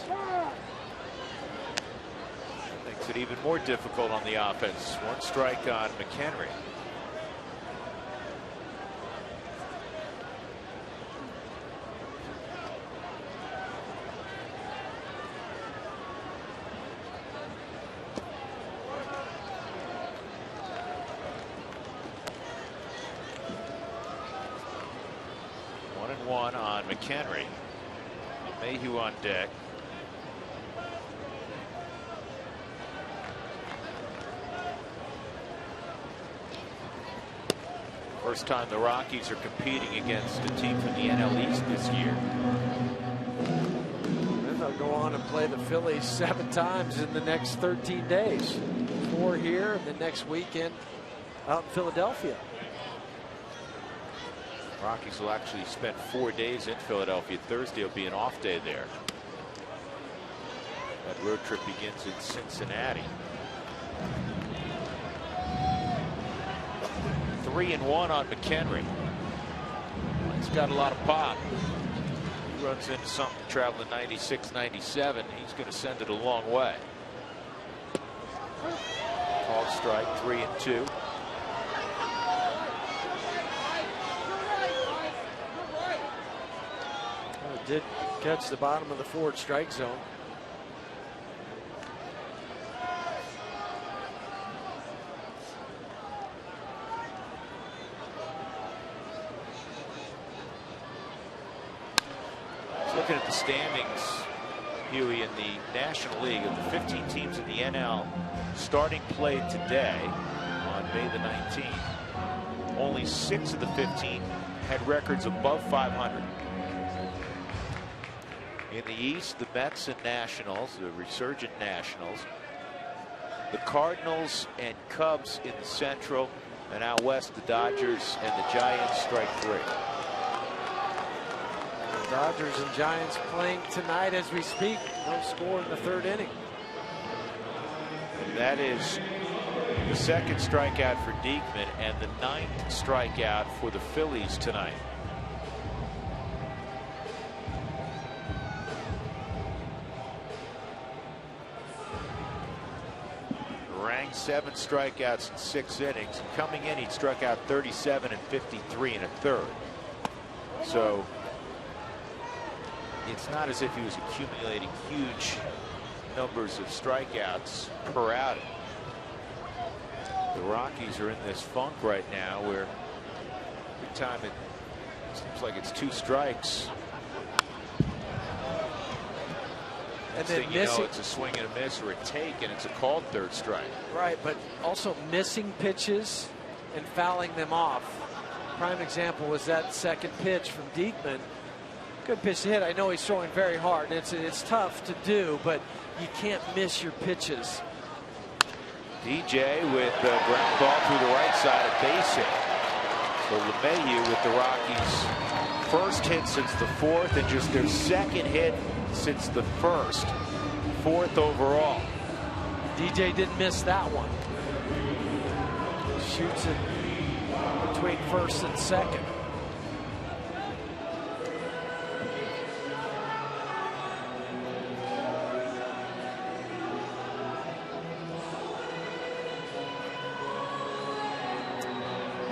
[SPEAKER 4] Makes it even more difficult on the offense. 1 strike on McHenry. One on McHenry. Mayhew on deck. First time the Rockies are competing against a team from the NL East this year.
[SPEAKER 5] Then they'll go on and play the Phillies 7 times in the next 13 days. 4 here, and the next weekend out in Philadelphia.
[SPEAKER 4] Rockies will actually spend 4 days in Philadelphia. Thursday will be an off day there. That road trip begins in Cincinnati. 3-1 on McHenry. He's got a lot of pop. He runs into something traveling 96, 97. He's going to send it a long way. Called strike, 3-2.
[SPEAKER 5] Did catch the bottom of the forward strike zone.
[SPEAKER 4] Looking at the standings, Huey, in the National League, of the 15 teams in the NL starting play today on May the 19th, only 6 of the 15 had records above 500. In the East, the Mets and Nationals, the resurgent Nationals, the Cardinals and Cubs in the Central, And out west, the Dodgers and the Giants strike 3.
[SPEAKER 5] The Dodgers and Giants playing tonight as we speak. No score in the 3rd inning.
[SPEAKER 4] And that is the 2nd strikeout for Diekman and the 9th strikeout for the Phillies tonight. Rang 7 strikeouts in 6 innings. Coming in, he struck out 37 and 53 in a 3rd. So it's not as if he was accumulating huge numbers of strikeouts per outing. The Rockies are in this funk right now where every time it seems like it's 2 strikes. And then missing, it's a swing and a miss or a take, and it's a called 3rd strike.
[SPEAKER 5] Right, but also missing pitches and fouling them off. Prime example was that 2nd pitch from Diekman. Good pitch to hit. I know he's throwing very hard, and it's tough to do, but you can't miss your pitches.
[SPEAKER 4] DJ with the ground ball through the right side, a base hit. So LeMahieu with the Rockies' first hit since the 4th and just their 2nd hit since the 1st. 4th overall.
[SPEAKER 5] DJ didn't miss that one. Shoots it between 1st and 2nd.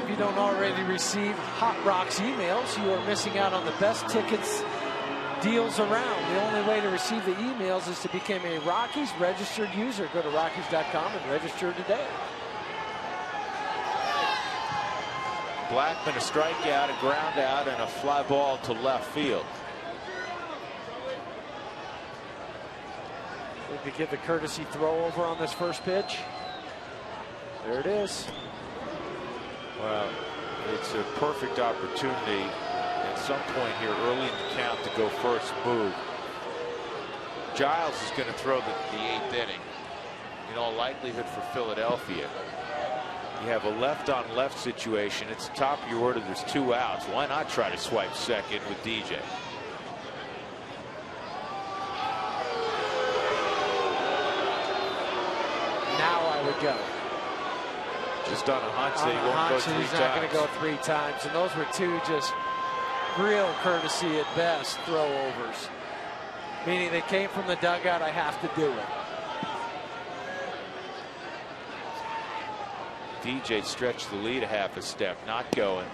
[SPEAKER 5] If you don't already receive Hot Rocks emails, you are missing out on the best tickets deals around. The only way to receive the emails is to become a Rockies registered user. Go to Rockies.com and register today.
[SPEAKER 4] Blackman a strikeout, a ground out, and a fly ball to left field.
[SPEAKER 5] They could get the courtesy throw over on this first pitch. There it is.
[SPEAKER 4] Well, it's a perfect opportunity at some point here early in the count to go first move. Giles is going to throw the 8th inning. In all likelihood for Philadelphia. You have a left on left situation. It's the top of your order. There's 2 outs. Why not try to swipe 2nd with DJ?
[SPEAKER 5] Now I would go.
[SPEAKER 4] Just on a hunch that he won't go 3 times.
[SPEAKER 5] He's not going to go 3 times. And those were 2 just real courtesy at best throwovers. Meaning they came from the dugout. I have to do it.
[SPEAKER 4] DJ stretched the lead a half a step, not going.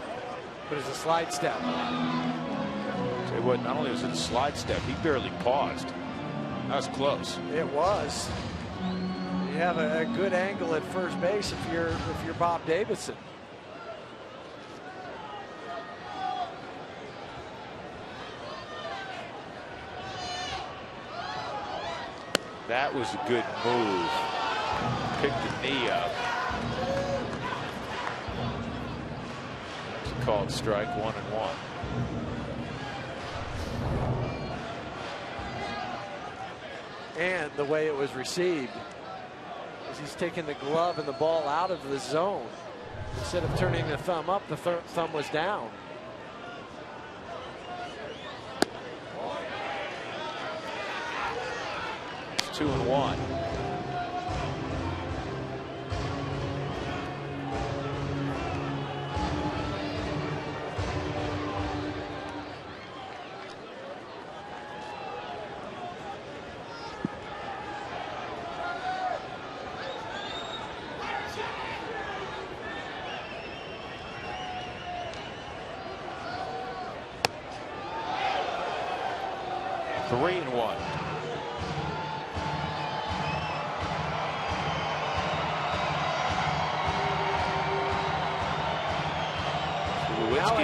[SPEAKER 5] But it's a slide step.
[SPEAKER 4] Tell you what, not only was it a slide step, he barely paused. That was close.
[SPEAKER 5] It was. You have a good angle at first base if you're Bob Davidson.
[SPEAKER 4] That was a good move. Picked the knee up. It's a called strike, 1-1.
[SPEAKER 5] And the way it was received, as he's taking the glove and the ball out of the zone. Instead of turning the thumb up, the thumb was down.
[SPEAKER 4] It's 2-1.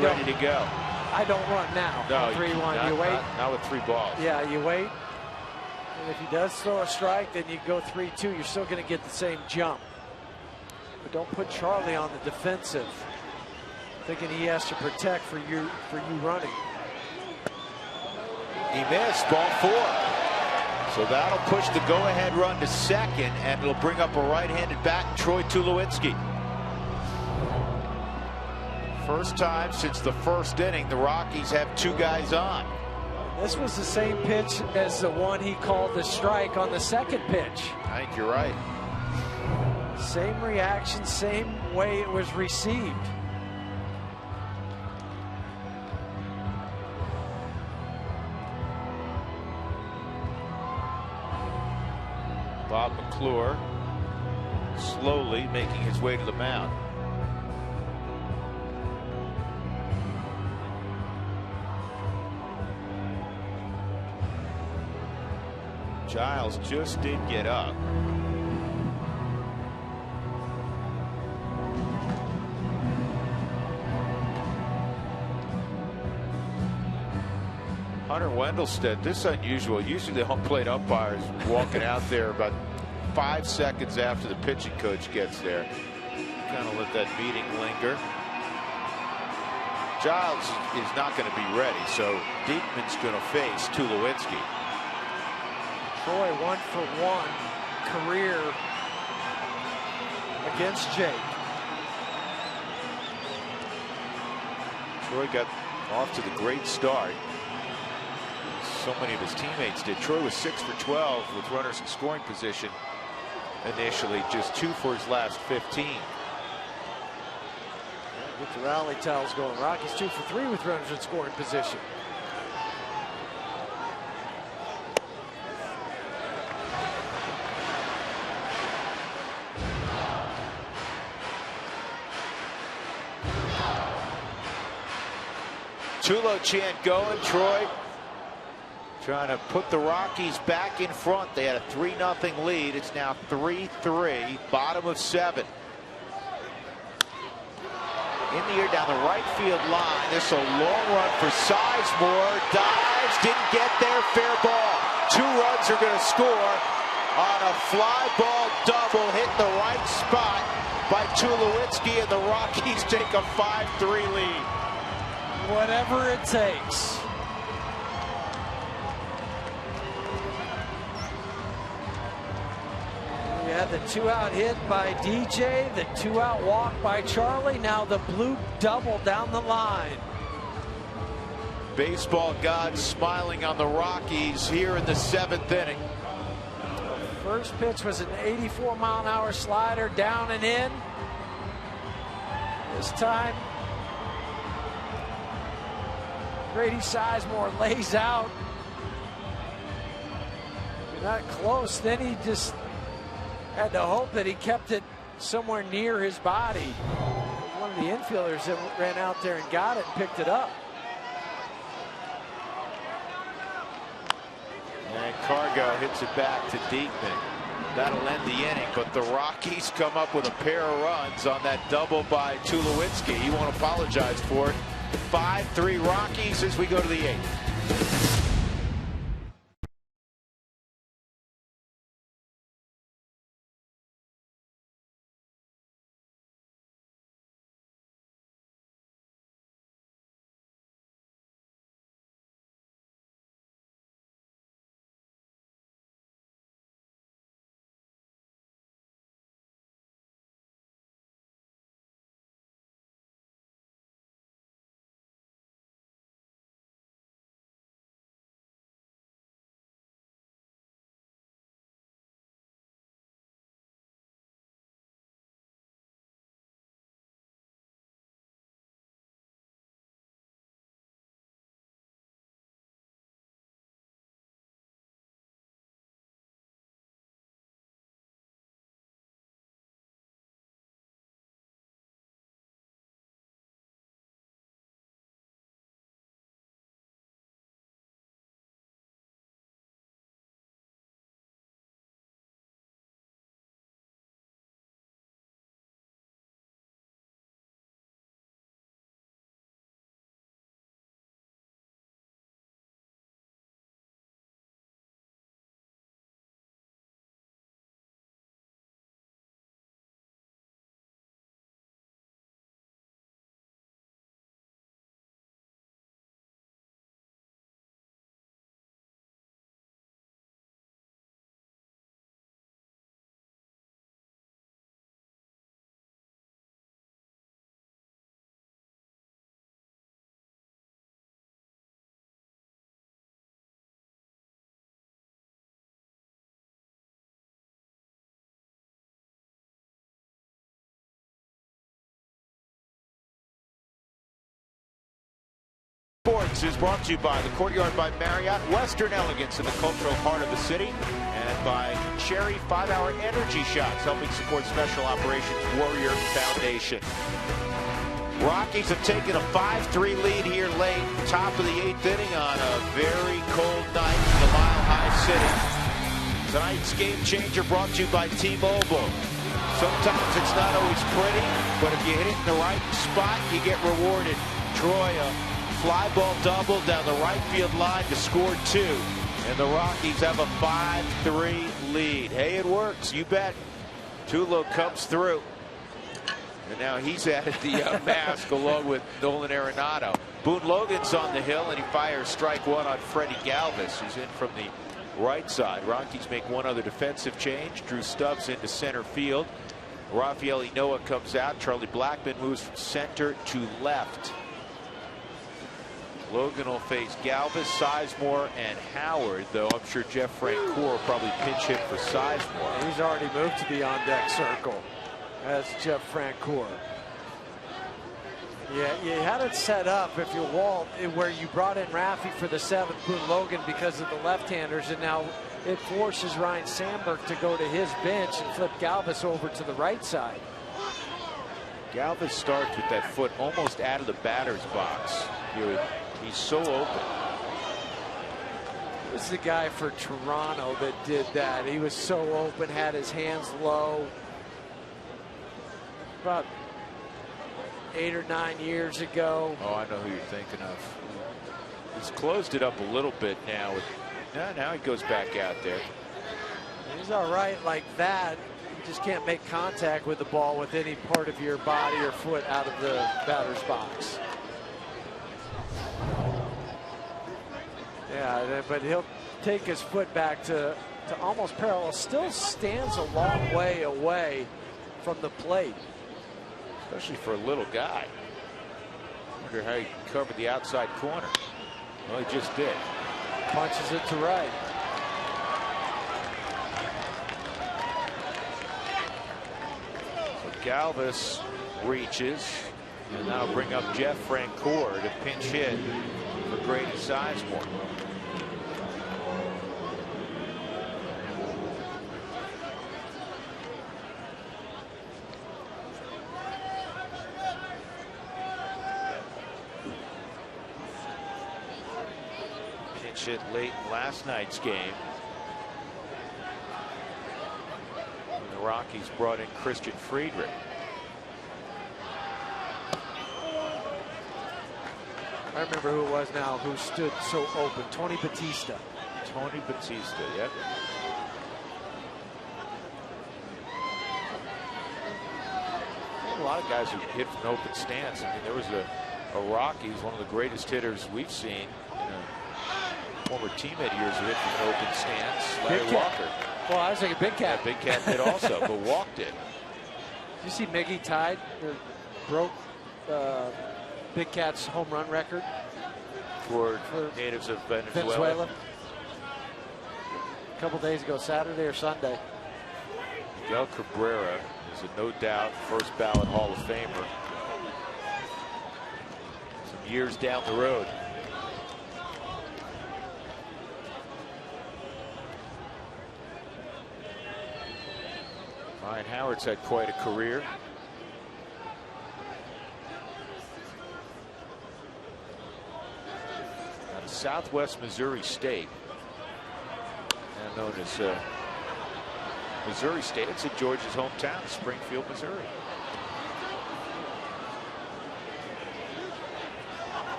[SPEAKER 4] Ready to go.
[SPEAKER 5] I don't run now.
[SPEAKER 4] No,
[SPEAKER 5] 3-1. You wait.
[SPEAKER 4] Not with 3 balls.
[SPEAKER 5] Yeah, you wait. And if he does throw a strike, then you go 3-2. You're still going to get the same jump. But don't put Charlie on the defensive, thinking he has to protect for you running.
[SPEAKER 4] He missed. Ball 4. So that'll push the go-ahead run to second, and it'll bring up a right-handed bat, Troy Tulowitzki. First time since the first inning the Rockies have 2 guys on.
[SPEAKER 5] This was the same pitch as the one he called the strike on the second pitch.
[SPEAKER 4] I think you're right.
[SPEAKER 5] Same reaction, same way it was received.
[SPEAKER 4] Bob McClure slowly making his way to the mound. Giles just did get up. Hunter Wendelstedt, this is unusual. Usually the home plate umpires walking out there about 5 seconds after the pitching coach gets there. Kind of let that meeting linger. Giles is not going to be ready, so Diekman's going to face Tulowitzki.
[SPEAKER 5] Troy 1-for-1 career against Jake.
[SPEAKER 4] Troy got off to the great start. So many of his teammates did. Troy was 6 for 12 with runners in scoring position initially, just 2 for his last 15.
[SPEAKER 5] Get the rally towels going. Rockies 2 for 3 with runners in scoring position.
[SPEAKER 4] Tulo chant going. Troy trying to put the Rockies back in front. They had a 3-0 lead. It's now 3-3, bottom of 7. In the air down the right field line. This is a long run for Sizemore. Dives, didn't get there. Fair ball. 2 runs are going to score on a fly ball double hit the right spot by Tulowitzki, and the Rockies take a 5-3 lead.
[SPEAKER 5] Whatever it takes. We had the 2-out hit by DJ, the 2-out walk by Charlie, now the blue double down the line.
[SPEAKER 4] Baseball gods smiling on the Rockies here in the 7th inning.
[SPEAKER 5] First pitch was an 84-mile-an-hour slider down and in. This time, Grady Sizemore lays out. Not close. Then he just had to hope that he kept it somewhere near his body. One of the infielders that ran out there and got it and picked it up.
[SPEAKER 4] And Cargo hits it back to Diekman. That'll end the inning, but the Rockies come up with a pair of runs on that double by Tulowitzki. He won't apologize for it. 5-3 Rockies as we go to the 8th. Sports is brought to you by the Courtyard by Marriott, Western elegance in the cultural heart of the city, and by Cherry 5-Hour Energy Shots, helping support Special Operations Warrior Foundation. Rockies have taken a 5-3 lead here late, top of the 8th inning on a very cold night in the Mile High City. Tonight's game changer brought to you by T-Mobile. Sometimes it's not always pretty, but if you hit it in the right spot, you get rewarded. Troy, a fly ball double down the right field line to score 2. And the Rockies have a 5-3 lead. Hey, it works, you bet. Tulo comes through. And now he's added the mask along with Nolan Arenado. Boone Logan's on the hill, and he fires strike 1 on Freddie Galvis, who's in from the right side. Rockies make one other defensive change. Drew Stubbs into center field. Rafael Noah comes out. Charlie Blackmon moves from center to left. Logan will face Galvis, Sizemore, and Howard, though I'm sure Jeff Francoeur will probably pinch hit for Sizemore.
[SPEAKER 5] He's already moved to the on-deck circle as Jeff Francoeur. Yeah, you had it set up, if you Walt, where you brought in Raffy for the 7th, Boone Logan, because of the left-handers, and now it forces Ryan Sandberg to go to his bench and flip Galvis over to the right side.
[SPEAKER 4] Galvis starts with that foot almost out of the batter's box. He's so open.
[SPEAKER 5] This is the guy for Toronto that did that. He was so open, had his hands low. About 8 or 9 years ago.
[SPEAKER 4] Oh, I know who you're thinking of. He's closed it up a little bit now. Now he goes back out there.
[SPEAKER 5] He's all right like that. You just can't make contact with the ball with any part of your body or foot out of the batter's box. Yeah, but he'll take his foot back to almost parallel. Still stands a long way away from the plate.
[SPEAKER 4] Especially for a little guy. Wonder how he covered the outside corner. Well, he just did.
[SPEAKER 5] Punches it to right.
[SPEAKER 4] So Galvis reaches, and that'll bring up Jeff Francoeur to pinch hit for Grady Sizemore. Hit late in last night's game. And the Rockies brought in Christian Friedrich.
[SPEAKER 5] I remember who it was now who stood so open. Tony Batista.
[SPEAKER 4] Tony Batista, yep. A lot of guys who hit from open stance. I mean, there was a Rockies, one of the greatest hitters we've seen. Former teammate years who hit from an open stance, Larry Walker.
[SPEAKER 5] Well, I was thinking Big Cat.
[SPEAKER 4] Yeah, Big Cat did also, but walked it.
[SPEAKER 5] Did you see Miggy tied or broke Big Cat's home run record
[SPEAKER 4] for natives of Venezuela?
[SPEAKER 5] A couple days ago, Saturday or Sunday.
[SPEAKER 4] Miguel Cabrera is a no doubt first ballot Hall of Famer. Some years down the road. Ryan Howard's had quite a career. Out of Southwest Missouri State, now known as Missouri State. It's in George's hometown, Springfield, Missouri.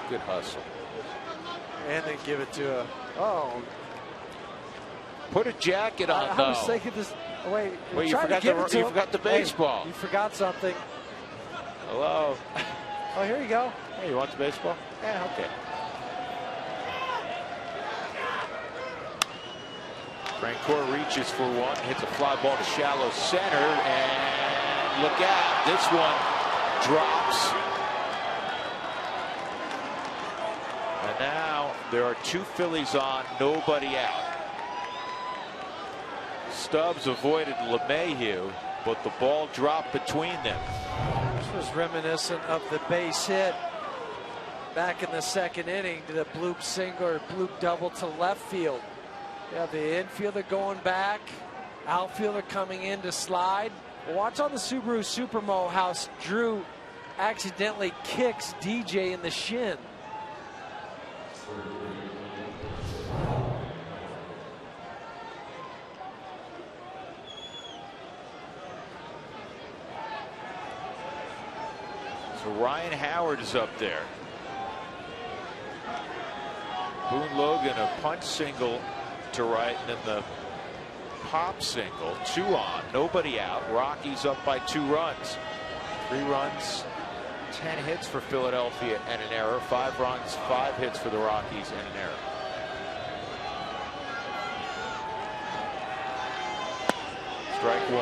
[SPEAKER 4] Good hustle.
[SPEAKER 5] And then give it to a, oh.
[SPEAKER 4] Put a jacket on, though.
[SPEAKER 5] I was thinking this. Oh, wait,
[SPEAKER 4] you forgot the baseball.
[SPEAKER 5] Hey, you forgot something.
[SPEAKER 4] Hello.
[SPEAKER 5] Oh, here you go.
[SPEAKER 4] Hey, you want the baseball? Yeah, okay. Francoeur reaches for one, hits a fly ball to shallow center, and look out. This one drops. And now there are 2 Phillies on, nobody out. Stubbs avoided LeMahieu, but the ball dropped between them.
[SPEAKER 5] This was was reminiscent of the base hit back in the second inning, the bloop single or bloop double to left field. You have the infielder going back, outfielder coming in to slide. Watch on the Subaru Supermo how Drew accidentally kicks DJ in the shin.
[SPEAKER 4] So Ryan Howard is up there. Boone Logan a punch single to right, and then the pop single, 2 on, nobody out. Rockies up by 2 runs. 3 runs, 10 hits for Philadelphia and an error. 5 runs, 5 hits for the Rockies and an error. Strike 1.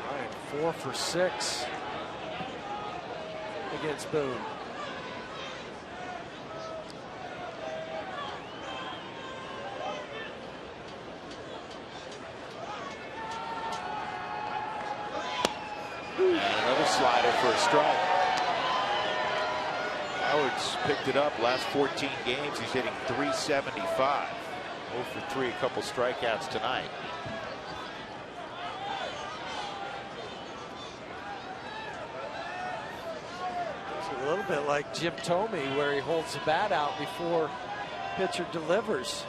[SPEAKER 5] All right, 4 for 6 against Boone.
[SPEAKER 4] And another slider for a strike. Howard's picked it up last 14 games. He's hitting .375. 0 for 3, a couple strikeouts tonight.
[SPEAKER 5] It's a little bit like Jim Thome, where he holds the bat out before pitcher delivers.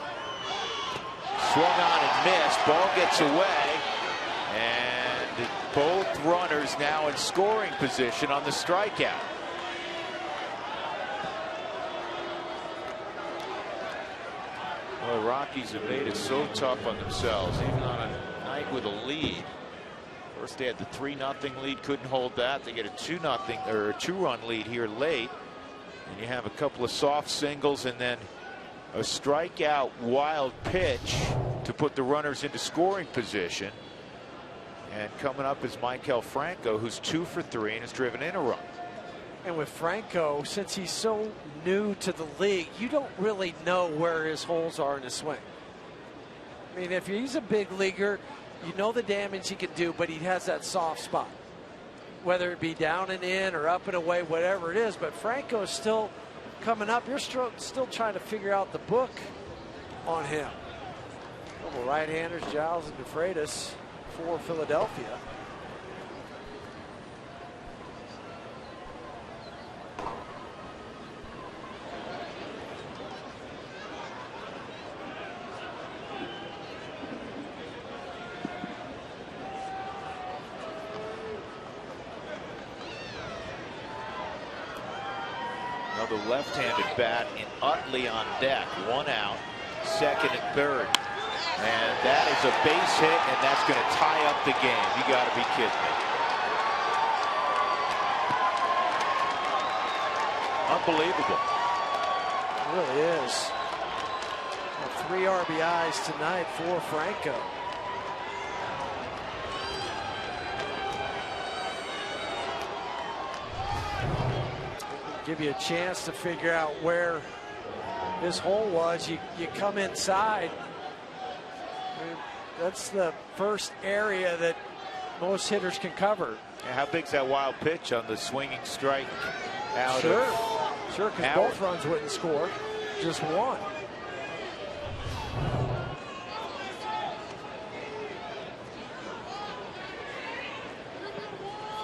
[SPEAKER 4] Swung on and missed. Ball gets away. And both runners now in scoring position on the strikeout. Well, the Rockies have made it so tough on themselves, even on a night with a lead. First they had the 3-0 lead, couldn't hold that. They get a 2-0 or a 2-run lead here late. And you have a couple of soft singles and then a strikeout wild pitch to put the runners into scoring position. And coming up is Maikel Franco, who's 2 for 3 and has driven in a run.
[SPEAKER 5] And with Franco, since he's so new to the league, you don't really know where his holes are in his swing. I mean, if he's a big leaguer, you know the damage he can do, but he has that soft spot. Whether it be down and in or up and away, whatever it is. But Franco is still coming up. You're still trying to figure out the book on him. Couple right-handers, Giles and DeFreitas for Philadelphia.
[SPEAKER 4] Another left-handed bat in Utley on deck. 1 out, 2nd and 3rd. And that is a base hit, and that's going to tie up the game. You got to be kidding me. Unbelievable.
[SPEAKER 5] It really is. 3 RBIs tonight for Franco. Give you a chance to figure out where his hole was. You come inside. I mean, that's the first area that most hitters can cover.
[SPEAKER 4] Yeah, how big's that wild pitch on the swinging strike out?
[SPEAKER 5] Sure, because both runs wouldn't score, just one.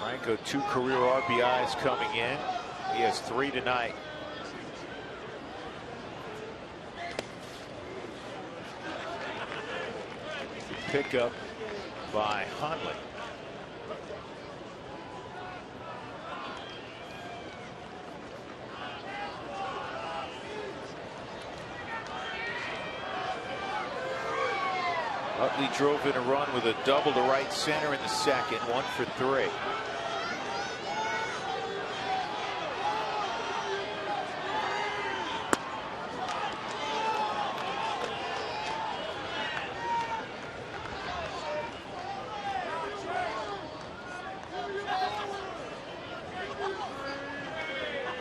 [SPEAKER 4] Franco, 2 career RBIs coming in. He has 3 tonight. Pickup by Hundley. Utley drove in a run with a double to right center in the 2nd, 1 for 3.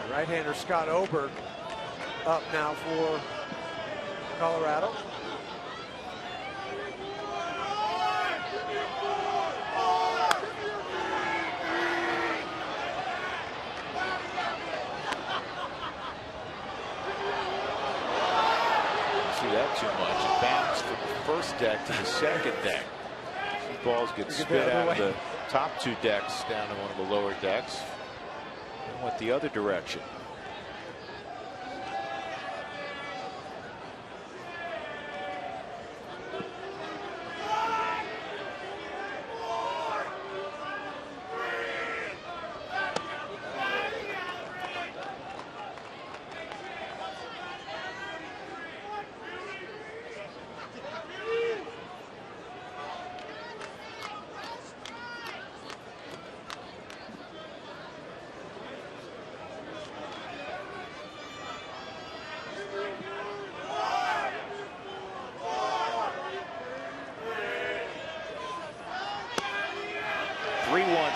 [SPEAKER 5] Right-hander Scott Oberg up now for Colorado.
[SPEAKER 4] too much. It bounced from the first deck to the second deck. These balls get spit out of the top two decks down to one of the lower decks. And went the other direction.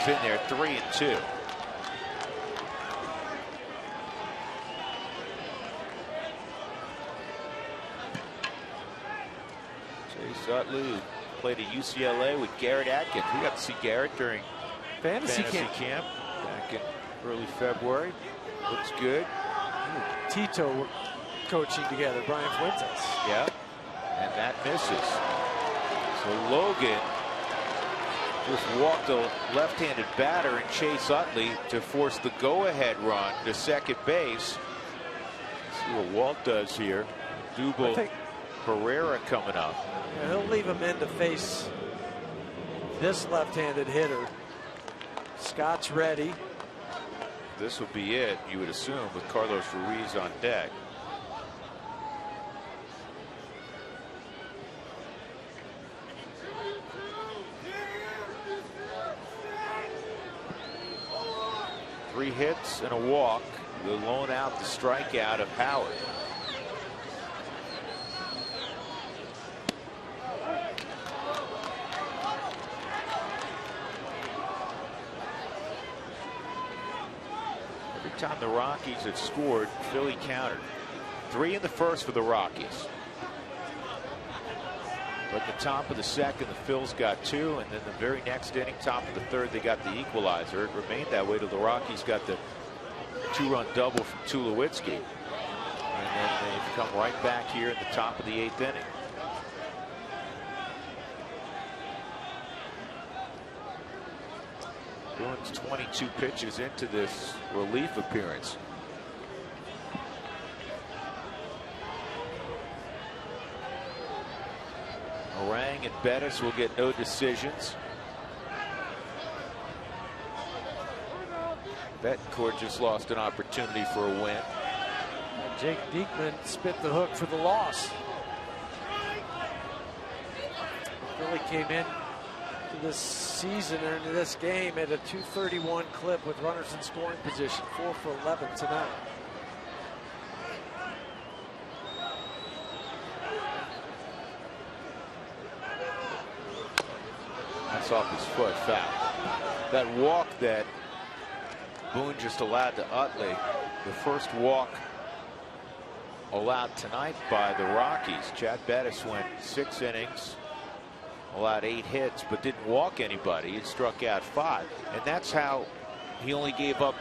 [SPEAKER 4] In there, 3-2. Chase Utley played at UCLA with Garrett Atkins. We got to see Garrett during fantasy camp back in early February. Looks good.
[SPEAKER 5] Tito were coaching together, Brian Fuentes.
[SPEAKER 4] Yeah, and that misses. So Logan just walked a left-handed batter and Chase Utley to force the go-ahead run to second base. Let's see what Walt does here. Dubal Herrera coming up.
[SPEAKER 5] Yeah, he'll leave him in to face this left-handed hitter. Scott's ready.
[SPEAKER 4] This will be it, you would assume, with Carlos Ruiz on deck. Three hits and a walk. They'll loan out the strikeout of Howard. Every time the Rockies had scored, Philly countered. 3 in the first for the Rockies. But the top of the second, the Phils got 2, and then the very next inning, top of the third, they got the equalizer. It remained that way till the Rockies got the 2-run double from Tulowitzki. And then they've come right back here in the top of the 8th inning. Boone's 22 pitches into this relief appearance. Orang and Bettis will get no decisions. Betancourt just lost an opportunity for a win.
[SPEAKER 5] And Jake Diekman spit the hook for the loss. Philly came in to this season or into this game at a .231 clip with runners in scoring position. 4 for 11 tonight.
[SPEAKER 4] Off his foot, foul. That walk that Boone just allowed to Utley, the first walk allowed tonight by the Rockies. Chad Bettis went 6 innings, allowed 8 hits, but didn't walk anybody. He struck out 5, and that's how he only gave up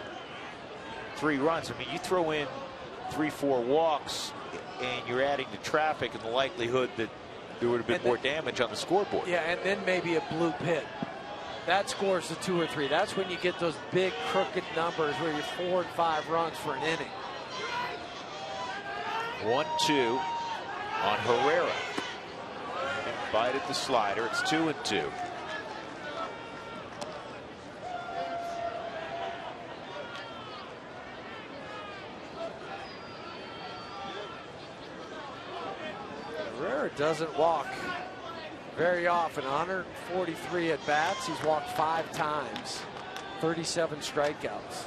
[SPEAKER 4] 3 runs. I mean, you throw in 3-4 walks, and you're adding to traffic and the likelihood that there would have been more damage on the scoreboard.
[SPEAKER 5] Yeah, and then maybe a blue pit. That scores the 2 or 3. That's when you get those big crooked numbers where you're 4 and 5 runs for an inning.
[SPEAKER 4] 1-2 on Herrera. Bite at the slider. It's 2-2.
[SPEAKER 5] Doesn't walk very often. 143 at bats. He's walked 5 times. 37 strikeouts.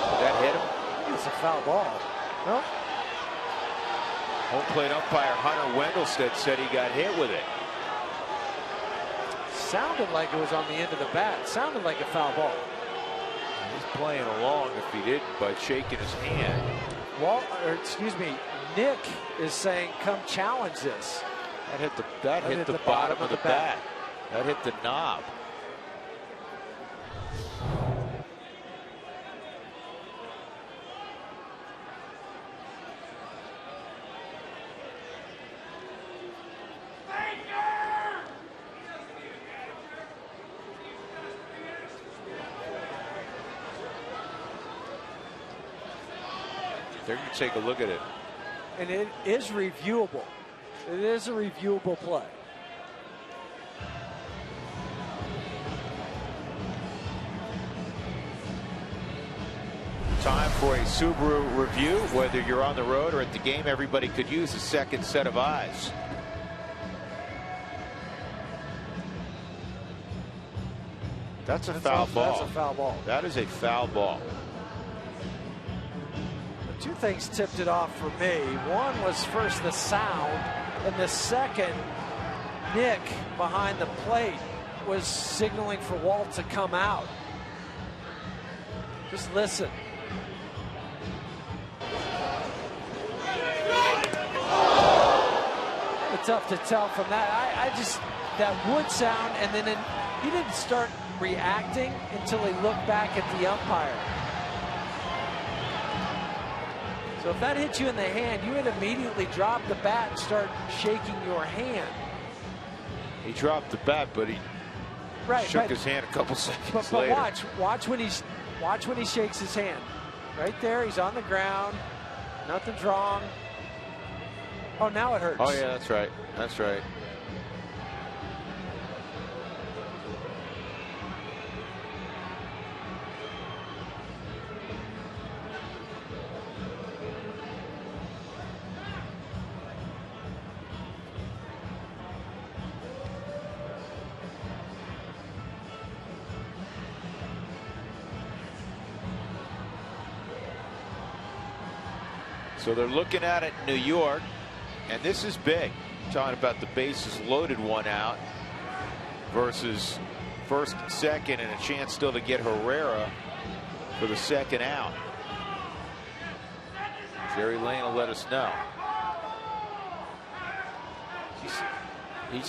[SPEAKER 4] Did that hit him?
[SPEAKER 5] It's a foul ball. No.
[SPEAKER 4] Home plate umpire Hunter Wendelstedt said he got hit with it.
[SPEAKER 5] Sounded like it was on the end of the bat. Sounded like a foul ball.
[SPEAKER 4] He's playing along, if he didn't, by shaking his hand.
[SPEAKER 5] Nick is saying, come challenge this.
[SPEAKER 4] That hit the bottom of the bat. That hit the knob. They're going to take a look at it.
[SPEAKER 5] And it is reviewable. It is a reviewable play.
[SPEAKER 4] Time for a Subaru review. Whether you're on the road or at the game, everybody could use a second set of eyes. That's a foul ball.
[SPEAKER 5] That's a foul ball.
[SPEAKER 4] That is a foul ball.
[SPEAKER 5] Two things tipped it off for me. One was first the sound, and the second, Nick behind the plate was signaling for Walt to come out. Just listen. It's tough to tell from that. I just, that wood sound, and then he didn't start reacting until he looked back at the umpire. So if that hit you in the hand, you would immediately drop the bat and start shaking your hand.
[SPEAKER 4] He dropped the bat, but he shook his hand a couple seconds later.
[SPEAKER 5] Watch when he shakes his hand. Right there, he's on the ground. Nothing's wrong. Oh, now it hurts.
[SPEAKER 4] Oh yeah, that's right. That's right. So they're looking at it in New York, and this is big. Talking about the bases loaded one out versus first and second, and a chance still to get Herrera for the second out. Jerry Lane will let us know. He's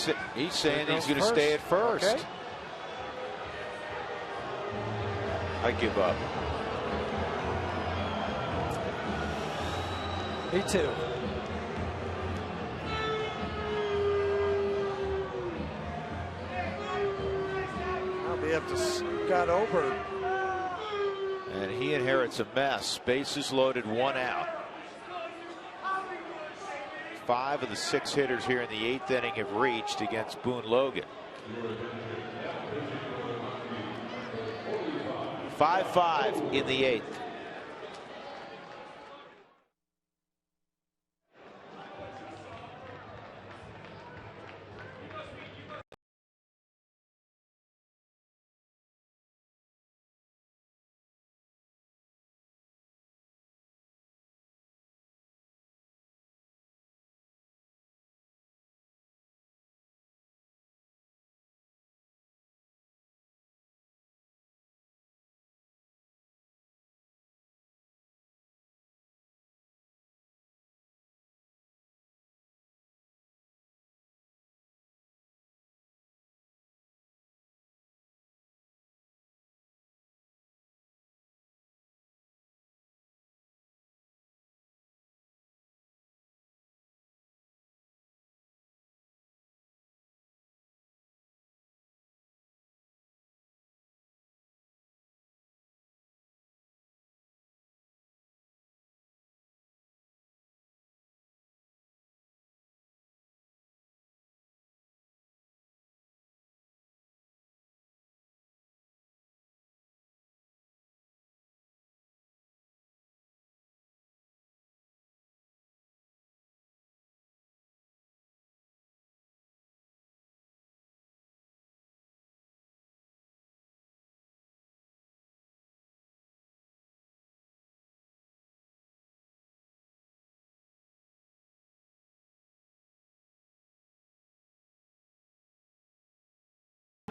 [SPEAKER 4] saying he's going to stay at first.
[SPEAKER 5] Okay.
[SPEAKER 4] I give up.
[SPEAKER 5] Me too. I'll be up to Scott Ober.
[SPEAKER 4] And he inherits a mess. Bases loaded, one out. 5 of the 6 hitters here in the 8th inning have reached against Boone Logan. 5-5 in the 8th.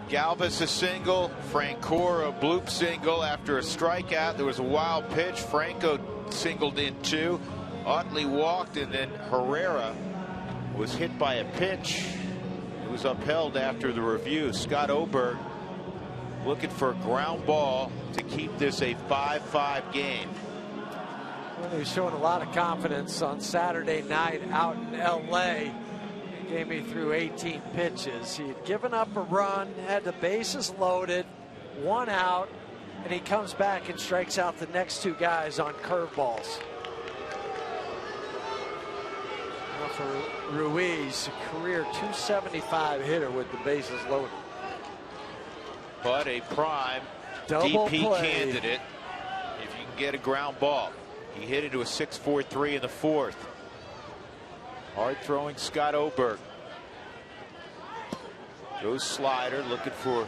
[SPEAKER 4] Galvis a single, Francoeur a bloop single after a strikeout. There was a wild pitch. Franco singled in 2. Utley walked, and then Herrera was hit by a pitch. It was upheld after the review. Scott Oberg looking for a ground ball to keep this a 5-5 game.
[SPEAKER 5] Well, he was showing a lot of confidence on Saturday night out in L.A. Game he threw 18 pitches. He had given up a run, had the bases loaded, 1 out, and he comes back and strikes out the next 2 guys on curveballs. Now for Ruiz, a career .275 hitter with the bases loaded.
[SPEAKER 4] But a prime
[SPEAKER 5] Double
[SPEAKER 4] DP
[SPEAKER 5] play.
[SPEAKER 4] candidate if you can get a ground ball. He hit into a 6-4-3 in the 4th. Hard throwing Scott Oberg. Goes slider, looking for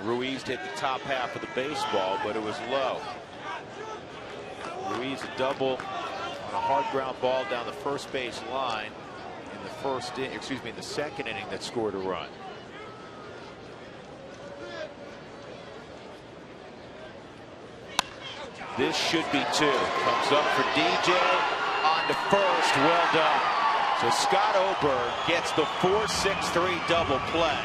[SPEAKER 4] Ruiz to hit the top half of the baseball, but it was low. Ruiz a double on a hard ground ball down the first base line in the second inning that scored a run. This should be 2. Comes up for DJ on to first. Well done. So Scott Oberg gets the 4-6-3 double play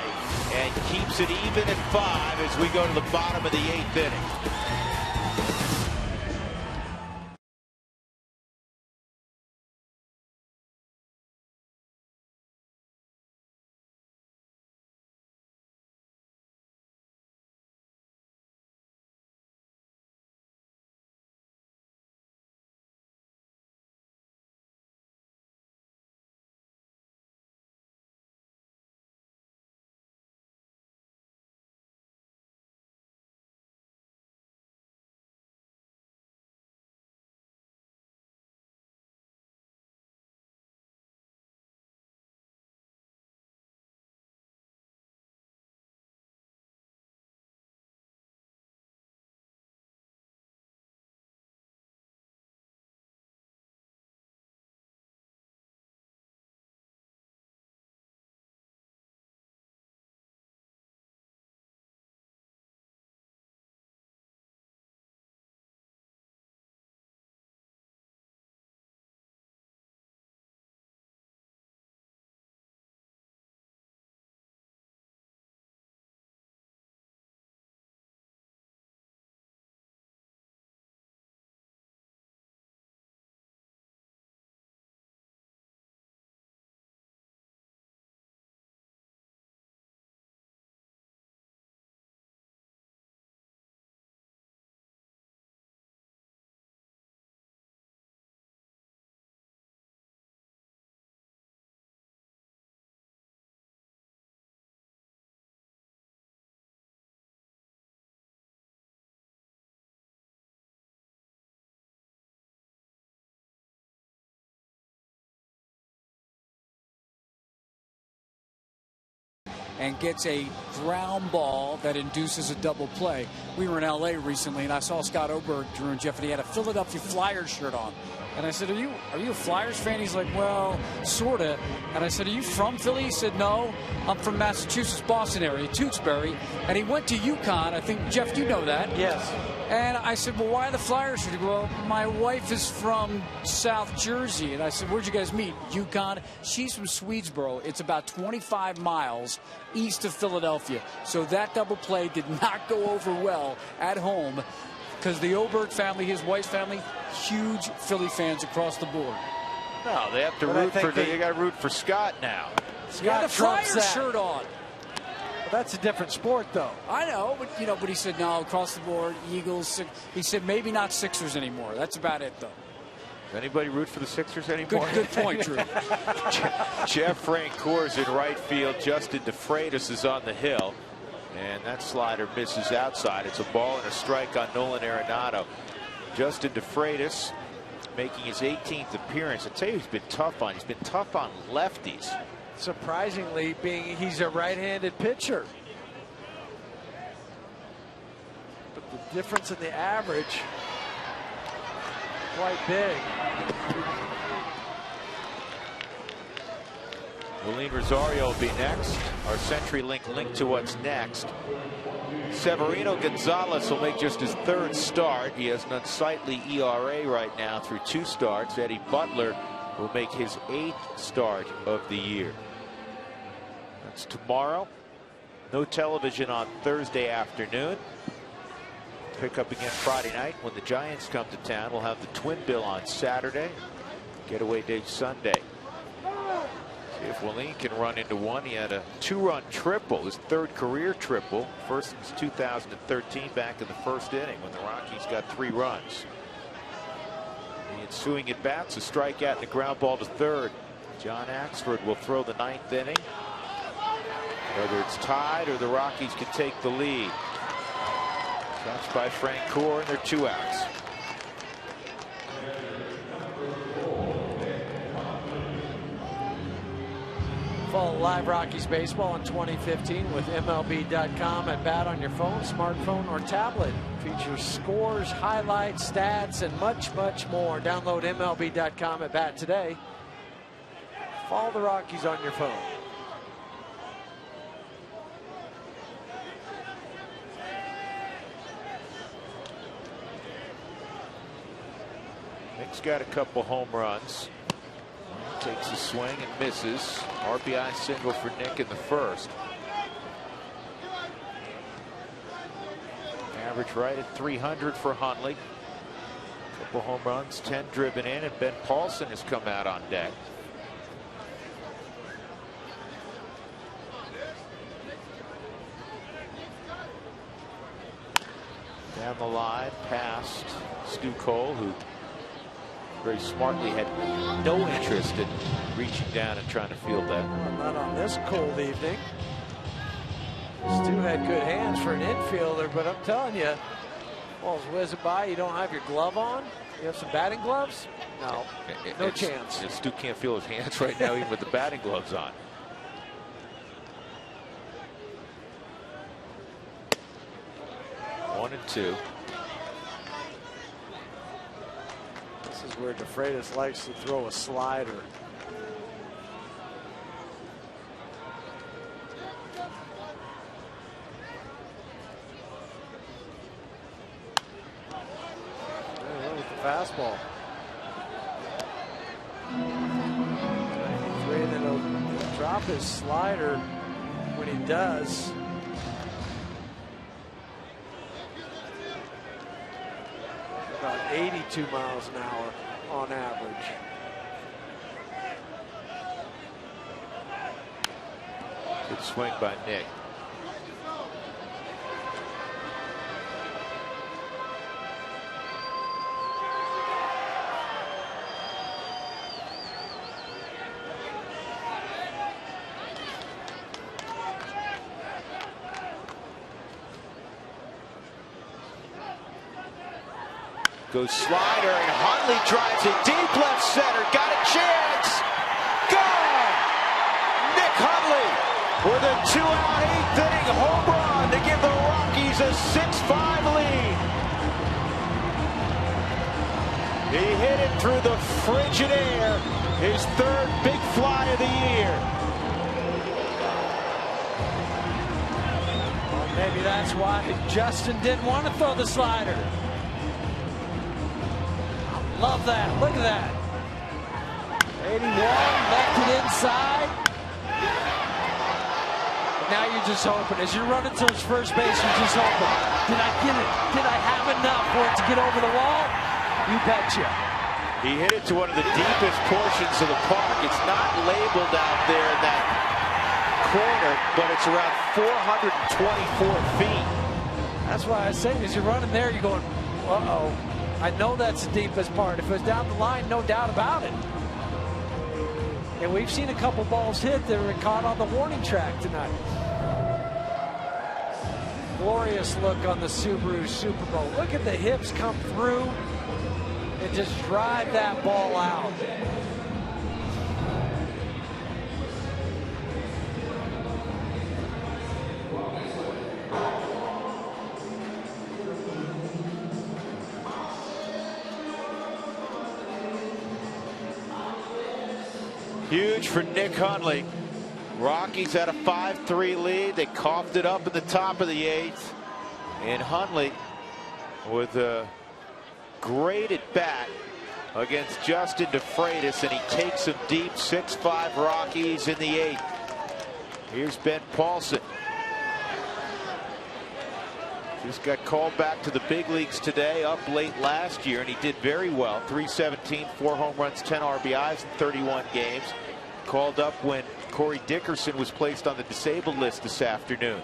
[SPEAKER 4] and keeps it even at 5 as we go to the bottom of the 8th inning.
[SPEAKER 6] And gets a ground ball that induces a double play. We were in L.A. recently, and I saw Scott Oberg, Drew and Jeff, and he had a Philadelphia Flyers shirt on. And I said, are you a Flyers fan? He's like, well, sorta. And I said, are you from Philly? He said, no, I'm from Massachusetts, Boston area, Tewksbury. And he went to UConn. I think, Jeff, you know that.
[SPEAKER 5] Yes. And
[SPEAKER 6] I said, well, why the Flyers shirt? He goes, well, my wife is from South Jersey. And I said, where'd you guys meet? UConn. She's from Swedesboro. It's about 25 miles east of Philadelphia. So that double play did not go over well at home, because the Oberg family, his wife's family, huge Philly fans across the board.
[SPEAKER 4] No, they have to root for. They got to root for Scott now.
[SPEAKER 6] Scott, the Flyers shirt on.
[SPEAKER 5] Well, that's a different sport, though.
[SPEAKER 6] I know, but he said no, across the board, Eagles. He said maybe not Sixers anymore. That's about it, though.
[SPEAKER 4] Does anybody root for the Sixers anymore?
[SPEAKER 6] Good point, Drew.
[SPEAKER 4] Jeff Francoeur is in right field. Justin DeFreitas is on the hill. And that slider misses outside. It's a ball and a strike on Nolan Arenado. Justin DeFreitas making his 18th appearance. I tell you, he's been tough on lefties.
[SPEAKER 5] Surprisingly, he's a right-handed pitcher. But the difference in the average, quite big.
[SPEAKER 4] Willeen Rosario will be next. Our CenturyLink link to what's next. Severino Gonzalez will make just his 3rd start. He has an unsightly ERA right now through 2 starts. Eddie Butler will make his 8th start of the year. That's tomorrow. No television on Thursday afternoon. Pick up again Friday night when the Giants come to town. We'll have the Twin Bill on Saturday. Getaway day Sunday. See if Willeen can run into one. He had a 2-run triple, his 3rd career triple. First since 2013, back in the 1st inning when the Rockies got 3 runs. The ensuing at bats, a strikeout and a ground ball to 3rd. John Axford will throw the 9th inning. Whether it's tied or the Rockies can take the lead. Shots by Francoeur, and they're 2 outs.
[SPEAKER 5] Follow live Rockies baseball in 2015 with MLB.com at bat on your phone, smartphone, or tablet. Features scores, highlights, stats, and much, much more. Download MLB.com at bat today. Follow the Rockies on your phone.
[SPEAKER 4] Nick's got a couple home runs. Takes a swing and misses. RBI single for Nick in the 1st. Average right at 300 for Hundley. Couple home runs, 10 driven in, and Ben Paulson has come out on deck. Down the line, past Stu Cole, who very smartly had no interest in reaching down and trying to field that.
[SPEAKER 5] Well, not on this cold evening. Stu had good hands for an infielder, but I'm telling you, ball's whizzing by. You don't have your glove on. You have some batting gloves? No, no chance.
[SPEAKER 4] Stu can't feel his hands right now, even with the batting gloves on. One and 2.
[SPEAKER 5] This is where DeFreitas likes to throw a slider. With the fastball. Afraid that he'll drop his slider when he does. About 82 miles an hour on average.
[SPEAKER 4] Good swing by Nick. Goes slider, and Hundley drives it deep left center. Got a chance. Gone! Nick Hundley with a 2-out 8th inning home run to give the Rockies a 6-5 lead. He hit it through the frigid air. His 3rd big fly of the year.
[SPEAKER 5] Well, maybe that's why Justin didn't want to throw the slider. Love that. Look at that. 81, left it inside. Now you're just hoping. As you're running towards first base, you're just hoping. Did I get it? Did I have enough for it to get over the wall? You betcha.
[SPEAKER 4] He hit it to one of the deepest portions of the park. It's not labeled out there in that corner, but it's around 424 feet.
[SPEAKER 5] That's why I say, as you're running there, you're going, uh-oh. I know that's the deepest part. If it was down the line, no doubt about it. And we've seen a couple balls hit that were caught on the warning track tonight. Glorious look on the Subaru Super Bowl. Look at the hips come through and just drive that ball out.
[SPEAKER 4] Huge for Nick Hundley. Rockies had a 5-3 lead. They coughed it up in the top of the 8th. And Hundley with a great at bat against Justin DeFreitas, and he takes him deep. 6-5 Rockies in the 8th. Here's Ben Paulson. Just got called back to the big leagues today, up late last year, and he did very well. 317, 4 home runs, 10 RBIs in 31 games. Called up when Corey Dickerson was placed on the disabled list this afternoon.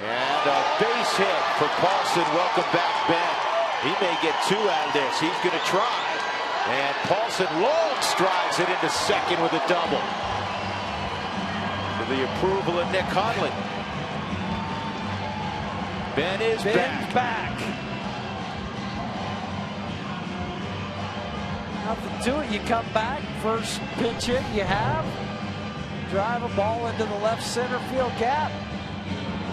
[SPEAKER 4] And a base hit for Paulson. Welcome back, Ben. He may get 2 out of this. He's going to try. And Paulson long strides it into second with a double. For the approval of Nick Hundley. Ben is back.
[SPEAKER 5] Nothing to it. You come back. First pitch hit you have. Drive a ball into the left center field gap.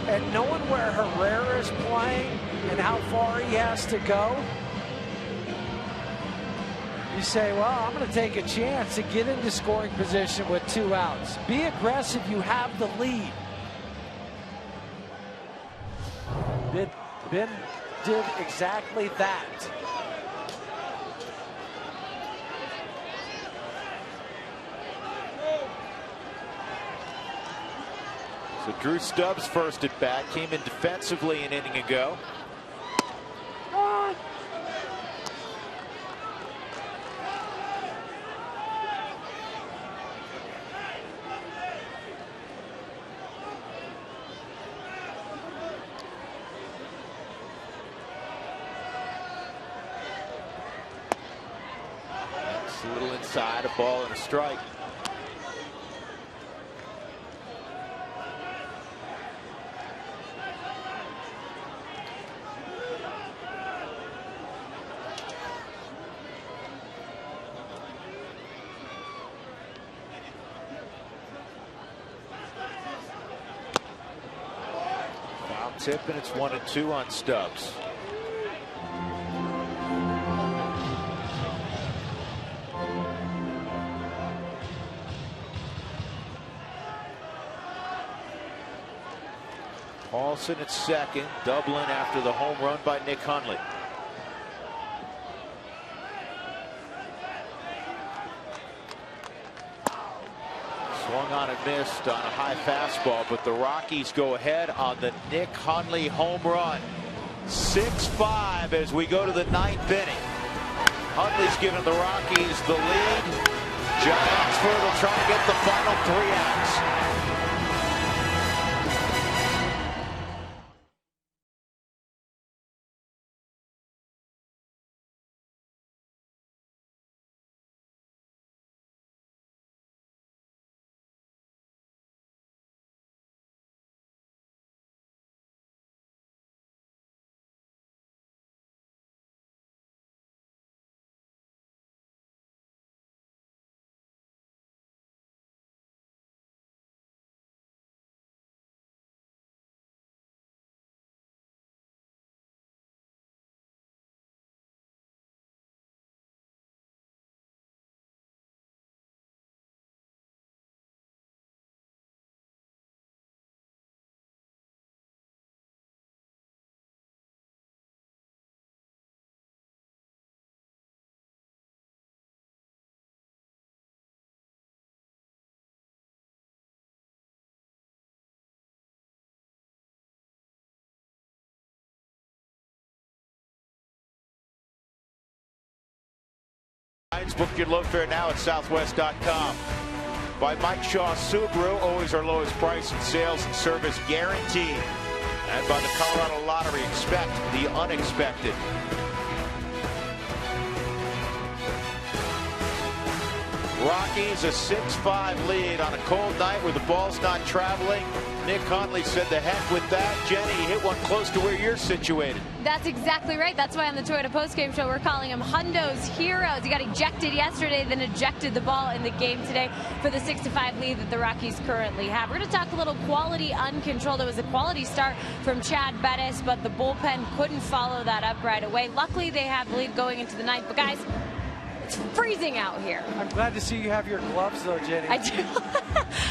[SPEAKER 5] And knowing where Herrera is playing and how far he has to go, you say, well, I'm going to take a chance to get into scoring position with 2 outs. Be aggressive. You have the lead. Ben did exactly that.
[SPEAKER 4] So Drew Stubbs first at bat, came in defensively an inning ago. It's a little inside, a ball and a strike. Tip, and it's 1-2 on Stubbs. Paulson at second, doubling after the home run by Nick Hundley. Swung on and missed on a high fastball, but the Rockies go ahead on the Nick Hundley home run. 6-5 as we go to the 9th inning. Hundley's giving the Rockies the lead. Giants will try to get the final 3 outs. Book your low fare now at southwest.com. By Mike Shaw Subaru, always our lowest price in sales and service guaranteed. And by the Colorado Lottery, expect the unexpected. Rockies a 6-5 lead on a cold night where the ball's not traveling. Nick Hundley said the heck with that. Jenny, hit one close to where you're situated.
[SPEAKER 1] That's exactly right. That's why on the Toyota postgame show we're calling him Hundo's Heroes. He got ejected yesterday, then ejected the ball in the game today for the 6-5 lead that the Rockies currently have. We're going to talk a little quality uncontrolled. It was a quality start from Chad Bettis, but the bullpen couldn't follow that up right away. Luckily, they have the lead going into the 9th. But guys, It's freezing out here.
[SPEAKER 5] I'm glad to see you have your gloves, though, Jenny.
[SPEAKER 1] I do.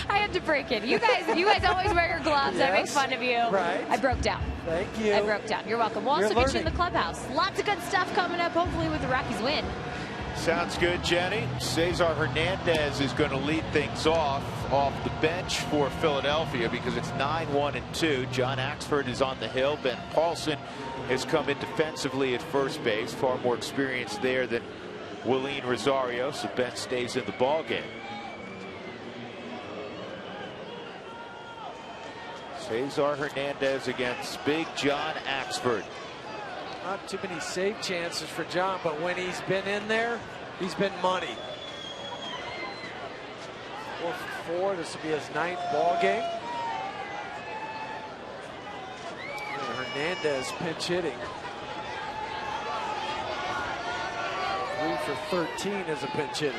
[SPEAKER 1] I had to break it. You guys always wear your gloves.
[SPEAKER 5] Yes,
[SPEAKER 1] I make fun of you.
[SPEAKER 5] Right.
[SPEAKER 1] I broke down.
[SPEAKER 5] Thank you.
[SPEAKER 1] I broke down. You're welcome. We'll also get you in the clubhouse. Lots of good stuff coming up, hopefully with the Rockies win.
[SPEAKER 4] Sounds good, Jenny. Cesar Hernandez is going to lead things off the bench for Philadelphia because it's 9-1-2. John Axford is on the hill. Ben Paulson has come in defensively at first base. Far more experience there than Willeen Rosario, so Ben stays in the ballgame. Cesar Hernandez against Big John Axford.
[SPEAKER 5] Not too many save chances for John, but when he's been in there, he's been money. 4 for 4. This will be his 9th ball game. And Hernandez pinch hitting. 3 for 13 as a pinch hitter.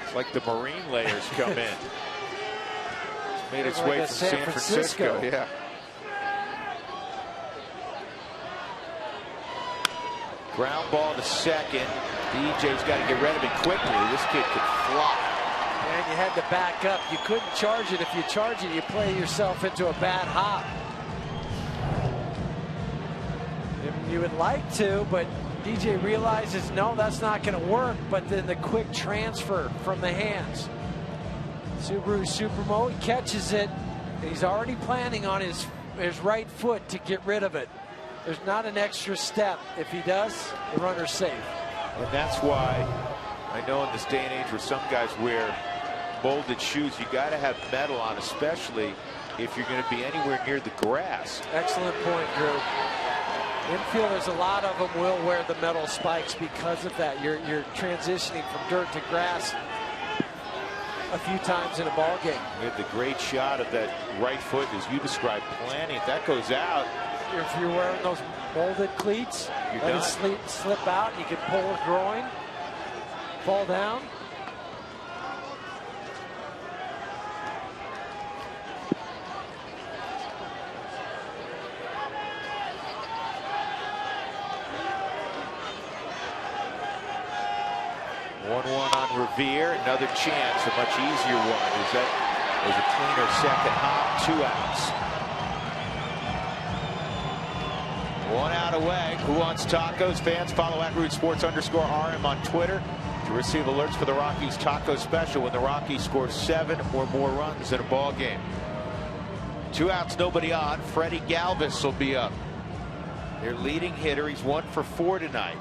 [SPEAKER 4] It's like the Marine layers come in. It's made its way
[SPEAKER 5] like
[SPEAKER 4] from San Francisco. Yeah. Ground ball to second. DJ's got to get rid of it quickly. This kid could fly.
[SPEAKER 5] And you had to back up. You couldn't charge it. If you charge it, you play yourself into a bad hop. You would like to, but DJ realizes, no, that's not going to work. But then the quick transfer from the hands. Subaru Supermo, he catches it. And he's already planning on his right foot to get rid of it. There's not an extra step. If he does, the runner's safe.
[SPEAKER 4] And that's why I know in this day and age where some guys wear molded shoes, you got to have metal on, especially if you're going to be anywhere near the grass.
[SPEAKER 5] Excellent point, Drew. Infielders, a lot of them will wear the metal spikes because of that. You're transitioning from dirt to grass a few times in a ball game.
[SPEAKER 4] We had the great shot of that right foot, as you described, planning. If that goes out,
[SPEAKER 5] if you're wearing those molded cleats, let it slip out. You can pull a groin, fall down.
[SPEAKER 4] On Revere, another chance, a much easier one. That was a cleaner second hop, 2 outs. 1 out away. Who wants tacos? Fans, follow @RootSports_RM on Twitter to receive alerts for the Rockies taco special when the Rockies score 7 or more runs in a ball game. 2 outs, nobody on. Freddie Galvis will be up. Their leading hitter. He's 1 for 4 tonight.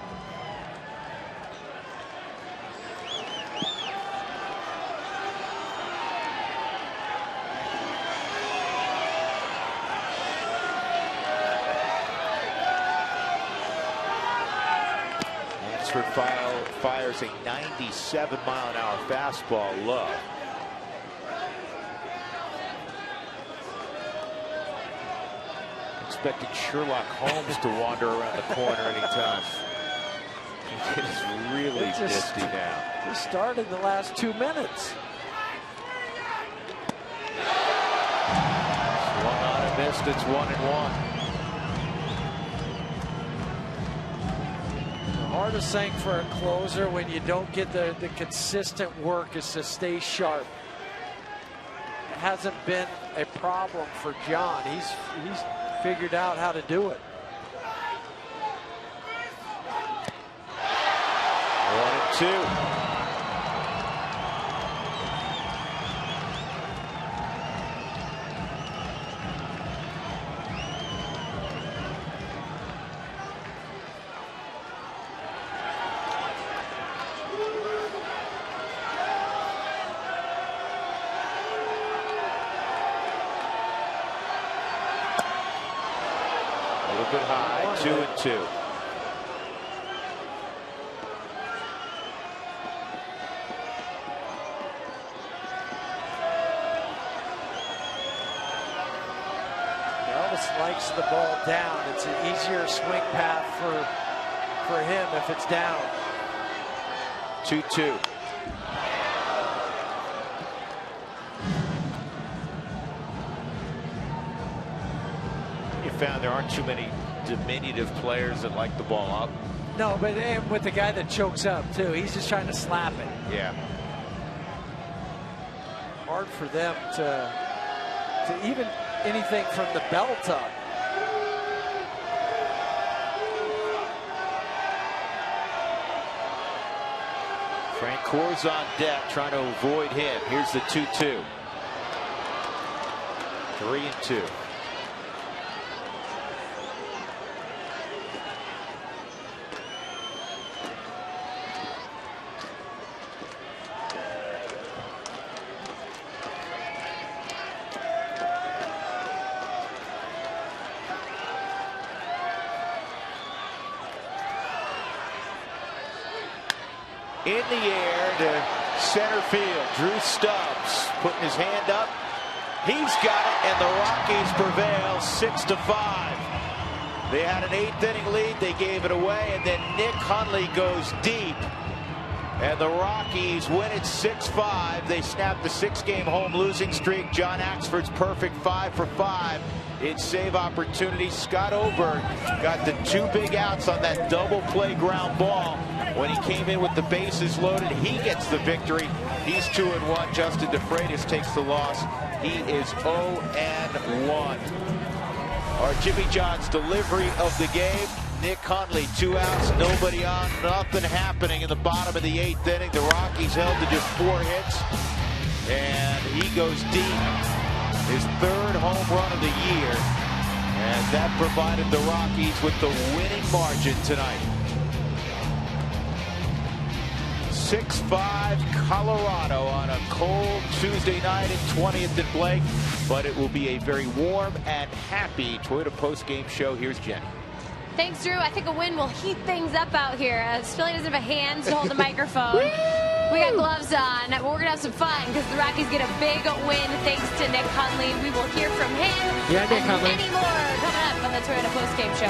[SPEAKER 4] Fires a 97-mile-an-hour fastball low. Expecting Sherlock Holmes to wander around the corner anytime. It is really misty now.
[SPEAKER 5] Just started the last 2 minutes.
[SPEAKER 4] Swung on and missed. It's 1-1.
[SPEAKER 5] Hardest thing for a closer when you don't get the consistent work is to stay sharp. It hasn't been a problem for John. He's figured out how to do it.
[SPEAKER 4] 1-2. Bit high, 2-2.
[SPEAKER 5] Elvis likes the ball down. It's an easier swing path for him if it's down.
[SPEAKER 4] 2-2. Found there aren't too many diminutive players that like the ball up.
[SPEAKER 5] No, but with the guy that chokes up, too. He's just trying to slap it.
[SPEAKER 4] Yeah.
[SPEAKER 5] Hard for them to even anything from the belt up.
[SPEAKER 4] Frank Core's on deck trying to avoid him. Here's the 2-2. 3-2. In the air to center field. Drew Stubbs putting his hand up. He's got it, and the Rockies prevail 6-5. They had an 8th inning lead. They gave it away, and then Nick Hundley goes deep. And the Rockies win it 6-5. They snapped the 6-game home losing streak. John Axford's perfect 5 for 5 in save opportunities. Scott Oberg got the 2 big outs on that double play ground ball. When he came in with the bases loaded, he gets the victory. He's 2-1. Justin DeFreitas takes the loss. He is 0-1. Our Jimmy John's delivery of the game. Nick Hundley, 2 outs, nobody on, nothing happening in the bottom of the 8th inning. The Rockies held to just 4 hits, and he goes deep. His 3rd home run of the year, and that provided the Rockies with the winning margin tonight. 6-5 Colorado on a cold Tuesday night at 20th and Blake, but it will be a very warm and happy Toyota postgame show. Here's Jenny.
[SPEAKER 1] Thanks, Drew. I think a win will heat things up out here. Philly doesn't have a hand to hold the microphone. We got gloves on. We're going to have some fun because the Rockies get a big win thanks to Nick Hundley. We will hear from him
[SPEAKER 5] Nick Hundley.
[SPEAKER 1] Many more coming up on the Toyota postgame show.